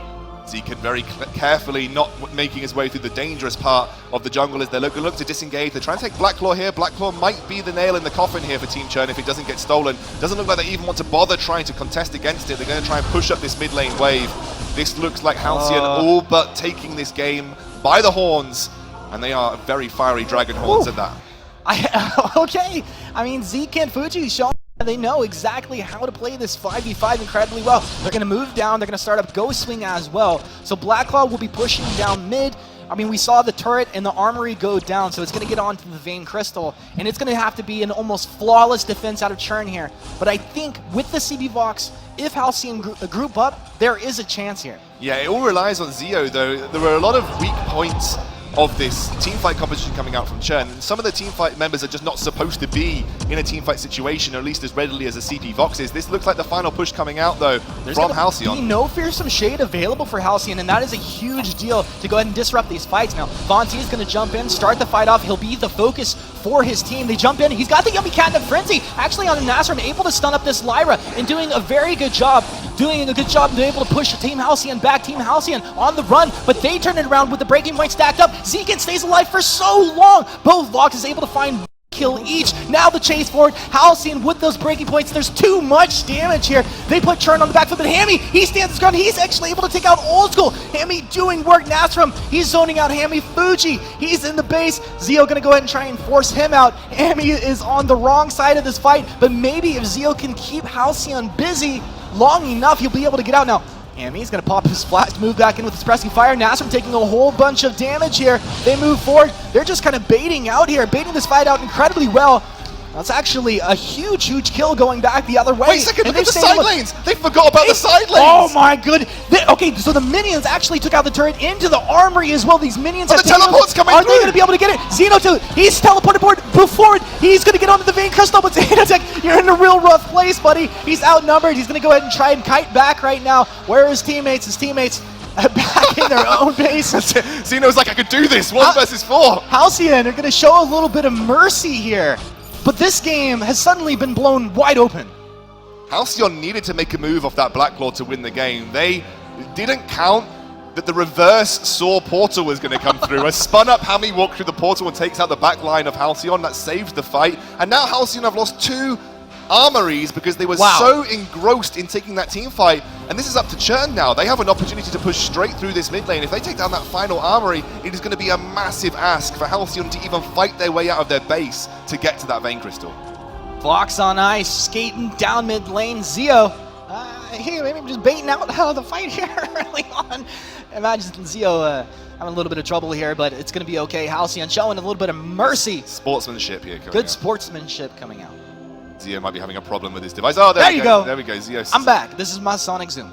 Zekan very carefully not making his way through the dangerous part of the jungle as they look to disengage. They're trying to take Blacklaw here. Blacklaw might be the nail in the coffin here for Team Churn if it doesn't get stolen. Doesn't look like they even want to bother trying to contest against it. They're going to try and push up this mid lane wave. This looks like Halcyon all but taking this game by the horns, and they are very fiery dragon horns at that. Okay, I mean, Zeke and Fuji showing they know exactly how to play this 5v5 incredibly well. They're going to move down. They're going to start up Ghost Swing as well. So Blacklaw will be pushing down mid. I mean, we saw the turret and the armory go down, so it's going to get onto the Vein Crystal, and it's going to have to be an almost flawless defense out of Churn here. But I think with the CB Vox, if Halcyon group up, there is a chance here. Yeah, it all relies on Zeo, though. There were a lot of weak points of this teamfight competition coming out from Churn. And some of the teamfight members are just not supposed to be in a teamfight situation, or at least as readily as a CP Vox is. This looks like the final push coming out, though, from Halcyon. There's no Fearsome Shade available for Halcyon, and that is a huge deal to go ahead and disrupt these fights. Now, Vontae is going to jump in, start the fight off. He'll be the focus for his team. They jump in. He's got the Yummy Catnip Frenzy, actually on Nasrum, able to stun up this Lyra, and doing a very good job. Doing a good job, they're able to push Team Halcyon back. Team Halcyon on the run, but they turn it around with the breaking point stacked up. Zekan stays alive for so long. Both Vox is able to find one kill each. Now the chase forward. Halcyon with those breaking points. There's too much damage here. They put Churn on the back foot, but Hammy, he stands his ground. He's actually able to take out Old School. Hammy doing work. Nasrum, he's zoning out Hammy. Fuji, he's in the base. Zeo gonna go ahead and try and force him out. Hammy is on the wrong side of this fight, but maybe if Zeo can keep Halcyon busy long enough, he'll be able to get out. Now, Hammy's going to pop his flash, move back in with his pressing fire. Nasrum taking a whole bunch of damage here. They move forward. They're just kind of baiting out here, baiting this fight out incredibly well. That's actually a huge, huge kill going back the other way. Wait a second, look at the side lanes! They forgot about the side lanes! Oh my goodness! Okay, so the minions actually took out the turret into the armory as well. These minions the teleport's coming Are through? they going to be able to get it? Xenotech, he's teleported forward. He's going to get onto the Vein Crystal, but Xenotech, you're in a real rough place, buddy. He's outnumbered. He's going to go ahead and try and kite back right now. Where are his teammates? His teammates back in their own base. Xeno's like, I could do this. 1 versus 4. Halcyon are going to show a little bit of mercy here. But this game has suddenly been blown wide open. Halcyon needed to make a move off that Blacklaw to win the game. They didn't count that the reverse Saw portal was going to come through. A spun up Hammy walked through the portal and takes out the back line of Halcyon. That saves the fight. And now Halcyon have lost 2 armories because they were so engrossed in taking that team fight. And this is up to Churn now. They have an opportunity to push straight through this mid lane. If they take down that final armory, it is going to be a massive ask for Halcyon to even fight their way out of their base to get to that Vein Crystal. Fox on ice, skating down mid lane. Zeo, here, maybe just baiting out of the fight here early on. Imagine Zeo having a little bit of trouble here, but it's going to be okay. Halcyon showing a little bit of mercy. Sportsmanship here. Good sportsmanship coming out. Zeo might be having a problem with his device. Oh, there you go. There we go, Zeo. I'm back. This is my Sonic Zoom.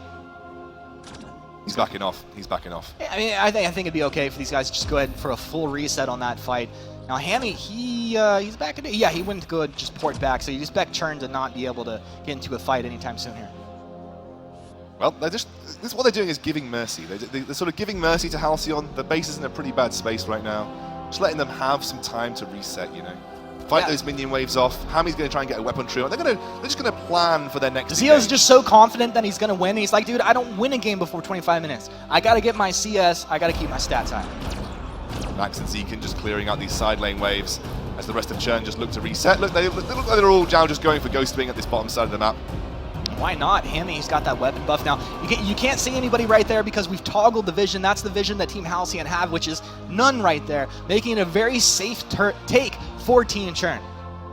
He's backing off. He's backing off. Yeah, I mean, I think it'd be okay for these guys to just go ahead for a full reset on that fight. Now, Hammy, he's back in it. Yeah, he wouldn't go and just port back, so you expect Churn to not be able to get into a fight anytime soon here. Well, what they're doing is giving mercy. They're sort of giving mercy to Halcyon. The base is in a pretty bad space right now. Just letting them have some time to reset, you know. Fight those minion waves off. Hammy's going to try and get a weapon trio. They're just going to plan for their next Zeo's just so confident that he's going to win. He's like, dude, I don't win a game before 25 minutes. I got to get my CS. I got to keep my stats high. Max and Zekin just clearing out these side lane waves as the rest of Churn just look to reset. Look, they look like they're all now just going for Ghost Wing at this bottom side of the map. Why not? Hammy's got that weapon buff now. You can't see anybody right there because we've toggled the vision. That's the vision that Team Halcyon have, which is none right there, making it a very safe take for Team Churn.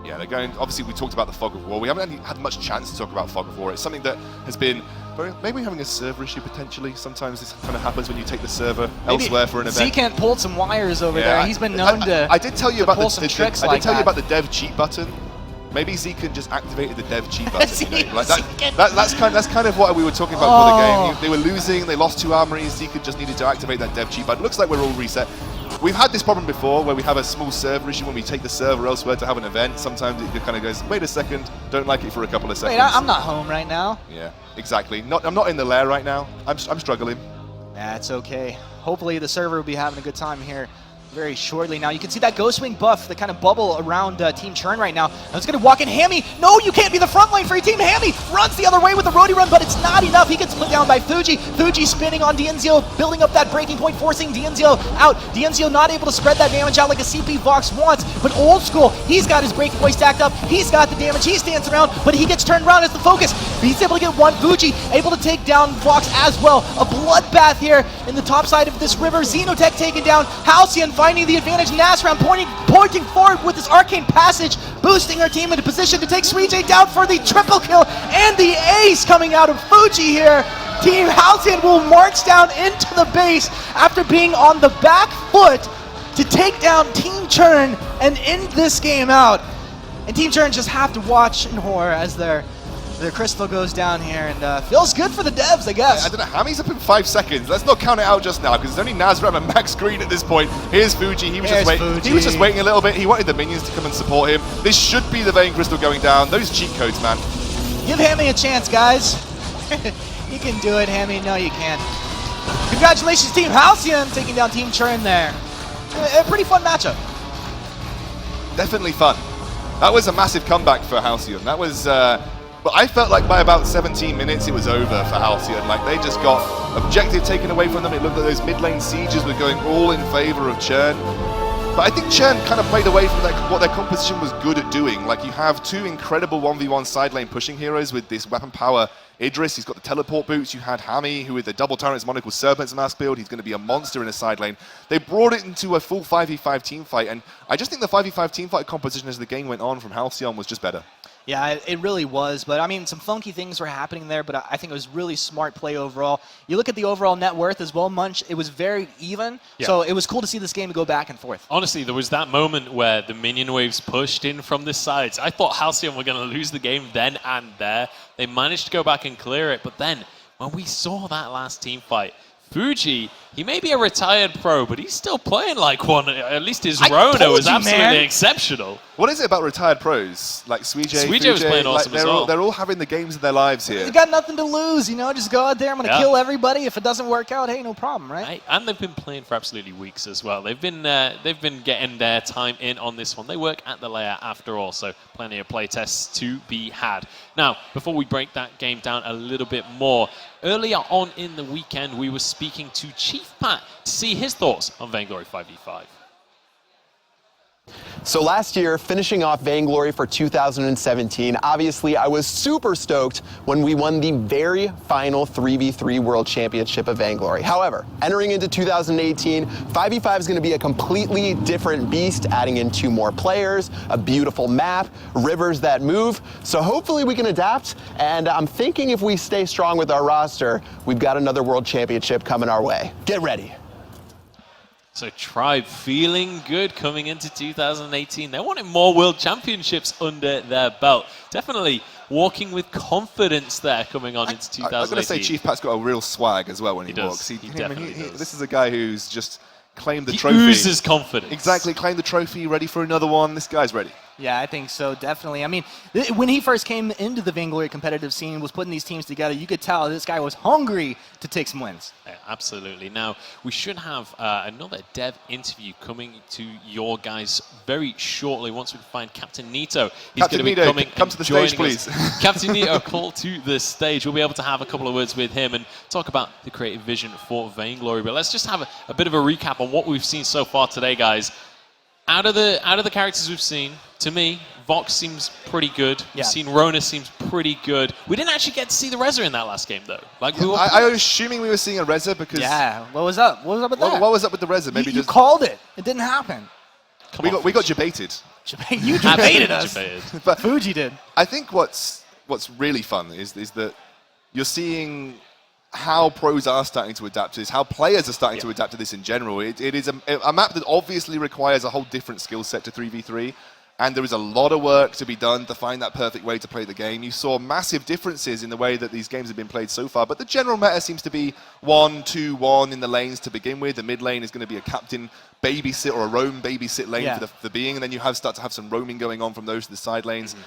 Yeah, they're going. Obviously, we talked about the Fog of War. We haven't had much chance to talk about Fog of War. It's something that has been maybe having a server issue potentially. Sometimes this kind of happens when you take the server elsewhere for an event. Zekant pulled some wires over there. He's been known to. I did tell you about the dev cheat button. Maybe Zekan just activated the dev cheat button. You know? Like that's kind of what we were talking about for the game. They were losing. They lost 2 armories. Zekan just needed to activate that dev cheat button. Looks like we're all reset. We've had this problem before where we have a small server issue when we take the server elsewhere to have an event. Sometimes it kind of goes, wait a second, don't like it for a couple of seconds. Wait, I'm not home right now. Yeah, exactly. I'm not in the lair right now. I'm struggling. That's okay. Hopefully the server will be having a good time here very shortly. Now you can see that Ghost Wing buff, the kind of bubble around Team Churn right now. Now it's going to walk in Hammy. No, you can't be the front line for your team. Hammy runs the other way with the roadie run, but it's not enough. He gets split down by Fuji. Fuji spinning on Dienzio, building up that breaking point, forcing Dienzio out. Dienzio not able to spread that damage out like a CP Vox wants, but old school, he's got his breaking point stacked up. He's got the damage. He stands around, but he gets turned around as the focus. He's able to get one. Fuji able to take down Vox as well. A bloodbath here in the top side of this river. Xenotech taken down. Halcyon finding the advantage. Nasram pointing forward with his arcane passage, boosting her team into position to take Suijay down for the triple kill and the ace coming out of Fuji here. Team Halcyon will march down into the base after being on the back foot to take down Team Churn and end this game out. And Team Churn just have to watch in horror as their crystal goes down here, and feels good for the devs, I guess. I don't know, Hammy's up in 5 seconds. Let's not count it out just now, because it's only Nazram and Max Green at this point. Here's Fuji. He was just waiting a little bit. He wanted the minions to come and support him. This should be the Vein Crystal going down. Those cheat codes, man. Give Hammy a chance, guys. You can do it, Hammy. No, you can't. Congratulations, Team Halcyon, taking down Team Churn there. A pretty fun matchup. Definitely fun. That was a massive comeback for Halcyon. That was... But I felt like by about 17 minutes, it was over for Halcyon. Like, they just got objective taken away from them. It looked like those mid-lane sieges were going all in favor of Churn. But I think Churn kind of played away from what their composition was good at doing. Like, you have 2 incredible 1v1 side lane pushing heroes with this weapon power. Idris, he's got the teleport boots. You had Hammy, who with the double Tyrant's Monocle Serpent's Mask build, he's going to be a monster in a side lane. They brought it into a full 5v5 team fight, and I just think the 5v5 team fight composition as the game went on from Halcyon was just better. Yeah, it really was. But, I mean, some funky things were happening there, but I think it was really smart play overall. You look at the overall net worth as well, Munch, it was very even. Yeah. So it was cool to see this game go back and forth. Honestly, there was that moment where the minion waves pushed in from the sides. I thought Halcyon were going to lose the game then and there. They managed to go back and clear it. But then, when we saw that last team fight, Fuji, he may be a retired pro, but he's still playing like one. At least his Rona was absolutely exceptional. What is it about retired pros? Like Suijay was playing awesome as well. They're all having the games of their lives here. You got nothing to lose, you know? Just go out there, I'm going to kill everybody. If it doesn't work out, hey, no problem, right? And they've been playing for absolutely weeks as well. They've been getting their time in on this one. They work at the layer after all, so plenty of play tests to be had. Now, before we break that game down a little bit more, earlier on in the weekend, we were speaking to Chief Pat to see his thoughts on Vainglory 5v5. So last year, finishing off Vainglory for 2017, obviously I was super stoked when we won the very final 3v3 World Championship of Vainglory. However, entering into 2018, 5v5 is going to be a completely different beast, adding in 2 more players, a beautiful map, rivers that move. So hopefully we can adapt, and I'm thinking if we stay strong with our roster, we've got another World Championship coming our way. Get ready. So Tribe feeling good coming into 2018. They wanted more World Championships under their belt. Definitely walking with confidence there coming on into 2018. I'm going to say Chief Pat's got a real swag as well when he does. walks. He definitely does. This is a guy who's just claimed the He trophy. oozes confidence. Exactly, claimed the trophy, ready for another one. This guy's ready. Yeah, I think so, definitely. I mean, when he first came into the Vainglory competitive scene, was putting these teams together, you could tell this guy was hungry to take some wins. Yeah, absolutely. Now, we should have another dev interview coming to your guys very shortly once we find Captain Nito. He's going to be Nito, coming come to the joining stage, please. us. Captain Nito, call to the stage. We'll be able to have a couple of words with him and talk about the creative vision for Vainglory. But let's just have a bit of a recap on what we've seen so far today, guys. Out of the characters we've seen, to me, Vox seems pretty good. Yeah. We've seen Rona seems pretty good. We didn't actually get to see the Razer in that last game, though. Like we were I was assuming we were seeing a Razer because... Yeah, what was up? What was up with that? What was up with the Razer? Maybe you just called it. It didn't happen. we got debated. You debated us. Debated. But Fuji did. I think what's really fun is that you're seeing how pros are starting to adapt to this, how players are starting to adapt to this in general. It is a map that obviously requires a whole different skill set to 3v3, and there is a lot of work to be done to find that perfect way to play the game. You saw massive differences in the way that these games have been played so far, but the general meta seems to be 1-2-1 in the lanes to begin with. The mid lane is going to be a captain babysit or a roam babysit lane for the being, and then you start to have some roaming going on from those to the side lanes.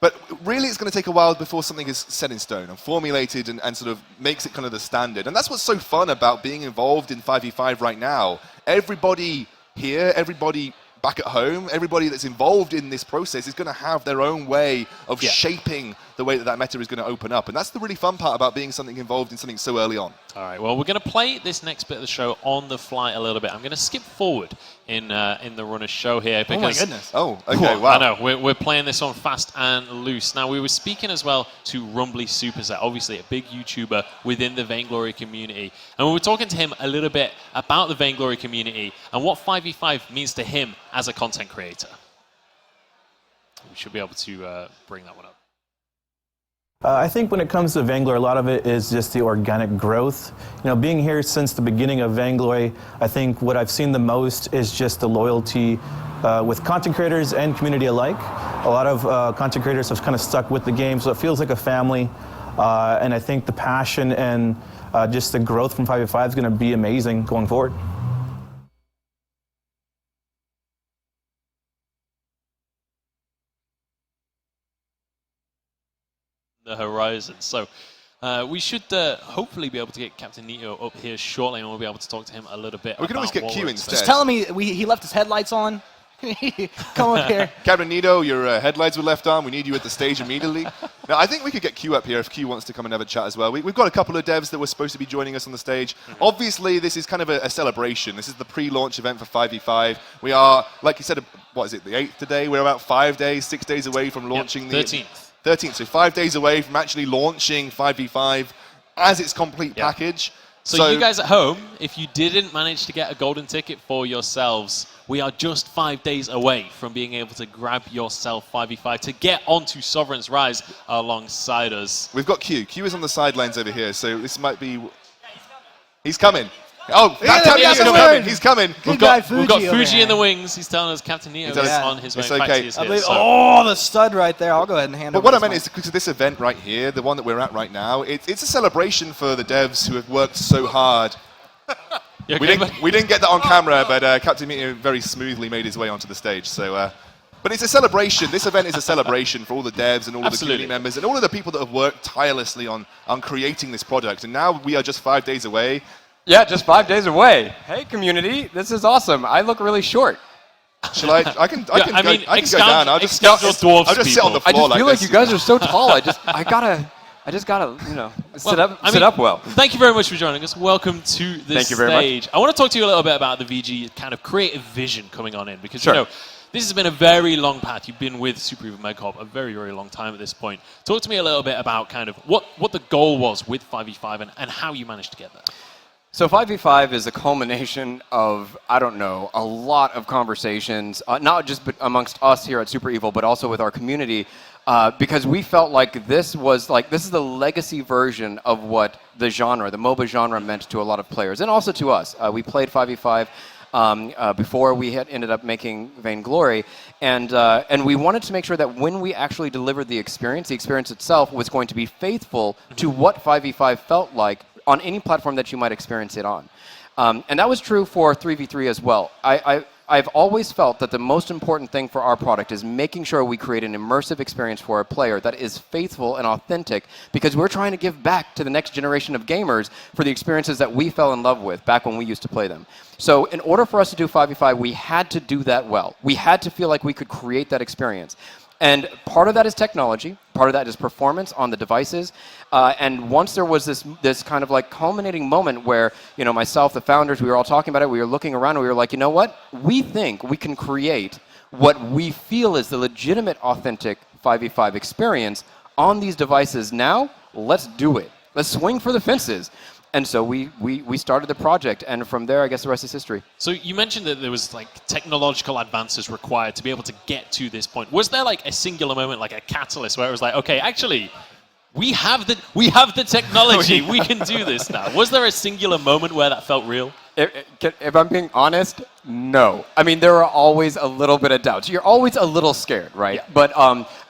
But really, it's going to take a while before something is set in stone and formulated and sort of makes it kind of the standard. And that's what's so fun about being involved in 5v5 right now. Everybody here, everybody back at home, everybody that's involved in this process is going to have their own way of shaping the way that meta is going to open up. And that's the really fun part about being involved in something so early on. All right, well, we're going to play this next bit of the show on the fly a little bit. I'm going to skip forward in the runner show here. Because, oh, my goodness. Oh, okay, wow. I know, we're playing this on fast and loose. Now, we were speaking as well to Rumbly Superset, obviously a big YouTuber within the Vainglory community. And we were talking to him a little bit about the Vainglory community and what 5v5 means to him as a content creator. We should be able to bring that one up. I think when it comes to Vainglory, a lot of it is just the organic growth. You know, being here since the beginning of Vainglory, I think what I've seen the most is just the loyalty with content creators and community alike. A lot of content creators have kind of stuck with the game, so it feels like a family. And I think the passion and just the growth from 5v5 is going to be amazing going forward. The horizon. So we should hopefully be able to get Captain Nito up here shortly, and we'll be able to talk to him a little bit. We can always get Q instead. Just tell him he left his headlights on. Come up here. Captain Nito, your headlights were left on. We need you at the stage immediately. Now, I think we could get Q up here if Q wants to come and have a chat as well. We've got a couple of devs that were supposed to be joining us on the stage. Obviously, this is kind of a celebration. This is the pre-launch event for 5v5. We are, like you said, what is it, the 8th today? We're about 5 days, 6 days away from launching the 13th, so 5 days away from actually launching 5v5 as its complete package. So you guys at home, if you didn't manage to get a golden ticket for yourselves, we are just 5 days away from being able to grab yourself 5v5 to get onto Sovereign's Rise alongside us. We've got Q. Q is on the sidelines over here, so this might be... He's coming. Oh, he's coming. We've got Fuji in the wings. He's telling us Captain Nito is on his way. It's In fact, okay. he is here, Oh, the stud right there. I'll go ahead and hand it But what I meant is because of this event right here, the one that we're at right now, it's a celebration for the devs who have worked so hard. We didn't get that on camera, but Captain Nito very smoothly made his way onto the stage. So, but it's a celebration. This event is a celebration for all the devs and all of the community members and all of the people that have worked tirelessly on creating this product. And now we are just 5 days away. Yeah, just 5 days away. Hey, community, this is awesome. I look really short. Shall I? I can go down. I'll just sit on the floor. I just feel like you guys are so tall. I just gotta, you know, sit up well. Thank you very much for joining us. Welcome to the Thank you very much. stage. I want to talk to you a little bit about the VG kind of creative vision coming on in because you know This has been a very long path. You've been with Super Evil Mega Corp a very, very long time at this point. Talk to me a little bit about kind of what the goal was with 5v5 and how you managed to get there. So 5v5 is a culmination of, I don't know, a lot of conversations, not just amongst us here at Super Evil, but also with our community, because we felt like this is the legacy version of what the genre, the MOBA genre, meant to a lot of players, and also to us. We played 5v5 before we had ended up making Vainglory, and we wanted to make sure that when we actually delivered the experience itself was going to be faithful to what 5v5 felt like on any platform that you might experience it on. And that was true for 3v3 as well. I've always felt that the most important thing for our product is making sure we create an immersive experience for a player that is faithful and authentic, because we're trying to give back to the next generation of gamers for the experiences that we fell in love with back when we used to play them. So in order for us to do 5v5, we had to do that well. We had to feel like we could create that experience. And part of that is technology, part of that is performance on the devices, and once there was this kind of like culminating moment where, you know, myself, the founders, we were all talking about it, we were looking around and we were like, you know what, we think we can create what we feel is the legitimate, authentic 5v5 experience on these devices now. Let's do it. Let's swing for the fences. And so we started the project, and from there, I guess the rest is history. So you mentioned that there was like technological advances required to be able to get to this point. Was there like a singular moment, like a catalyst, where it was like, okay, actually, we have the technology, we can do this now? Was there a singular moment where that felt real? If I'm being honest, no. I mean, there are always a little bit of doubts. You're always a little scared, right? Yeah. But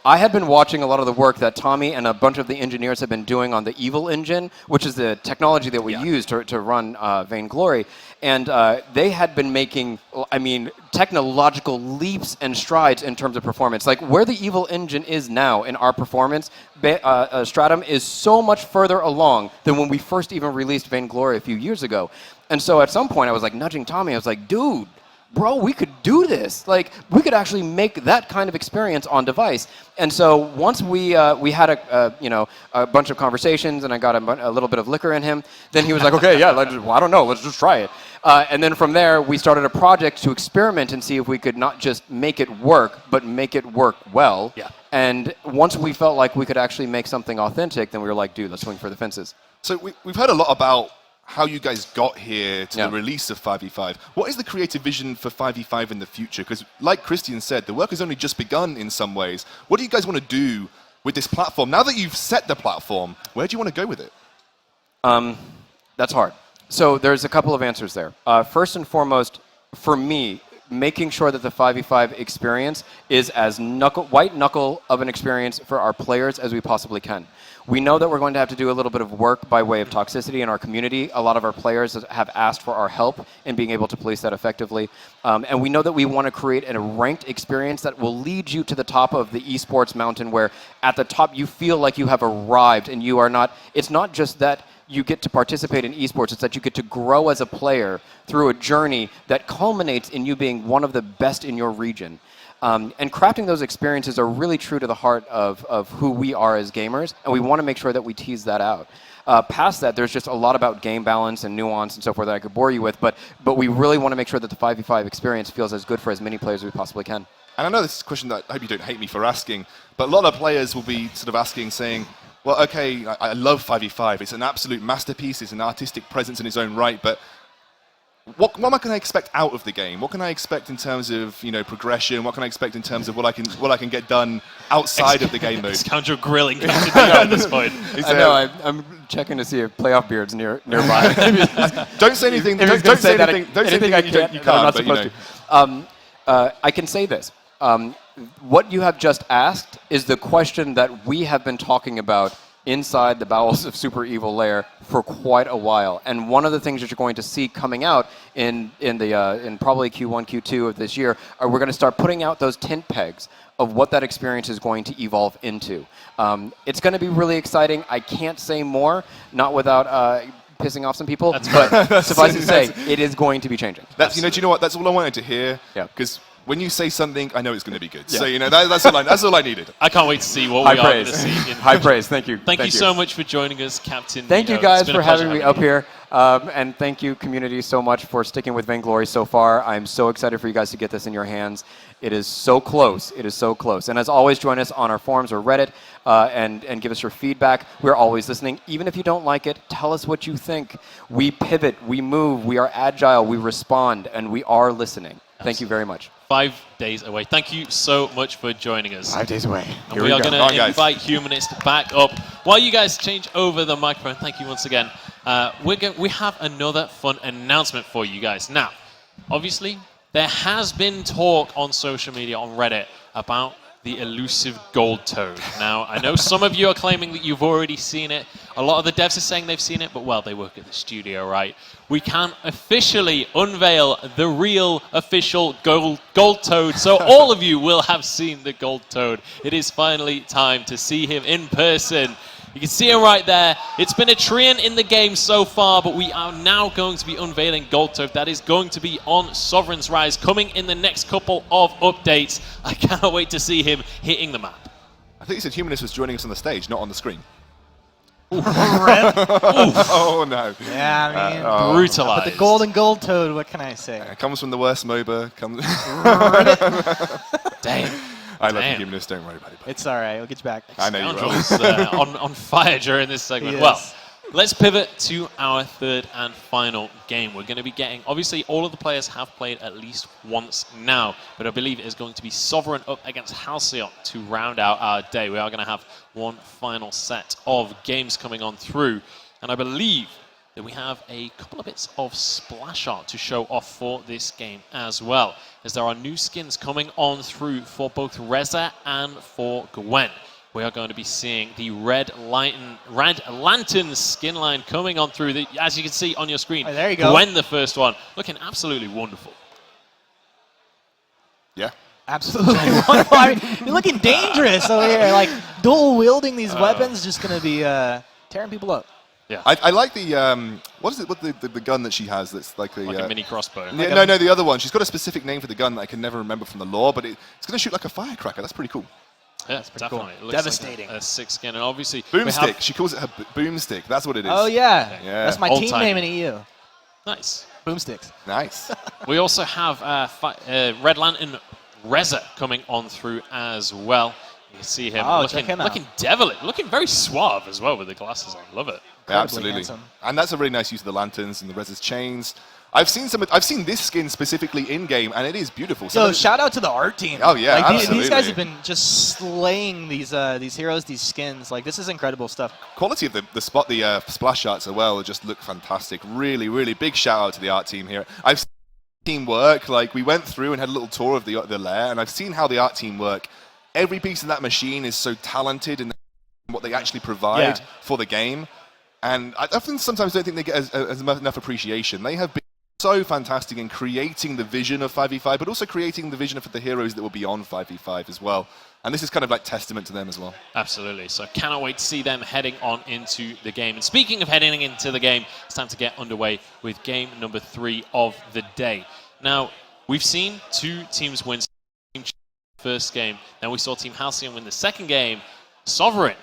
I had been watching a lot of the work that Tommy and a bunch of the engineers have been doing on the Evil engine, which is the technology that we use to run Vainglory. And they had been making, I mean, technological leaps and strides in terms of performance. Like where the Evil engine is now in our performance, Stratum is so much further along than when we first even released Vainglory a few years ago. And so at some point I was like nudging Tommy, I was like, dude, bro, we could do this. Like, we could actually make that kind of experience on device. And so once we had a bunch of conversations, and I got a little bit of liquor in him, then he was like, okay, yeah, I don't know, let's just try it. And then from there, we started a project to experiment and see if we could not just make it work, but make it work well. Yeah. And once we felt like we could actually make something authentic, then we were like, dude, let's swing for the fences. So we've heard a lot about how you guys got here to the release of 5v5. What is the creative vision for 5v5 in the future? Because like Christian said, the work has only just begun in some ways. What do you guys want to do with this platform? Now that you've set the platform, where do you want to go with it? That's hard. So there's a couple of answers there. First and foremost, for me, making sure that the 5v5 experience is as white knuckle of an experience for our players as we possibly can. We know that we're going to have to do a little bit of work by way of toxicity in our community. A lot of our players have asked for our help in being able to police that effectively. And we know that we want to create a ranked experience that will lead you to the top of the esports mountain, where at the top you feel like you have arrived and you are not, it's not just that you get to participate in esports, it's that you get to grow as a player through a journey that culminates in you being one of the best in your region. And crafting those experiences are really true to the heart of who we are as gamers, and we want to make sure that we tease that out. Past that, there's just a lot about game balance and nuance and so forth that I could bore you with, but we really want to make sure that the 5v5 experience feels as good for as many players as we possibly can. And I know this is a question that I hope you don't hate me for asking, but a lot of players will be sort of asking, saying, well, okay, I love 5v5. It's an absolute masterpiece. It's an artistic presence in its own right, but what can I expect out of the game? What can I expect in terms of progression? What can I expect in terms of what I can get done outside of the game mode? Scoundrel grilling at this point. I know. I'm checking to see if playoff beard's nearby. Don't say anything. Don't say anything. Don't say anything you can't. I'm not supposed to. I can say this. What you have just asked is the question that we have been talking about inside the bowels of Super Evil Lair for quite a while. And one of the things that you're going to see coming out in probably Q1, Q2 of this year, are we're going to start putting out those tent pegs of what that experience is going to evolve into. It's going to be really exciting. I can't say more, not without pissing off some people, but suffice to say, it is going to be changing. Do you know what? That's all I wanted to hear. Yeah. Because when you say something, I know it's going to be good. Yeah. So that's all I needed. I can't wait to see what we are going to see. High praise. Thank you. Thank you so much for joining us, Captain. Thank you guys for having me up here. And thank you, community, so much for sticking with Vainglory so far. I'm so excited for you guys to get this in your hands. It is so close. It is so close. And as always, join us on our forums or Reddit and give us your feedback. We're always listening. Even if you don't like it, tell us what you think. We pivot, we move, we are agile, we respond, and we are listening. Thank you very much. 5 days away. Thank you so much for joining us. 5 days away. And we are going to invite Humanist back up. While you guys change over the microphone, thank you once again. We have another fun announcement for you guys. Now, obviously, there has been talk on social media, on Reddit, about the elusive gold toad. Now, I know some of you are claiming that you've already seen it. A lot of the devs are saying they've seen it, but, well, they work at the studio, right? We can officially unveil the real official gold toad, so all of you will have seen the gold toad. It is finally time to see him in person. You can see him right there. It's been a treant in the game so far, but we are now going to be unveiling Gold Toad. That is going to be on Sovereign's Rise, coming in the next couple of updates. I cannot wait to see him hitting the map. I think you said Humanist was joining us on the stage, not on the screen. Oh, no. Yeah, I mean, brutalized. But the golden gold toad, what can I say? It comes from the worst MOBA. Damn. I love you, Humanist. Don't worry about it. It's all right. We'll get you back. I know you will. on fire during this segment. Yes. Well, let's pivot to our third and final game. We're going to be getting, obviously, all of the players have played at least once now, but I believe it is going to be Sovereign up against Halcyon to round out our day. We are going to have one final set of games coming on through, and I believe that we have a couple of bits of splash art to show off for this game as well, as there are new skins coming on through for both Razer and for Gwen. We are going to be seeing the Red Lantern skin line coming on through, as you can see on your screen. Oh, there you go. Gwen, the first one, looking absolutely wonderful. Yeah. Absolutely wonderful. I mean, you're looking dangerous over here, like dual wielding these weapons, just going to be tearing people up. Yeah. I like the what is it? What the gun that she has? That's like the a mini crossbow. Yeah, no, the other one. She's got a specific name for the gun that I can never remember from the lore, but it's going to shoot like a firecracker. That's pretty cool. Yeah, it's definitely. Cool. It looks devastating. Like a sick skin, and obviously boomstick. She calls it her boomstick. That's what it is. Oh yeah, yeah. That's my Old team time. name in EU. Nice. Boomsticks. Nice. We also have Red Lantern Razer coming on through as well. You can see him looking devilish, looking very suave as well with the glasses on. Love it. Yeah, absolutely. Handsome. And that's a really nice use of the lanterns and the Rezer's chains. I've seen this skin specifically in game, and it is beautiful. So shout out to the art team. Oh yeah, like, absolutely. These guys have been just slaying these heroes, these skins. Like this is incredible stuff. Quality of the splash arts as well just look fantastic. Really, really big shout out to the art team here. I've seen team work. Like we went through and had a little tour of the lair, and I've seen how the art team work. Every piece of that machine is so talented in what they actually provide for the game. And I often sometimes don't think they get enough appreciation. They have been so fantastic in creating the vision of 5v5, but also creating the vision for the heroes that will be on 5v5 as well. And this is kind of like testament to them as well. Absolutely. So cannot wait to see them heading on into the game. And speaking of heading into the game, it's time to get underway with game number 3 of the day. Now, we've seen two teams win the first game. Then we saw Team Halcyon win the second game. Sovereign.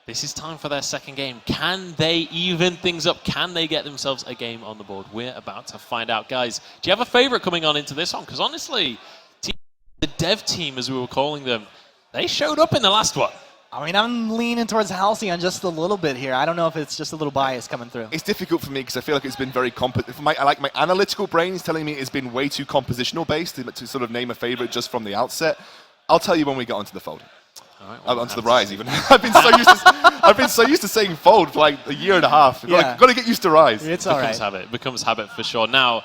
This is time for their second game. Can they even things up? Can they get themselves a game on the board? We're about to find out. Guys, do you have a favorite coming on into this one? Because honestly, the dev team, as we were calling them, they showed up in the last one. I mean, I'm leaning towards Halcyon just a little bit here. I don't know if it's just a little bias coming through. It's difficult for me because I feel like it's been very my analytical brain is telling me it's been way too compositional based to sort of name a favorite just from the outset. I'll tell you when we get onto the fold. All right, well, onto the Rise, even. I've been so used to saying fold for like a year and a half. Got to get used to Rise. It's all right. It becomes habit for sure. Now,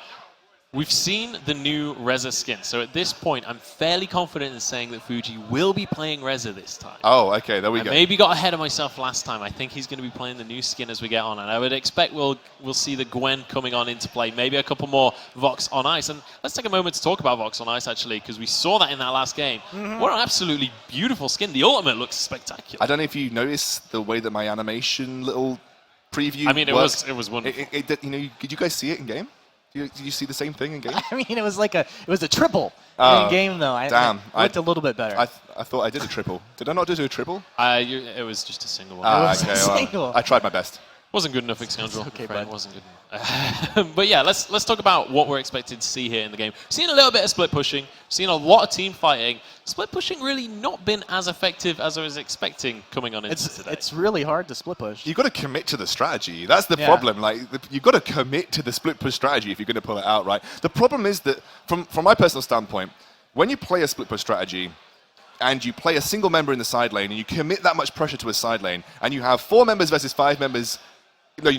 we've seen the new Razer skin, so at this point, I'm fairly confident in saying that Fuji will be playing Razer this time. Oh, okay, there we go. I maybe got ahead of myself last time. I think he's going to be playing the new skin as we get on, and I would expect we'll see the Gwen coming on into play, maybe a couple more Vox on Ice. And let's take a moment to talk about Vox on Ice, actually, because we saw that in that last game. What an absolutely beautiful skin. The ultimate looks spectacular. I don't know if you noticed the way that my animation little preview worked. It was wonderful. Did you guys see it in game? Did you see the same thing in game? I mean, it was a triple in game, though. Damn. It looked a little bit better. I thought I did a triple. Did I not do a triple? It was just a single one. Okay, well, I tried my best. Wasn't good enough, Scoundrel. Okay, bud. bud. Wasn't good enough. But yeah, let's talk about what we're expected to see here in the game. Seen a little bit of split pushing. Seen a lot of team fighting. Split pushing really not been as effective as I was expecting coming on into today. It's really hard to split push. You've got to commit to the strategy. That's the Yeah. problem. Like you've got to commit to the split push strategy if you're going to pull it out, right? The problem is that, from my personal standpoint, when you play a split push strategy and you play a single member in the side lane and you commit that much pressure to a side lane, and you have 4 members versus 5 members,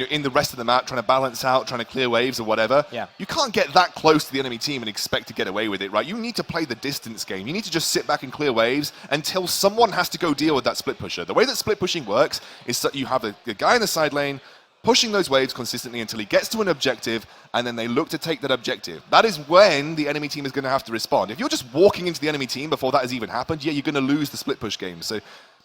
in the rest of the map, trying to balance out, trying to clear waves or whatever, you can't get that close to the enemy team and expect to get away with it, right? You need to play the distance game. You need to just sit back and clear waves until someone has to go deal with that split pusher. The way that split pushing works is that you have a guy in the side lane pushing those waves consistently until he gets to an objective, and then they look to take that objective. That is when the enemy team is going to have to respond. If you're just walking into the enemy team before that has even happened, you're going to lose the split push game. So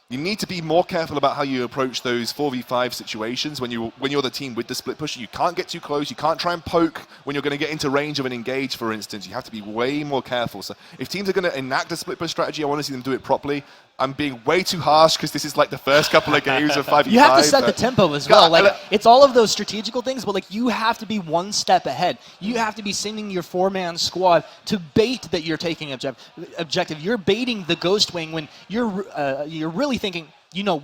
you need to be more careful about how you approach those 4v5 situations when you're the team with the split pusher. You can't get too close. You can't try and poke when you're going to get into range of an engage, for instance. You have to be way more careful. So if teams are going to enact a split push strategy, I want to see them do it properly. I'm being way too harsh because this is like the first couple of games of 5v5. You have to set the tempo as well. Like, it's all of those strategical things, but like you have to be one step ahead. You have to be sending your 4-man squad to bait that you're taking objective. You're baiting the Ghost Wing when you're really thinking,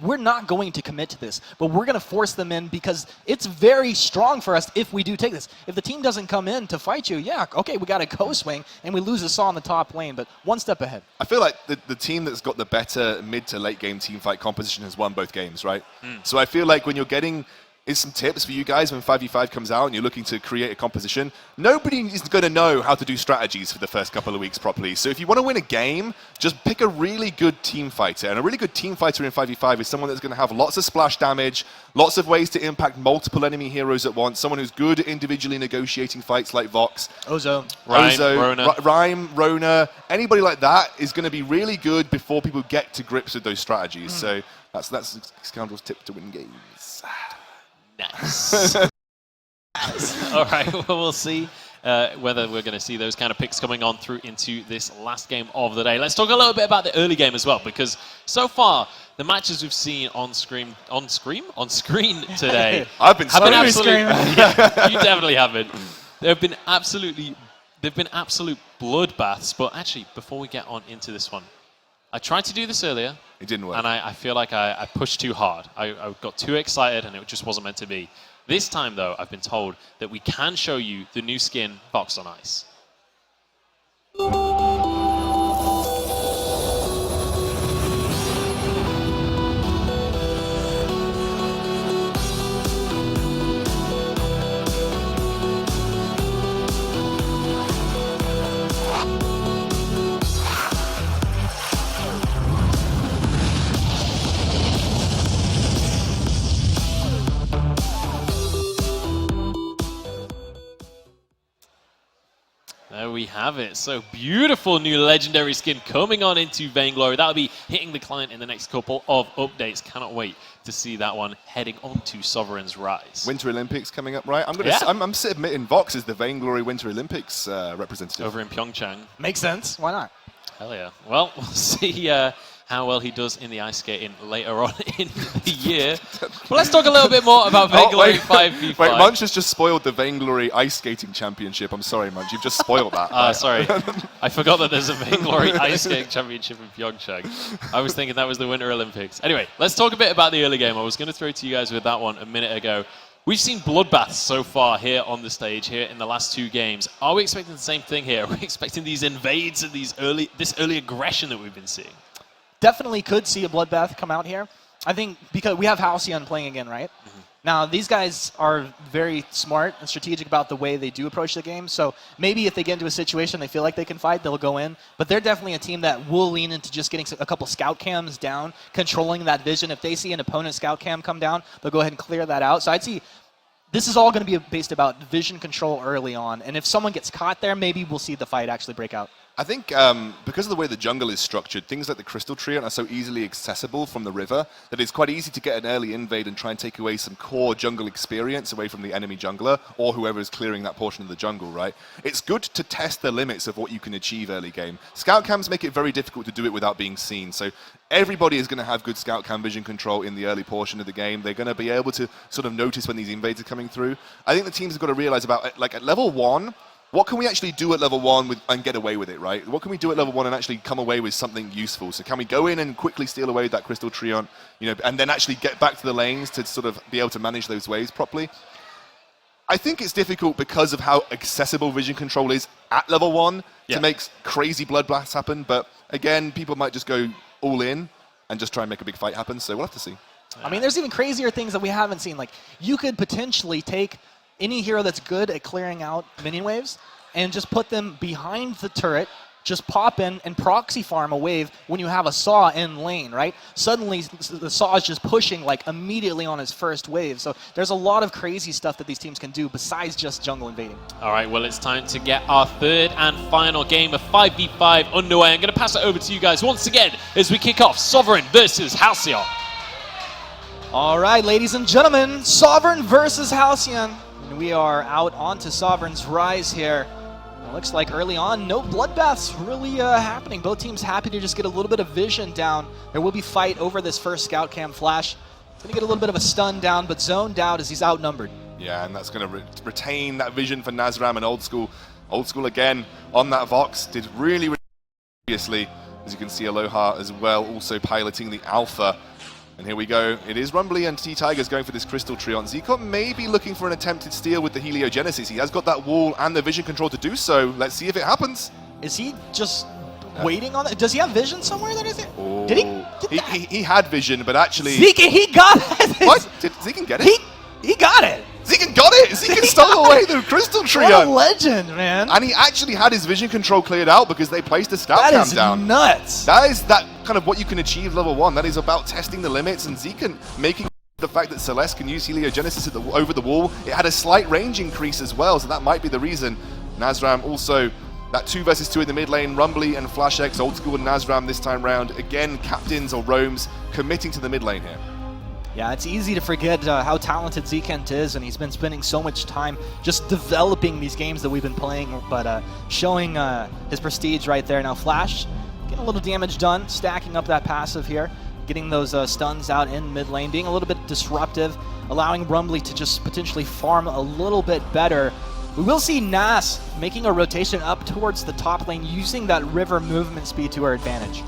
we're not going to commit to this, but we're going to force them in because it's very strong for us if we do take this. If the team doesn't come in to fight you, okay, we got a Ghost Wing and we lose a Saw in the top lane, but one step ahead. I feel like the team that's got the better mid to late game team fight composition has won both games, right? So I feel like when you're getting some tips for you guys when 5v5 comes out and you're looking to create a composition, nobody is going to know how to do strategies for the first couple of weeks properly. So if you want to win a game, just pick a really good team fighter. And a really good team fighter in 5v5 is someone that's going to have lots of splash damage, lots of ways to impact multiple enemy heroes at once, someone who's good at individually negotiating fights like Vox. Ozo, Rhyme, Rona. Anybody like that is going to be really good before people get to grips with those strategies. So that's Scoundrel's tip to win games. Nice. All right, well, we'll see whether we're going to see those kind of picks coming on through into this last game of the day. Let's talk a little bit about the early game as well, because so far the matches we've seen on screen today. I've been screaming. Yeah, you definitely haven't. They've been absolute bloodbaths. But actually, before we get on into this one, I tried to do this earlier. It didn't work. And I feel like I pushed too hard. I got too excited and it just wasn't meant to be. This time, though, I've been told that we can show you the new skin, Vox on Ice. There we have it. So beautiful new legendary skin coming on into Vainglory. That'll be hitting the client in the next couple of updates. Cannot wait to see that one heading on to Sovereign's Rise. Winter Olympics coming up, right? I'm submitting Vox as the Vainglory Winter Olympics representative. Over in Pyeongchang. Makes sense. Why not? Hell yeah. Well, we'll see how well he does in the ice skating later on in the year. Well, let's talk a little bit more about Vainglory 5v5. Wait, Munch has just spoiled the Vainglory Ice Skating Championship. I'm sorry, Munch. You've just spoiled that. Sorry. I forgot that there's a Vainglory Ice Skating Championship in Pyeongchang. I was thinking that was the Winter Olympics. Anyway, let's talk a bit about the early game. I was going to throw to you guys with that one a minute ago. We've seen bloodbaths so far here on the stage, here in the last 2 games. Are we expecting the same thing here? Are we expecting these invades and this early aggression that we've been seeing? Definitely could see a bloodbath come out here. I think because we have Halcyon playing again, right? Mm-hmm. Now, these guys are very smart and strategic about the way they do approach the game. So maybe if they get into a situation they feel like they can fight, they'll go in. But they're definitely a team that will lean into just getting a couple scout cams down, controlling that vision. If they see an opponent scout cam come down, they'll go ahead and clear that out. So I'd see this is all going to be based about vision control early on. And if someone gets caught there, maybe we'll see the fight actually break out. I think because of the way the jungle is structured, things like the Crystal Treant are so easily accessible from the river that it's quite easy to get an early invade and try and take away some core jungle experience away from the enemy jungler or whoever is clearing that portion of the jungle, right? It's good to test the limits of what you can achieve early game. Scout cams make it very difficult to do it without being seen, so everybody is going to have good scout cam vision control in the early portion of the game. They're going to be able to sort of notice when these invades are coming through. I think the teams have got to realize about, like, at level 1, what can we actually do at level 1 and get away with it, right? What can we do at level 1 and actually come away with something useful? So can we go in and quickly steal away that Crystal Treant, and then actually get back to the lanes to sort of be able to manage those waves properly? I think it's difficult because of how accessible vision control is at level 1 to make crazy bloodbaths happen. But again, people might just go all in and just try and make a big fight happen. So we'll have to see. I mean, there's even crazier things that we haven't seen. Like, you could potentially take any hero that's good at clearing out minion waves and just put them behind the turret, just pop in and proxy farm a wave when you have a Saw in lane, right? Suddenly, the Saw is just pushing like immediately on his first wave. So there's a lot of crazy stuff that these teams can do besides just jungle invading. All right, well, it's time to get our third and final game of 5v5 underway. I'm going to pass it over to you guys once again as we kick off Sovereign versus Halcyon. All right, ladies and gentlemen, Sovereign versus Halcyon. And we are out onto Sovereign's Rise here. It looks like early on, no bloodbaths really happening. Both teams happy to just get a little bit of vision down. There will be fight over this first scout cam flash. Going to get a little bit of a stun down, but zoned out as he's outnumbered. Yeah, and that's going to retain that vision for Nazram and Old School. Old School again on that Vox did really obviously. As you can see, Aloha as well, also piloting the Alpha. And here we go. It is Rumbly and T-Tigers going for this Crystal Treant. Zcot may be looking for an attempted steal with the Heliogenesis. He has got that wall and the vision control to do so. Let's see if it happens. Is he just waiting on it? Does he have vision somewhere? That is it. Oh. Did he? He had vision, but actually... Zekin, he got it! What? Did Zekin get it? He got it! Zekin got it! Zekin stole away the Crystal Treant! What a legend, man! And he actually had his vision control cleared out because they placed the scout cam down. That is nuts! That is that kind of what you can achieve level 1. That is about testing the limits, and Zekin making the fact that Celeste can use Heliogenesis over the wall. It had a slight range increase as well, so that might be the reason. Nazram also, that 2 versus 2 in the mid lane, Rumbly and FlashX, Old School and Nazram this time round. Again, captains or roams committing to the mid lane here. Yeah, it's easy to forget how talented Zekent is, and he's been spending so much time just developing these games that we've been playing, but showing his prestige right there. Now Flash, getting a little damage done, stacking up that passive here, getting those stuns out in mid lane, being a little bit disruptive, allowing Rumbly to just potentially farm a little bit better. We will see Nas making a rotation up towards the top lane, using that river movement speed to her advantage.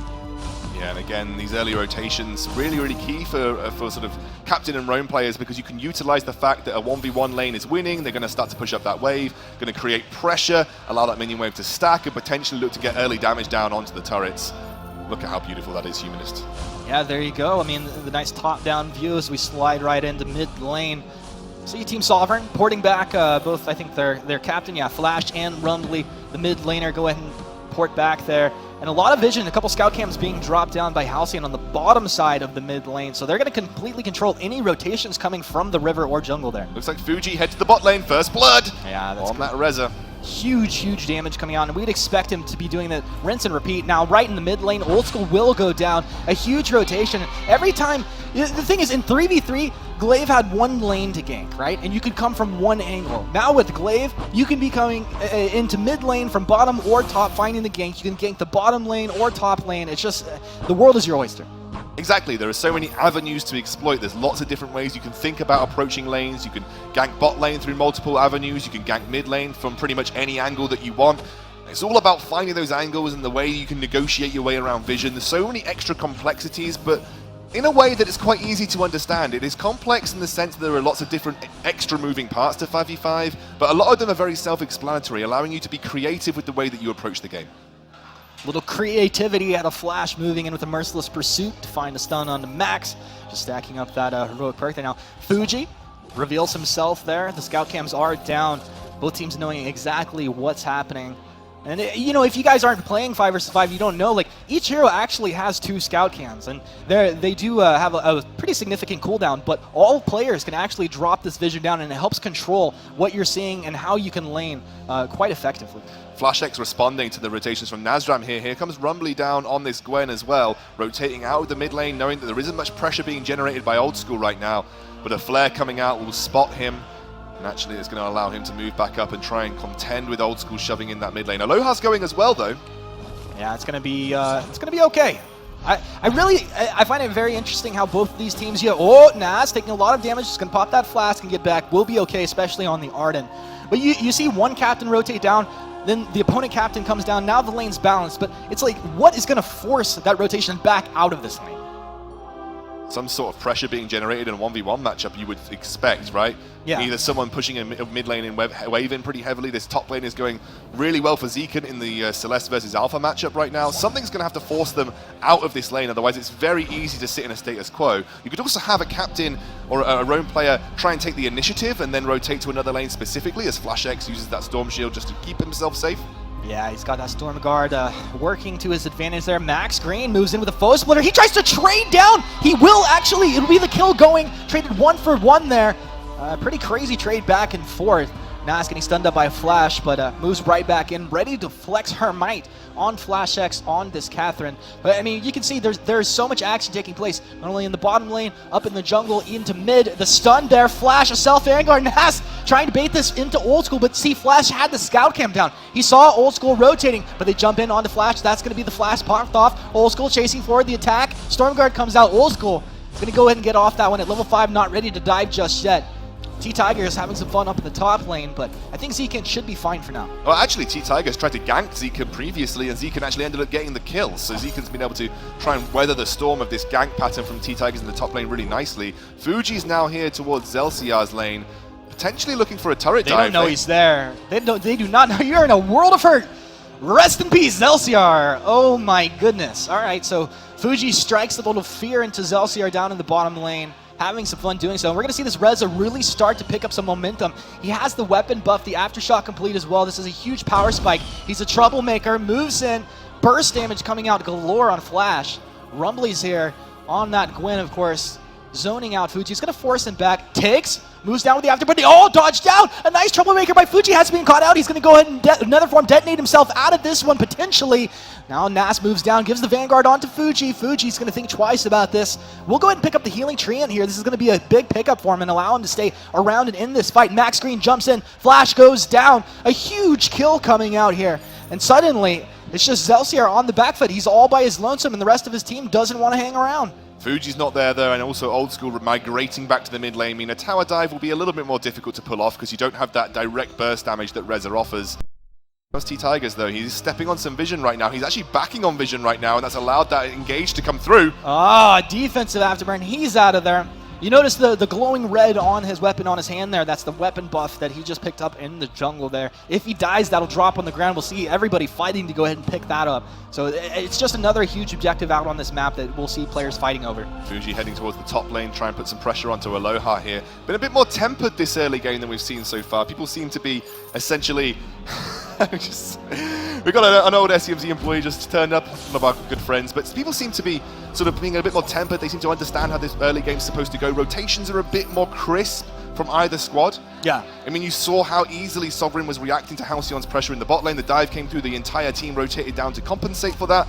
Yeah, and again, these early rotations really, really key for sort of captain and roam players, because you can utilize the fact that a 1v1 lane is winning. They're going to start to push up that wave, going to create pressure, allow that minion wave to stack, and potentially look to get early damage down onto the turrets. Look at how beautiful that is, Humanist. Yeah, there you go. I mean, the nice top-down view as we slide right into mid lane. See Team Sovereign porting back both, I think, their captain, Flash and Rumbly, the mid laner. Go ahead and port back there. And a lot of vision, a couple scout cams being dropped down by Halcyon on the bottom side of the mid lane. So they're going to completely control any rotations coming from the river or jungle there. Looks like Fuji head to the bot lane, first blood. Yeah, that's on that Razer. Huge damage coming on, and we'd expect him to be doing that rinse and repeat. Now, right in the mid lane, Old School will go down. A huge rotation. Every time, the thing is, in 3v3, Glaive had one lane to gank, right? And you could come from one angle. Now with Glaive, you can be coming into mid lane from bottom or top, finding the gank. You can gank the bottom lane or top lane. It's just, the world is your oyster. Exactly, there are so many avenues to exploit. There's lots of different ways you can think about approaching lanes. You can gank bot lane through multiple avenues. You can gank mid lane from pretty much any angle that you want. It's all about finding those angles and the way you can negotiate your way around vision. There's so many extra complexities, but in a way that is quite easy to understand. It is complex in the sense that there are lots of different extra moving parts to 5v5, but a lot of them are very self-explanatory, allowing you to be creative with the way that you approach the game. Little creativity out of Flash, moving in with a Merciless Pursuit to find a stun on the Max. Just stacking up that heroic perk there. Now, Fuji reveals himself there. The scout cams are down. Both teams knowing exactly what's happening. And you know, if you guys aren't playing 5 vs 5, you don't know, like, each hero actually has 2 scout cans, and they do have a pretty significant cooldown, but all players can actually drop this vision down, and it helps control what you're seeing and how you can lane quite effectively. FlashX responding to the rotations from Nazram here. Here comes Rumbly down on this Gwen as well, rotating out of the mid lane, knowing that there isn't much pressure being generated by Old School right now, but a flare coming out will spot him. And actually, it's going to allow him to move back up and try and contend with Old School shoving in that mid lane. Aloha's going as well, though. Yeah, it's going to be okay. I find it very interesting how both of these teams. Nas taking a lot of damage, just going to pop that flask and get back. Will be okay, especially on the Arden. But you see one captain rotate down, then the opponent captain comes down. Now the lane's balanced, but it's like, what is going to force that rotation back out of this lane? Some sort of pressure being generated in a 1v1 matchup, you would expect, right? Yeah. Either someone pushing a mid lane and wave in pretty heavily. This top lane is going really well for Zekan in the Celeste versus Alpha matchup right now. Something's going to have to force them out of this lane, otherwise it's very easy to sit in a status quo. You could also have a captain or a roam player try and take the initiative and then rotate to another lane specifically, as FlashX uses that Storm Shield just to keep himself safe. Yeah, he's got that Storm Guard working to his advantage there. Max Green moves in with a foe splitter. He tries to trade down. He will actually. It'll be the kill going. Traded 1-for-1 there. Pretty crazy trade back and forth. Nas getting stunned up by a flash, but moves right back in, ready to flex her might on FlashX on this Catherine. But I mean, you can see there's so much action taking place, not only in the bottom lane, up in the jungle, into mid. The stun there, Flash, a self-Vanguard. Nas trying to bait this into Old School, but see, Flash had the scout cam down. He saw Old School rotating, but they jump in onto Flash. That's going to be the Flash popped off. Old School chasing forward the attack. Stormguard comes out. Old School is going to go ahead and get off that one at level 5, not ready to dive just yet. T-Tiger is having some fun up in the top lane, but I think Zekan should be fine for now. Well, actually, T-Tiger's tried to gank Zekan previously, and Zekan actually ended up getting the kill. So Zekan's been able to try and weather the storm of this gank pattern from T-Tigers in the top lane really nicely. Fuji's now here towards Zelciar's lane, potentially looking for a turret dive. They don't know he's there. They do not know. You're in a world of hurt. Rest in peace, Zelciar. Oh my goodness. All right, so Fuji strikes a little fear into Zelciar down in the bottom lane, having some fun doing so. And we're going to see this Razer really start to pick up some momentum. He has the weapon buff, the Aftershock complete as well. This is a huge power spike. He's a troublemaker, moves in, burst damage coming out galore on Flash. Rumbly's here on that Gwen, of course, zoning out Fuji. He's going to force him back. Takes, moves down with the Afterbirth. Oh, dodged down! A nice troublemaker by Fuji has been caught out. He's going to go ahead and another form detonate himself out of this one, potentially. Now Nas moves down, gives the Vanguard onto Fuji. Fuji's going to think twice about this. We'll go ahead and pick up the healing tree in here. This is going to be a big pickup for him and allow him to stay around and in this fight. Max Green jumps in. Flash goes down. A huge kill coming out here. And suddenly, it's just Zelciar on the back foot. He's all by his lonesome, and the rest of his team doesn't want to hang around. Fuji's not there, though, and also Old School migrating back to the mid lane. I mean, a tower dive will be a little bit more difficult to pull off because you don't have that direct burst damage that Razer offers. T-Tigers, though, he's stepping on some vision right now. He's actually backing on vision right now, and that's allowed that engage to come through. Defensive afterburn. He's out of there. You notice the glowing red on his weapon on his hand there. That's the weapon buff that he just picked up in the jungle there. If he dies, that'll drop on the ground. We'll see everybody fighting to go ahead and pick that up. So it's just another huge objective out on this map that we'll see players fighting over. Fuji heading towards the top lane, try and put some pressure onto Aloha here. Been a bit more tempered this early game than we've seen so far. People seem to be essentially... We've got an old SCMZ employee just turned up, one of our good friends, but people seem to be sort of being a bit more tempered. They seem to understand how this early game's supposed to go. Rotations are a bit more crisp from either squad. Yeah. I mean, you saw how easily Sovereign was reacting to Halcyon's pressure in the bot lane. The dive came through, the entire team rotated down to compensate for that.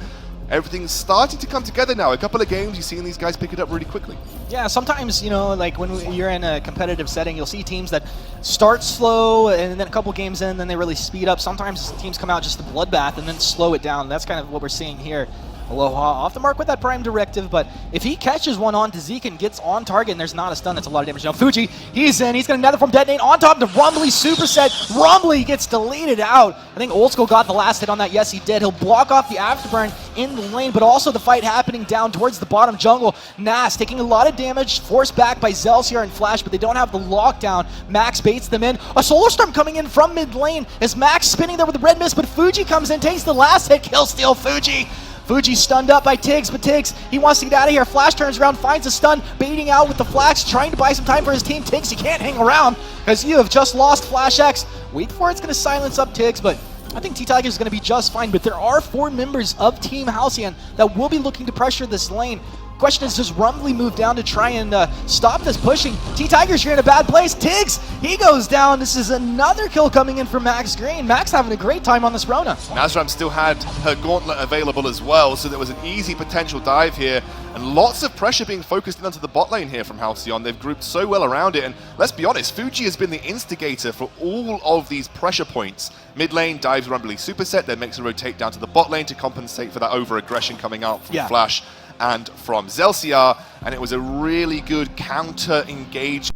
Everything's starting to come together now. A couple of games, you're seeing these guys pick it up really quickly. Yeah, sometimes, you know, like when you're in a competitive setting, you'll see teams that start slow and then a couple games in, then they really speed up. Sometimes teams come out just a bloodbath and then slow it down. That's kind of what we're seeing here. Aloha off the mark with that prime directive, but if he catches one on to Zeke and gets on target and there's not a stun, that's a lot of damage. Now Fuji, he's in, he's got another form detonate on top of the Rumbly superset. Rumbly gets deleted out. I think Old School got the last hit on that. Yes, he did. He'll block off the afterburn in the lane, but also the fight happening down towards the bottom jungle. Nas taking a lot of damage, forced back by Zelciar and Flash, but they don't have the lockdown. Max baits them in. A Solar Storm coming in from mid lane as Max spinning there with the red mist, but Fuji comes in, takes the last hit, kill steal Fuji. Fuji stunned up by Tiggs, but Tiggs, he wants to get out of here. Flash turns around, finds a stun, baiting out with the flash, trying to buy some time for his team. Tiggs, you can't hang around because you have just lost Flash X. Wait for it's going to silence up Tiggs, but I think T-Tiger is going to be just fine, but there are 4 members of Team Halcyon that will be looking to pressure this lane. Question is, does Rumbly move down to try and stop this pushing? T-Tigers, you're in a bad place. Tiggs, he goes down. This is another kill coming in from Max Green. Max having a great time on this Rona. Nazram still had her gauntlet available as well, so there was an easy potential dive here, and lots of pressure being focused in onto the bot lane here from Halcyon. They've grouped so well around it, and let's be honest, Fuji has been the instigator for all of these pressure points. Mid lane dives Rumbly superset, then makes a rotate down to the bot lane to compensate for that over-aggression coming out from Flash and from Zelciar, and it was a really good counter-engage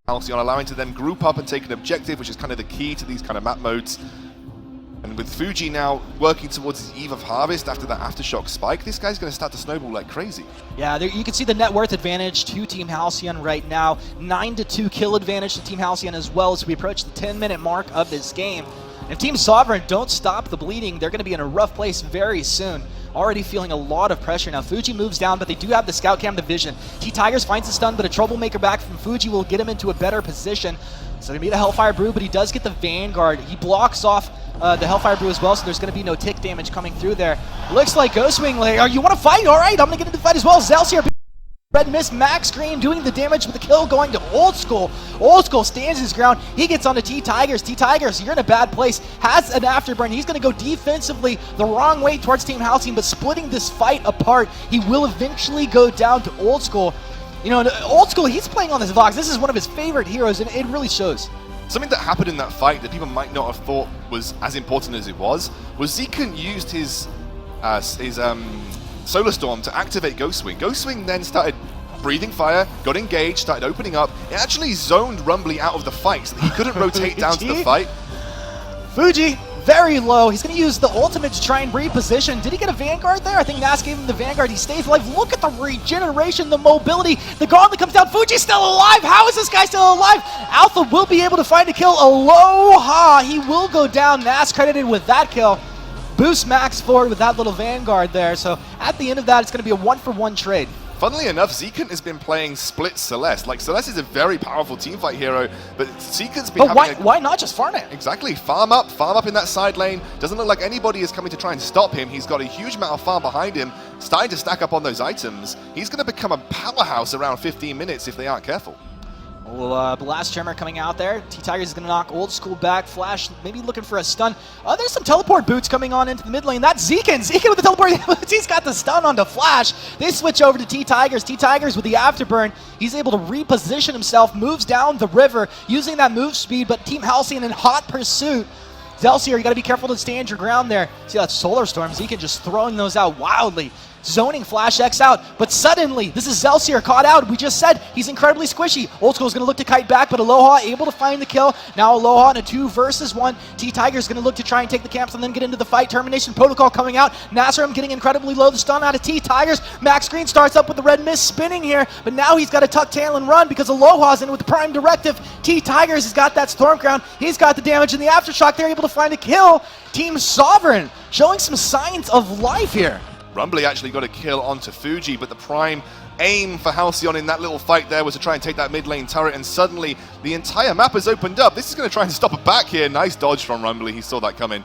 Halcyon, allowing to then group up and take an objective, which is kind of the key to these kind of map modes. And with Fuji now working towards his Eve of Harvest after that Aftershock spike, this guy's going to start to snowball like crazy. Yeah, there, you can see the net worth advantage to Team Halcyon right now. 9-2 kill advantage to Team Halcyon as well as we approach the 10-minute mark of this game. And if Team Sovereign don't stop the bleeding, they're going to be in a rough place very soon. Already feeling a lot of pressure now. Fuji moves down, but they do have the scout cam, the vision. T-Tigers finds the stun, but a troublemaker back from Fuji will get him into a better position. So going to be the Hellfire Brew, but he does get the Vanguard. He blocks off the Hellfire Brew as well, so there's going to be no tick damage coming through there. Looks like Ghostwing, like, you want to fight? All right, I'm going to get into the fight as well. Zelciar, Red Mist, Max Green doing the damage with the kill going to Old School. Old School stands his ground. He gets onto T-Tigers. T-Tigers, you're in a bad place. Has an afterburn. He's going to go defensively the wrong way towards Team Halcyon, but splitting this fight apart, he will eventually go down to Old School. You know, Old School, he's playing on this Vox. This is one of his favorite heroes, and it really shows. Something that happened in that fight that people might not have thought was as important as it was Zekan used his Solar Storm to activate Ghostwing. Ghostwing then started breathing fire, got engaged, started opening up. It actually zoned Rumbly out of the fight so that he couldn't rotate down to the fight. Fuji, very low. He's going to use the ultimate to try and reposition. Did he get a Vanguard there? I think Nas gave him the Vanguard. He stays alive. Look at the regeneration, the mobility. The gauntlet comes down. Fuji's still alive. How is this guy still alive? Alpha will be able to find a kill. Aloha. He will go down. Nas credited with that kill. Boost Max forward with that little Vanguard there. So at the end of that, it's going to be a 1-for-1 trade. Funnily enough, Zekan has been playing split Celeste. Like, Celeste is a very powerful teamfight hero, but Zekan's been why not just farm it? Exactly. Farm up in that side lane. Doesn't look like anybody is coming to try and stop him. He's got a huge amount of farm behind him, starting to stack up on those items. He's going to become a powerhouse around 15 minutes if they aren't careful. Well, Blast Tremor coming out there. T-Tigers is going to knock Old School back. Flash maybe looking for a stun. There's some teleport boots coming on into the mid lane. That's Zekan. Zekan with the teleport boots. He's got the stun onto Flash. They switch over to T-Tigers. T-Tigers with the afterburn. He's able to reposition himself, moves down the river, using that move speed, but Team Halcyon in hot pursuit. Zelciar, you got to be careful to stand your ground there. See that Solar Storm. Zekan just throwing those out wildly. Zoning Flash X out, but suddenly, this is Zelciar caught out. We just said he's incredibly squishy. Old School is going to look to kite back, but Aloha able to find the kill. Now Aloha in a 2 versus 1. T-Tiger is going to look to try and take the camps and then get into the fight. Termination Protocol coming out. Nasram getting incredibly low. The stun out of T-Tigers. Max Green starts up with the Red Mist spinning here, but now he's got to tuck tail and run because Aloha's in with the Prime Directive. T-Tigers has got that Storm Crown. He's got the damage in the Aftershock. They're able to find a kill. Team Sovereign showing some signs of life here. Rumbly actually got a kill onto Fuji, but the prime aim for Halcyon in that little fight there was to try and take that mid lane turret, and suddenly the entire map has opened up. This is going to try and stop a back here. Nice dodge from Rumbly. He saw that coming.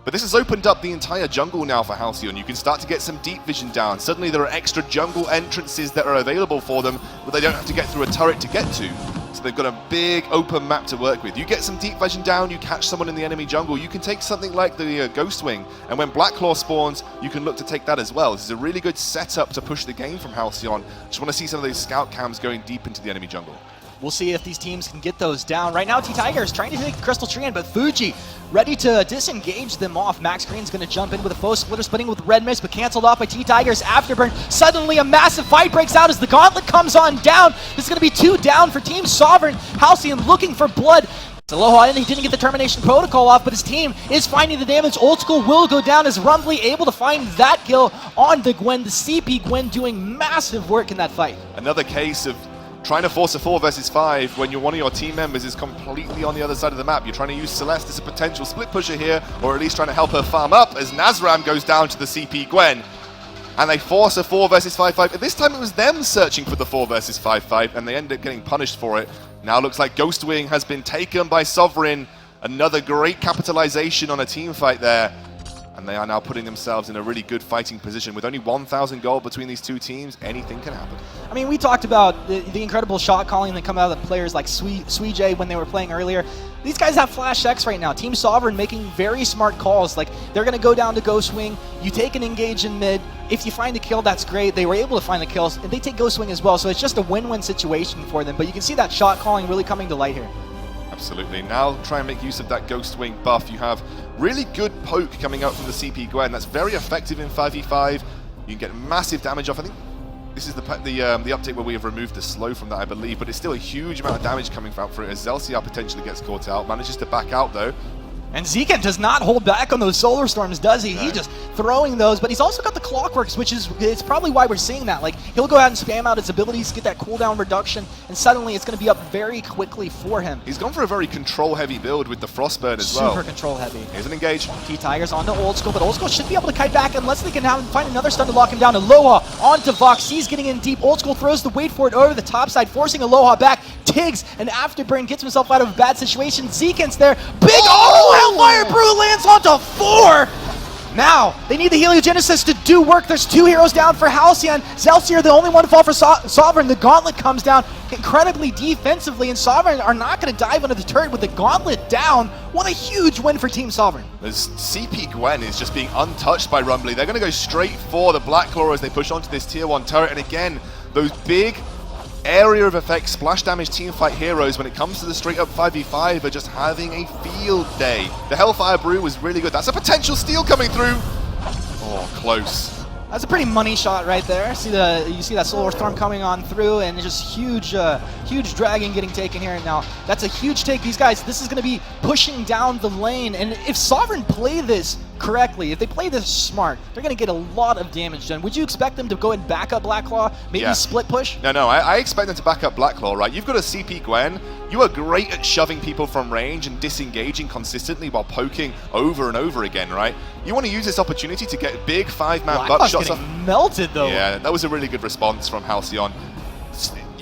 But this has opened up the entire jungle now for Halcyon. You can start to get some deep vision down. Suddenly there are extra jungle entrances that are available for them, but they don't have to get through a turret to get to. So they've got a big open map to work with. You get some deep vision down, you catch someone in the enemy jungle, you can take something like the Ghostwing, and when Blacklaw spawns, you can look to take that as well. This is a really good setup to push the game from Halcyon. Just want to see some of those scout cams going deep into the enemy jungle. We'll see if these teams can get those down. Right now, T-Tiger is trying to take Crystal Tree in, but Fuji ready to disengage them off. Max Green's going to jump in with a faux splitter, splitting with Red Mist, but canceled off by T-Tiger's afterburn. Suddenly, a massive fight breaks out as the gauntlet comes on down. This is going to be 2 down for Team Sovereign. Halcyon looking for blood. Aloha, and he didn't get the Termination Protocol off, but his team is finding the damage. Old School will go down as Rumbly able to find that kill on the Gwen. The CP Gwen doing massive work in that fight. Another case of trying to force a 4 versus 5 when one of your team members is completely on the other side of the map. You're trying to use Celeste as a potential split pusher here, or at least trying to help her farm up as Nazram goes down to the CP Gwen. And they force a 4 versus 5-5. This time it was them searching for the 4 versus 5-5, and they end up getting punished for it. Now looks like Ghostwing has been taken by Sovereign. Another great capitalization on a team fight there. And they are now putting themselves in a really good fighting position. With only 1,000 gold between these two teams, anything can happen. I mean, we talked about the incredible shot calling that come out of the players like Suijay when they were playing earlier. These guys have Flash X right now. Team Sovereign making very smart calls. Like, they're going to go down to Ghost Wing. You take an engage in mid. If you find a kill, that's great. They were able to find the kills, and they take Ghost Wing as well. So it's just a win-win situation for them. But you can see that shot calling really coming to light here. Absolutely. Now try and make use of that Ghost Wing buff. You have really good poke coming out from the CP Gwen. That's very effective in 5v5. You can get massive damage off. I think this is the update where we have removed the slow from that, I believe, but it's still a huge amount of damage coming out for it as Zelciar potentially gets caught out. Manages to back out though. And Zekan does not hold back on those Solar Storms, does he? No. He's just throwing those, but he's also got the Clockworks, which is it's probably why we're seeing that. Like, he'll go out and spam out his abilities, get that cooldown reduction, and suddenly it's going to be up very quickly for him. He's gone for a very control-heavy build with the Frostburn as well. Super control-heavy. Here's an engage. T-Tigers onto Old School, but Old School should be able to kite back unless they can find another stun to lock him down. Aloha onto Vox. He's getting in deep. Old School throws the wait for it over the top side, forcing Aloha back. Tiggs, an afterburn, gets himself out of a bad situation. Zekan's there. Big Hellfire Brew lands onto 4. Now, they need the Heliogenesis to do work. There's 2 heroes down for Halcyon. Zelciar, the only one to fall for Sovereign. The Gauntlet comes down incredibly defensively, and Sovereign are not going to dive under the turret with the Gauntlet down. What a huge win for Team Sovereign. As CP Gwen is just being untouched by Rumbly. They're going to go straight for the Black Claw as they push onto this tier 1 turret. And again, those big area of effect splash damage teamfight heroes when it comes to the straight up 5v5 are just having a field day. The Hellfire Brew was really good. That's a potential steal coming through. Oh, close. That's a pretty money shot right there. You see that Solar Storm coming on through, and just huge dragon getting taken here. Now that's a huge take. These guys, this is going to be pushing down the lane, and if Sovereign play this correctly, if they play this smart, they're going to get a lot of damage done. Would you expect them to go and back up Blacklaw, maybe split push? No, I expect them to back up Blacklaw, right? You've got a CP Gwen. You are great at shoving people from range and disengaging consistently while poking over and over again, right? You want to use this opportunity to get big 5-man buckshots off. Melted though. Yeah, that was a really good response from Halcyon.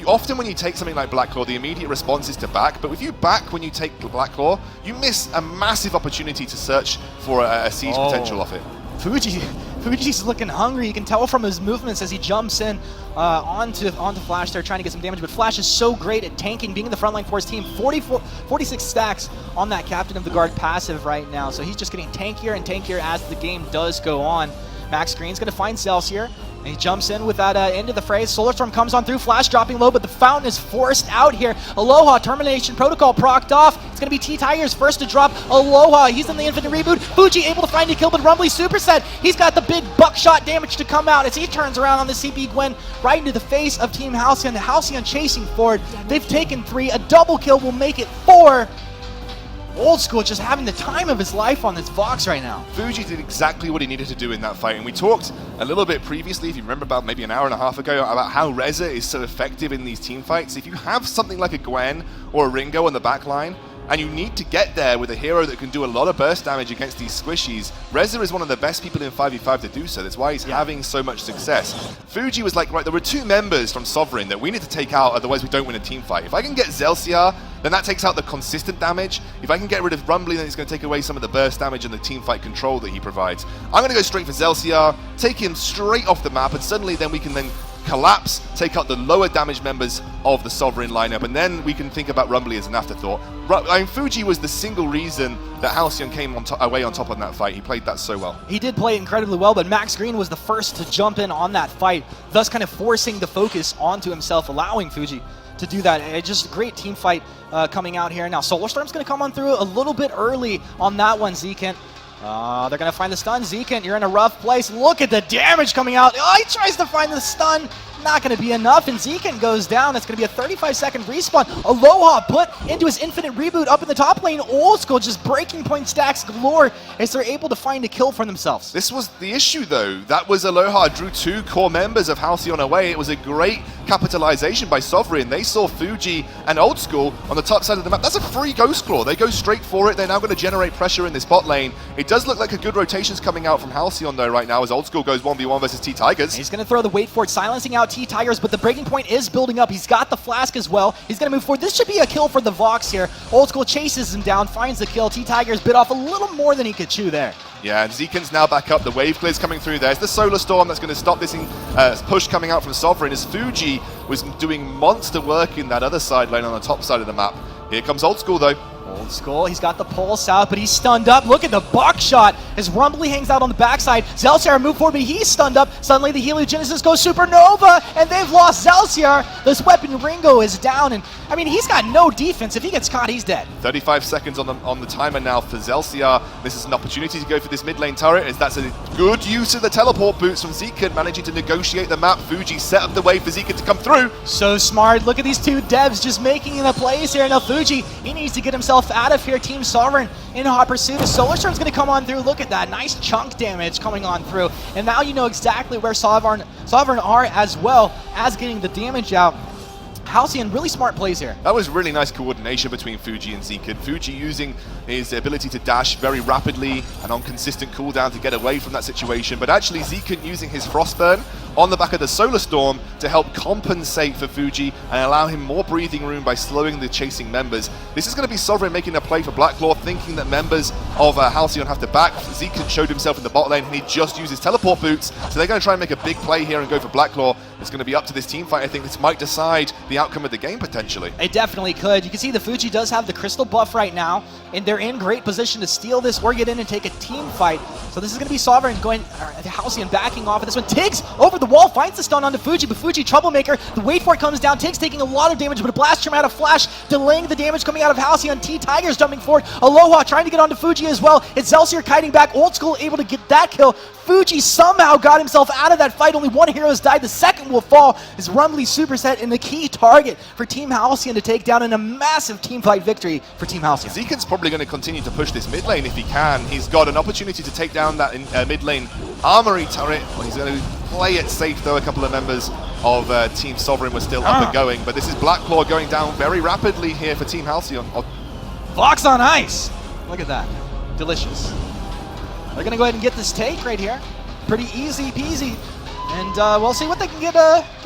Often when you take something like Blacklaw, the immediate response is to back, but if you back when you take Blacklaw, you miss a massive opportunity to search for a siege potential off it. Fuji's looking hungry. You can tell from his movements as he jumps in onto Flash there, trying to get some damage. But Flash is so great at tanking, being in the front line for his team. 46 stacks on that Captain of the Guard passive right now. So he's just getting tankier and tankier as the game does go on. Max Green's going to find Celsius. And he jumps in with that end of the phrase. Solar Storm comes on through, Flash dropping low, but the fountain is forced out here. Aloha, Termination Protocol procced off. It's going to be T-Tigers first to drop Aloha. He's in the infinite reboot. Fuji able to find a kill, but Rumbly superset. He's got the big buckshot damage to come out as he turns around on the CP Gwen right into the face of Team Halcyon. The Halcyon chasing forward. They've taken 3. A double kill will make it 4. Old School just having the time of his life on this Vox right now. Fuji did exactly what he needed to do in that fight, and we talked a little bit previously, if you remember, about maybe an hour and a half ago, about how Razer is so effective in these team fights. If you have something like a Gwen or a Ringo on the back line, and you need to get there with a hero that can do a lot of burst damage against these squishies, Razer is one of the best people in 5v5 to do so. That's why he's having so much success. Fuji was like, right, there were 2 members from Sovereign that we need to take out, otherwise we don't win a team fight. If I can get Zelciar, then that takes out the consistent damage. If I can get rid of Rumbly, then it's going to take away some of the burst damage and the team fight control that he provides. I'm going to go straight for Zelciar, take him straight off the map, and suddenly then we can then collapse, take out the lower damage members of the Sovereign lineup, and then we can think about Rumbly as an afterthought. I mean, Fuji was the single reason that Halcyon came away on top of that fight. He played that so well. He did play incredibly well, but Max Green was the first to jump in on that fight, thus kind of forcing the focus onto himself, allowing Fuji to do that. Just a great team fight coming out here. Now, Solar Storm's going to come on through a little bit early on that one, Zekent. They're going to find the stun. Zekent, you're in a rough place. Look at the damage coming out. Oh, he tries to find the stun. Not going to be enough, and Zekent goes down. It's going to be a 35-second respawn. Aloha put into his infinite reboot up in the top lane. Old School just breaking point stacks galore as they're able to find a kill for themselves. This was the issue, though. That was Aloha drew 2 core members of Halcyon away. It was a great capitalization by Sovereign. They saw Fuji and Old School on the top side of the map. That's a free Ghost Claw. They go straight for it. They're now going to generate pressure in this bot lane. It does look like a good rotation's coming out from Halcyon, though, right now, as Old School goes 1v1 versus T-Tigers. He's going to throw the wait for it, silencing out T-Tigers, but the breaking point is building up. He's got the flask as well. He's going to move forward. This should be a kill for the Vox here. Old School chases him down, finds the kill. T-Tigers bit off a little more than he could chew there. Yeah, and Zekin's now back up. The wave clear's coming through. There's the Solar Storm that's going to stop this push coming out from Sovereign as Fuji was doing monster work in that other side lane on the top side of the map. Here comes Old School, though. Old School, he's got the pulse out, but he's stunned up. Look at the box shot as Rumbly hangs out on the backside. Zelsiar moved forward, but he's stunned up. Suddenly the Heliogenesis goes Supernova, and they've lost Zelsiar. This weapon Ringo is down, and I mean, he's got no defense. If he gets caught, he's dead. 35 seconds on the timer now for Zelsiar. This is an opportunity to go for this mid lane turret, as that's a good use of the teleport boots from Zekin, managing to negotiate the map. Fuji set up the way for Zekin to come through. So smart. Look at these two devs just making the plays here. Now Fuji, he needs to get himself out of here. Team Sovereign in hot pursuit. The Solar Storm's going to come on through. Look at that. Nice chunk damage coming on through. And now you know exactly where Sovereign are, as well as getting the damage out. Halcyon, really smart plays here. That was really nice coordination between Fuji and Zekin. Fuji using his ability to dash very rapidly and on consistent cooldown to get away from that situation, but actually Zekin using his Frostburn on the back of the Solar Storm to help compensate for Fuji and allow him more breathing room by slowing the chasing members. This is going to be Sovereign making a play for Blacklaw, thinking that members of Halcyon have to back. Zekin showed himself in the bot lane and he just used his teleport boots, so they're going to try and make a big play here and go for Blacklaw. It's going to be up to this team fight. I think this might decide the outcome of the game potentially. It definitely could. You can see the Fuji does have the crystal buff right now, and they're in great position to steal this or get in and take a team fight. So this is going to be Sovereign going, Halcyon backing off of this one. Tiggs over the wall finds the stun onto Fuji, but Fuji troublemaker. The wait for it comes down. Tiggs taking a lot of damage, but a blast from out of flash, delaying the damage coming out of Halcyon. T-Tigers jumping forward. Aloha trying to get onto Fuji as well. It's Zelsiar kiting back. Old School able to get that kill. Fuji somehow got himself out of that fight. Only one hero has died. The second will fall as Rumbly superset in the key target for Team Halcyon to take down in a massive team fight victory for Team Halcyon. Zekin's probably going to continue to push this mid lane if he can. He's got an opportunity to take down that mid lane armory turret. Well, he's going to play it safe, though. A couple of members of Team Sovereign were still up and going, but this is Blacklaw going down very rapidly here for Team Halcyon. Vox on ice. Look at that. Delicious. They're going to go ahead and get this take right here. Pretty easy peasy. And we'll see what they can get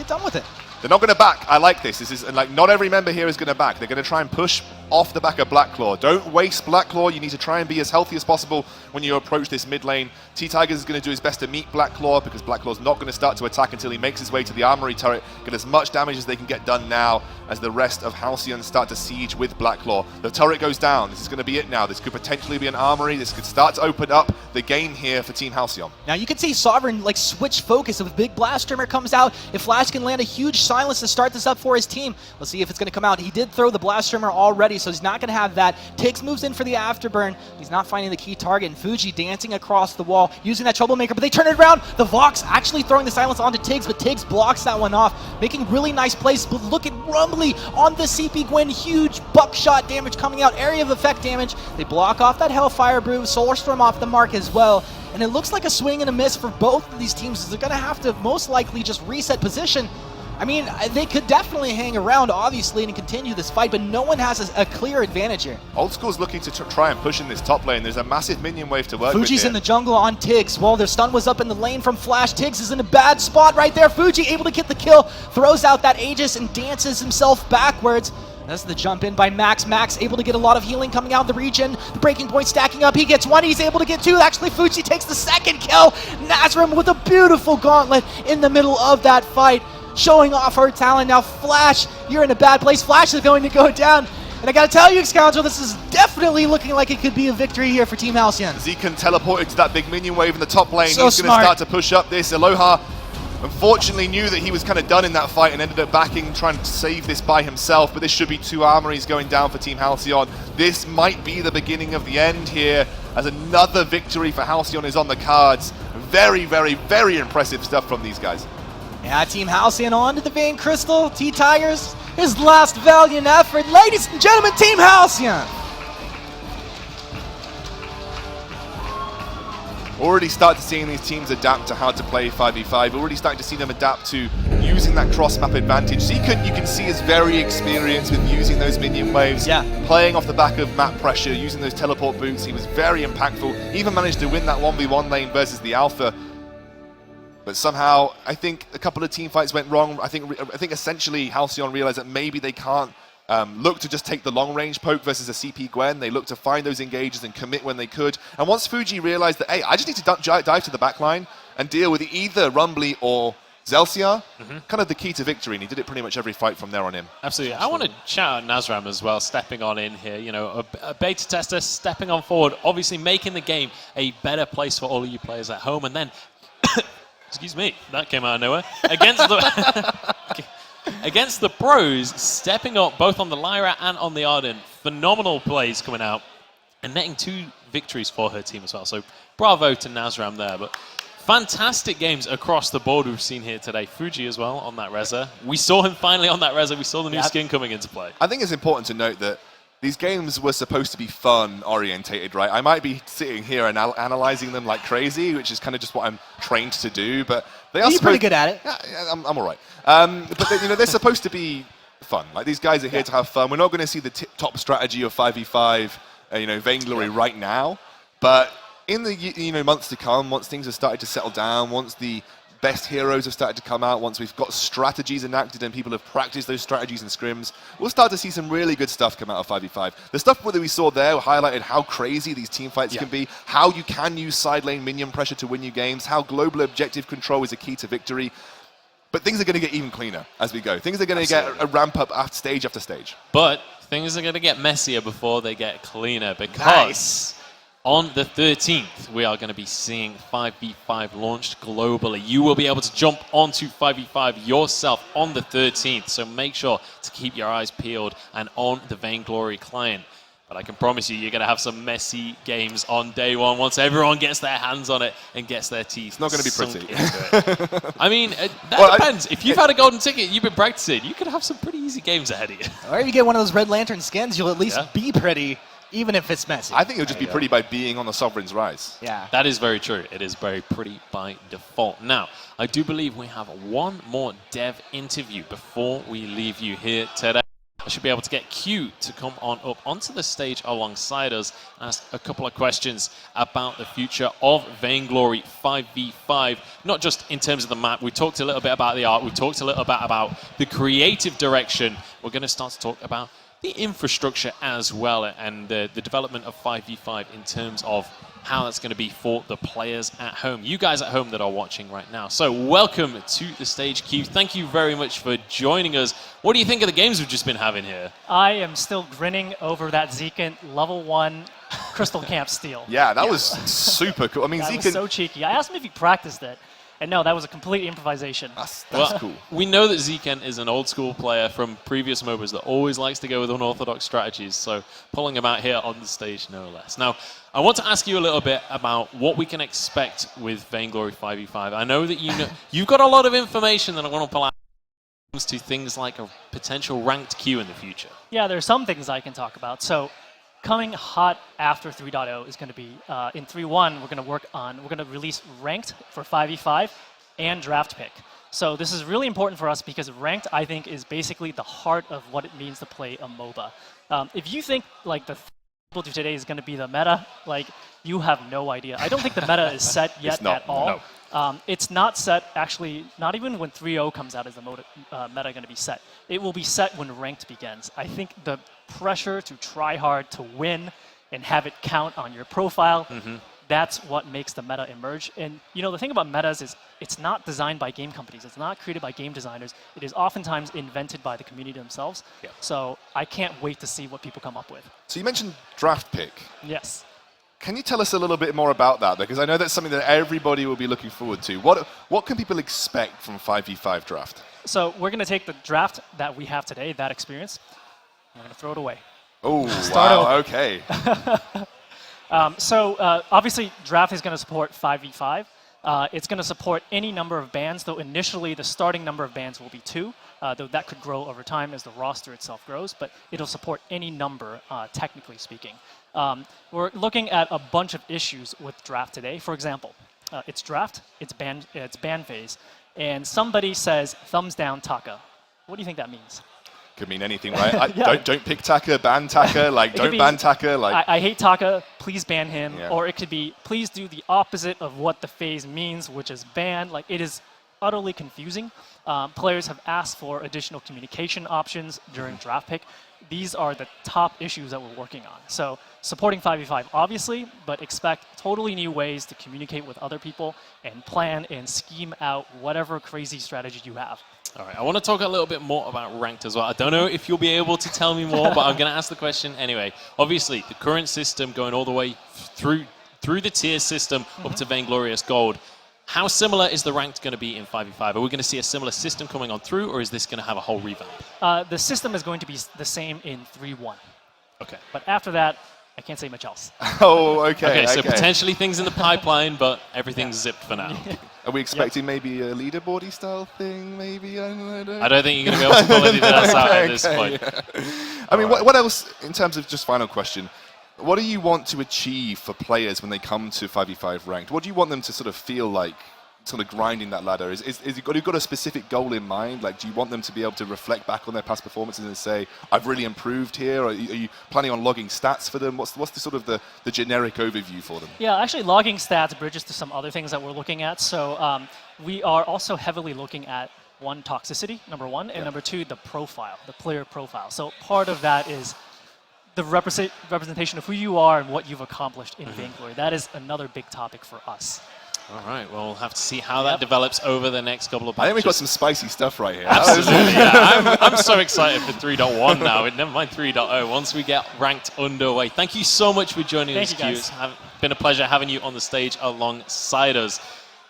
done with it. They're not going to back. I like this. This is like not every member here is going to back. They're going to try and push off the back of Blacklaw. Don't waste Blacklaw. You need to try and be as healthy as possible when you approach this mid lane. T-Tigers is going to do his best to meet Blacklaw because Blacklaw's not going to start to attack until he makes his way to the armory turret. Get as much damage as they can get done now as the rest of Halcyon start to siege with Blacklaw. The turret goes down. This is going to be it now. This could potentially be an armory. This could start to open up the game here for Team Halcyon. Now you can see Sovereign like switch focus. If a big blast streamer comes out, if Flash can land a huge silence to start this up for his team, let's see if it's going to come out. He did throw the blast streamer already, so he's not going to have that. Tiggs moves in for the afterburn. He's not finding the key target, and Fuji dancing across the wall using that troublemaker, but they turn it around. The Vox actually throwing the silence onto Tiggs, but Tiggs blocks that one off, making really nice plays. But look at Rumbly on the CP Gwen, huge buckshot damage coming out, area of effect damage. They block off that Hellfire Brew, Solar Storm off the mark as well. And it looks like a swing and a miss for both of these teams. They're going to have to most likely just reset position. I mean, they could definitely hang around, obviously, and continue this fight, but no one has a clear advantage here. Old School's looking to try and push in this top lane. There's a massive minion wave to work with. Fuji's in the jungle on Tiggs. Well, their stun was up in the lane from Flash. Tiggs is in a bad spot right there. Fuji able to get the kill, throws out that Aegis and dances himself backwards. That's the jump in by Max. Max able to get a lot of healing coming out of the region. The breaking point stacking up. He gets one. He's able to get two. Actually, Fuji takes the second kill. Nazrim with a beautiful gauntlet in the middle of that fight, showing off her talent. Now, Flash, you're in a bad place. Flash is going to go down. And I got to tell you, Scoundrel, this is definitely looking like it could be a victory here for Team Halcyon. Zekin teleported to that big minion wave in the top lane. So He's going to start to push up this. Aloha unfortunately knew that he was kind of done in that fight and ended up backing, trying to save this by himself, but this should be two armories going down for Team Halcyon. This might be the beginning of the end here, as another victory for Halcyon is on the cards. Very, very, very impressive stuff from these guys. Yeah, Team Halcyon on to the Vein Crystal. T-Tigers, his last valiant effort. Ladies and gentlemen, Team Halcyon. Already started seeing these teams adapt to how to play 5v5. Already starting to see them adapt to using that cross-map advantage. Zekin, you can see, is very experienced with using those minion waves, playing off the back of map pressure, using those teleport boots. He was very impactful. Even managed to win that 1v1 lane versus the Alpha. But somehow, I think a couple of team fights went wrong. I think essentially Halcyon realized that maybe they can't look to just take the long-range poke versus a CP Gwen. They looked to find those engages and commit when they could. And once Fuji realized that, hey, I just need to dive to the back line and deal with either Rumbly or Zelcia, kind of the key to victory, and he did it pretty much every fight from there on in. Absolutely. I want to shout out Nazram as well, stepping on in here. You know, a beta tester stepping on forward, obviously making the game a better place for all of you players at home. And then, excuse me, that came out of nowhere. Against the pros, stepping up both on the Lyra and on the Arden. Phenomenal plays coming out and netting 2 victories for her team as well. So bravo to Nazram there. But fantastic games across the board we've seen here today. Fuji as well on that Razer. We saw him finally on that Razer. We saw the new skin coming into play. I think it's important to note that these games were supposed to be fun-orientated, right? I might be sitting here and analyzing them like crazy, which is kind of just what I'm trained to do, but they are You're pretty good at it. Yeah, I'm all right. But they're supposed to be fun. Like, these guys are here to have fun. We're not going to see the top strategy of 5v5, Vainglory right now, but in the months to come, once things have started to settle down, once the best heroes have started to come out, once we've got strategies enacted and people have practiced those strategies in scrims, we'll start to see some really good stuff come out of 5v5. The stuff that we saw there highlighted how crazy these team fights can be, how you can use side lane minion pressure to win you games, how global objective control is a key to victory. But things are going to get even cleaner as we go. Things are going to get a ramp up stage after stage. But things are going to get messier before they get cleaner, because on the 13th, we are going to be seeing 5v5 launched globally. You will be able to jump onto 5v5 yourself on the 13th, so make sure to keep your eyes peeled and on the Vainglory client. But I can promise you, you're going to have some messy games on day one once everyone gets their hands on it and gets their teeth. It's not going to be pretty. I mean, that depends. If you've had a golden ticket, you've been practicing, you could have some pretty easy games ahead of you. Or if you get one of those Red Lantern skins, you'll at least be pretty, even if it's messy. I think it'll just be pretty by being on the Sovereign's Rise. Yeah. That is very true. It is very pretty by default. Now, I do believe we have one more dev interview before we leave you here today. I should be able to get Q to come on up onto the stage alongside us and ask a couple of questions about the future of Vainglory 5v5. Not just in terms of the map. We talked a little bit about the art. We talked a little bit about the creative direction. We're going to start to talk about the infrastructure as well, and the development of 5v5 in terms of how that's going to be for the players at home, you guys at home that are watching right now. So welcome to the stage, Q. Thank you very much for joining us. What do you think of the games we've just been having here? I am still grinning over that Zekin level 1 Crystal Camp steal. Yeah, that was super cool. I mean, that Zekin was so cheeky. I asked him if he practiced it. And no, that was a complete improvisation. That's cool. We know that Zekin is an old school player from previous MOBAs that always likes to go with unorthodox strategies, so pulling him out here on the stage no less. Now, I want to ask you a little bit about what we can expect with Vainglory 5v5. I know that you've got a lot of information that I want to pull out when it comes to things like a potential ranked queue in the future. Yeah, there are some things I can talk about. So coming hot after 3.0 is going to be, in 3.1, we're going to release Ranked for 5v5 and Draft Pick. So this is really important for us because Ranked, I think, is basically the heart of what it means to play a MOBA. If you think like the people do today is going to be the meta, like you have no idea. I don't think the meta is set yet at all. No. It's not set, actually, not even when 3.0 comes out is the meta going to be set. It will be set when Ranked begins. I think the pressure to try hard to win and have it count on your profile, that's what makes the meta emerge. And the thing about metas is it's not designed by game companies. It's not created by game designers. It is oftentimes invented by the community themselves. Yeah. So I can't wait to see what people come up with. So you mentioned Draft Pick. Yes. Can you tell us a little bit more about that? Because I know that's something that everybody will be looking forward to. What can people expect from 5v5 Draft? So we're going to take the draft that we have today, that experience, and we're going to throw it away. Oh, wow, okay. Obviously, Draft is going to support 5v5. It's going to support any number of bans, though initially the starting number of bans will be 2, though that could grow over time as the roster itself grows, but it'll support any number, technically speaking. We're looking at a bunch of issues with Draft today. For example, it's Draft, it's ban phase, and somebody says thumbs down Taka. What do you think that means? could mean anything, right? Don't pick Taka, ban Taka, like don't ban Taka, like. I hate Taka, please ban him, Yeah. or it could be please do the opposite of what the phase means, which is ban. Like it is utterly confusing. Players have asked for additional communication options during draft pick. These are the top issues that we're working on. So supporting 5v5, obviously, but expect totally new ways to communicate with other people and plan and scheme out whatever crazy strategy you have. All right, I want to talk a little bit more about ranked as well. I don't know if you'll be able to tell me more, but I'm going to ask the question anyway. Obviously, the current system going all the way through the tier system up to Vainglorious Gold. How similar is the ranked going to be in 5v5? Are we going to see a similar system coming on through, or is this going to have a whole revamp? The system is going to be the same in 3-1. Okay. But after that, I can't say much else. Oh, okay. Okay, so potentially things in the pipeline, but everything's zipped for now. Are we expecting maybe a leaderboardy style thing? Maybe I don't know. I don't think you're going to be able to pull anything else out at this point. Yeah. I mean, what else in terms of just final question? What do you want to achieve for players when they come to 5v5 ranked? What do you want them to sort of feel like, sort of grinding that ladder? Is you got a specific goal in mind? Like, do you want them to be able to reflect back on their past performances and say, "I've really improved here"? Or are you planning on logging stats for them? What's the sort of the generic overview for them? Yeah, actually, logging stats bridges to some other things that we're looking at. So we are also heavily looking at one, toxicity, number one, and number two, the profile, the player profile. So part of that is the representation of who you are and what you've accomplished in Vainglory. That is another big topic for us. All right, well, we'll have to see how that develops over the next couple of patches. I think we've got some spicy stuff right here. Absolutely, yeah. I'm so excited for 3.1 now. Never mind 3.0. Once we get ranked underway. Thank you so much for joining us, Q. It's been a pleasure having you on the stage alongside us.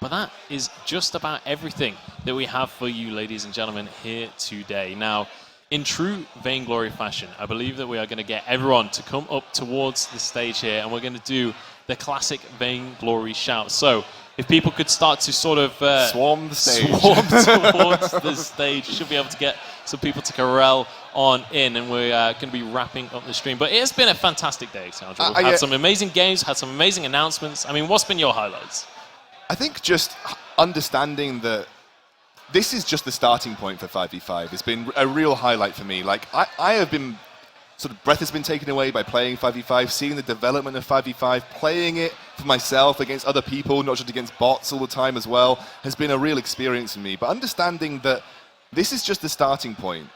But that is just about everything that we have for you, ladies and gentlemen, here today. Now, in true Vainglory fashion, I believe that we are going to get everyone to come up towards the stage here, and we're going to do the classic Vainglory shout. So, if people could start to sort of swarm the stage, swarm towards the stage, should be able to get some people to corral on in, and we're going to be wrapping up the stream. But it has been a fantastic day, Sandra. We've had some amazing games, had some amazing announcements. I mean, what's been your highlights? I think just understanding that this is just the starting point for 5v5 has been a real highlight for me. Like, I have been, sort of breath has been taken away by playing 5v5, seeing the development of 5v5, playing it for myself against other people, not just against bots all the time as well, has been a real experience for me. But understanding that this is just the starting point.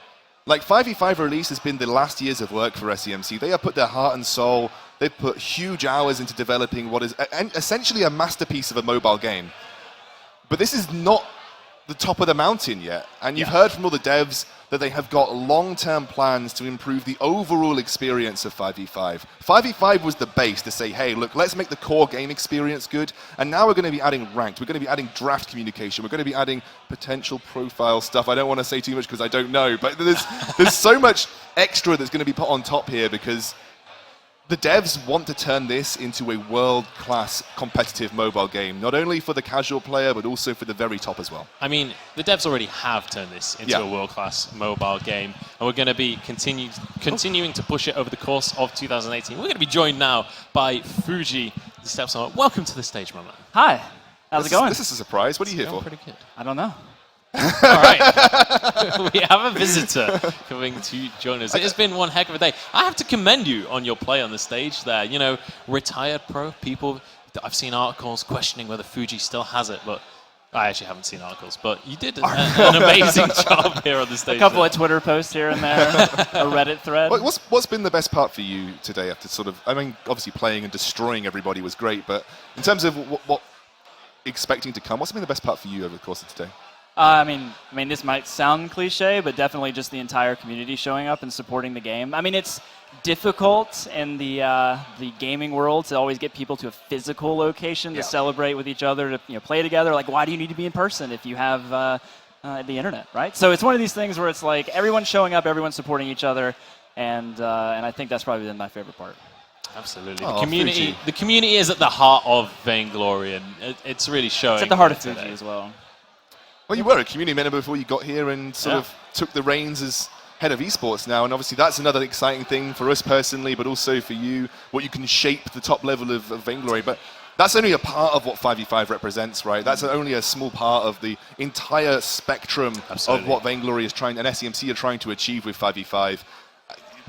Like, 5v5 release has been the last years of work for SEMC. They have put their heart and soul, they've put huge hours into developing what is essentially a masterpiece of a mobile game. But this is not the top of the mountain yet. And you've heard from all the devs that they have got long-term plans to improve the overall experience of 5v5. 5v5 was the base to say, hey, look, let's make the core game experience good. And now we're going to be adding ranked. We're going to be adding draft communication. We're going to be adding potential profile stuff. I don't want to say too much because I don't know. But there's so much extra that's going to be put on top here because the devs want to turn this into a world-class competitive mobile game, not only for the casual player, but also for the very top as well. I mean, the devs already have turned this into a world-class mobile game, and we're going to be continuing to push it over the course of 2018. We're going to be joined now by Fuji. He steps on. Welcome to the stage, my man. Hi. How's it going? This is a surprise. What are you here for? Pretty good. I don't know. All right. We have a visitor coming to join us. It has been one heck of a day. I have to commend you on your play on the stage there. You know, retired pro people, I've seen articles questioning whether Fuji still has it, but I actually haven't seen articles. But you did an amazing job here on the stage. A couple of Twitter posts here and there, a Reddit thread. What's been the best part for you today after sort of, I mean, obviously playing and destroying everybody was great, but in terms of what expecting to come, what's been the best part for you over the course of today? I mean, this might sound cliche, but definitely just the entire community showing up and supporting the game. I mean, it's difficult in the gaming world to always get people to a physical location to celebrate with each other, to play together. Like, why do you need to be in person if you have the internet, right? So it's one of these things where it's like everyone's showing up, everyone's supporting each other, and I think that's probably been my favorite part. Absolutely. The community is at the heart of Vainglory, and it's really showing. It's at the heart of Fuji as well. Well, you were a community member before you got here and sort of took the reins as head of esports now, and obviously that's another exciting thing for us personally, but also for you, what you can shape the top level of Vainglory. But that's only a part of what 5v5 represents, right? That's only a small part of the entire spectrum of what Vainglory is trying, and SEMC are trying to achieve with 5v5.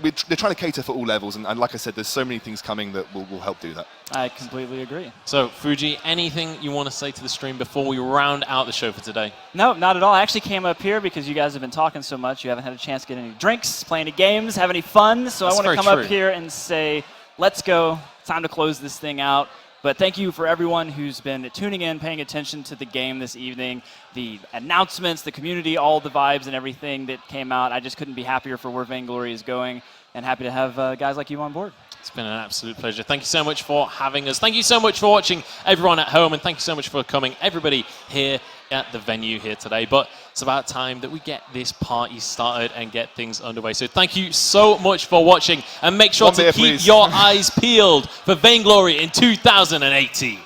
They're trying to cater for all levels, and like I said, there's so many things coming that will help do that. I completely agree. So, Fuji, anything you want to say to the stream before we round out the show for today? No, not at all. I actually came up here because you guys have been talking so much. You haven't had a chance to get any drinks, play any games, have any fun. So That's I want to very come true. up here and say, let's go. Time to close this thing out. But thank you for everyone who's been tuning in, paying attention to the game this evening, the announcements, the community, all the vibes and everything that came out. I just couldn't be happier for where Vainglory is going, and happy to have guys like you on board. It's been an absolute pleasure. Thank you so much for having us. Thank you so much for watching, everyone at home, and thank you so much for coming, everybody here at the venue here today. But it's about time that we get this party started and get things underway. So thank you so much for watching, and make sure to keep your eyes peeled for Vainglory in 2018.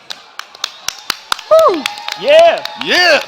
Woo! Yeah! Yeah!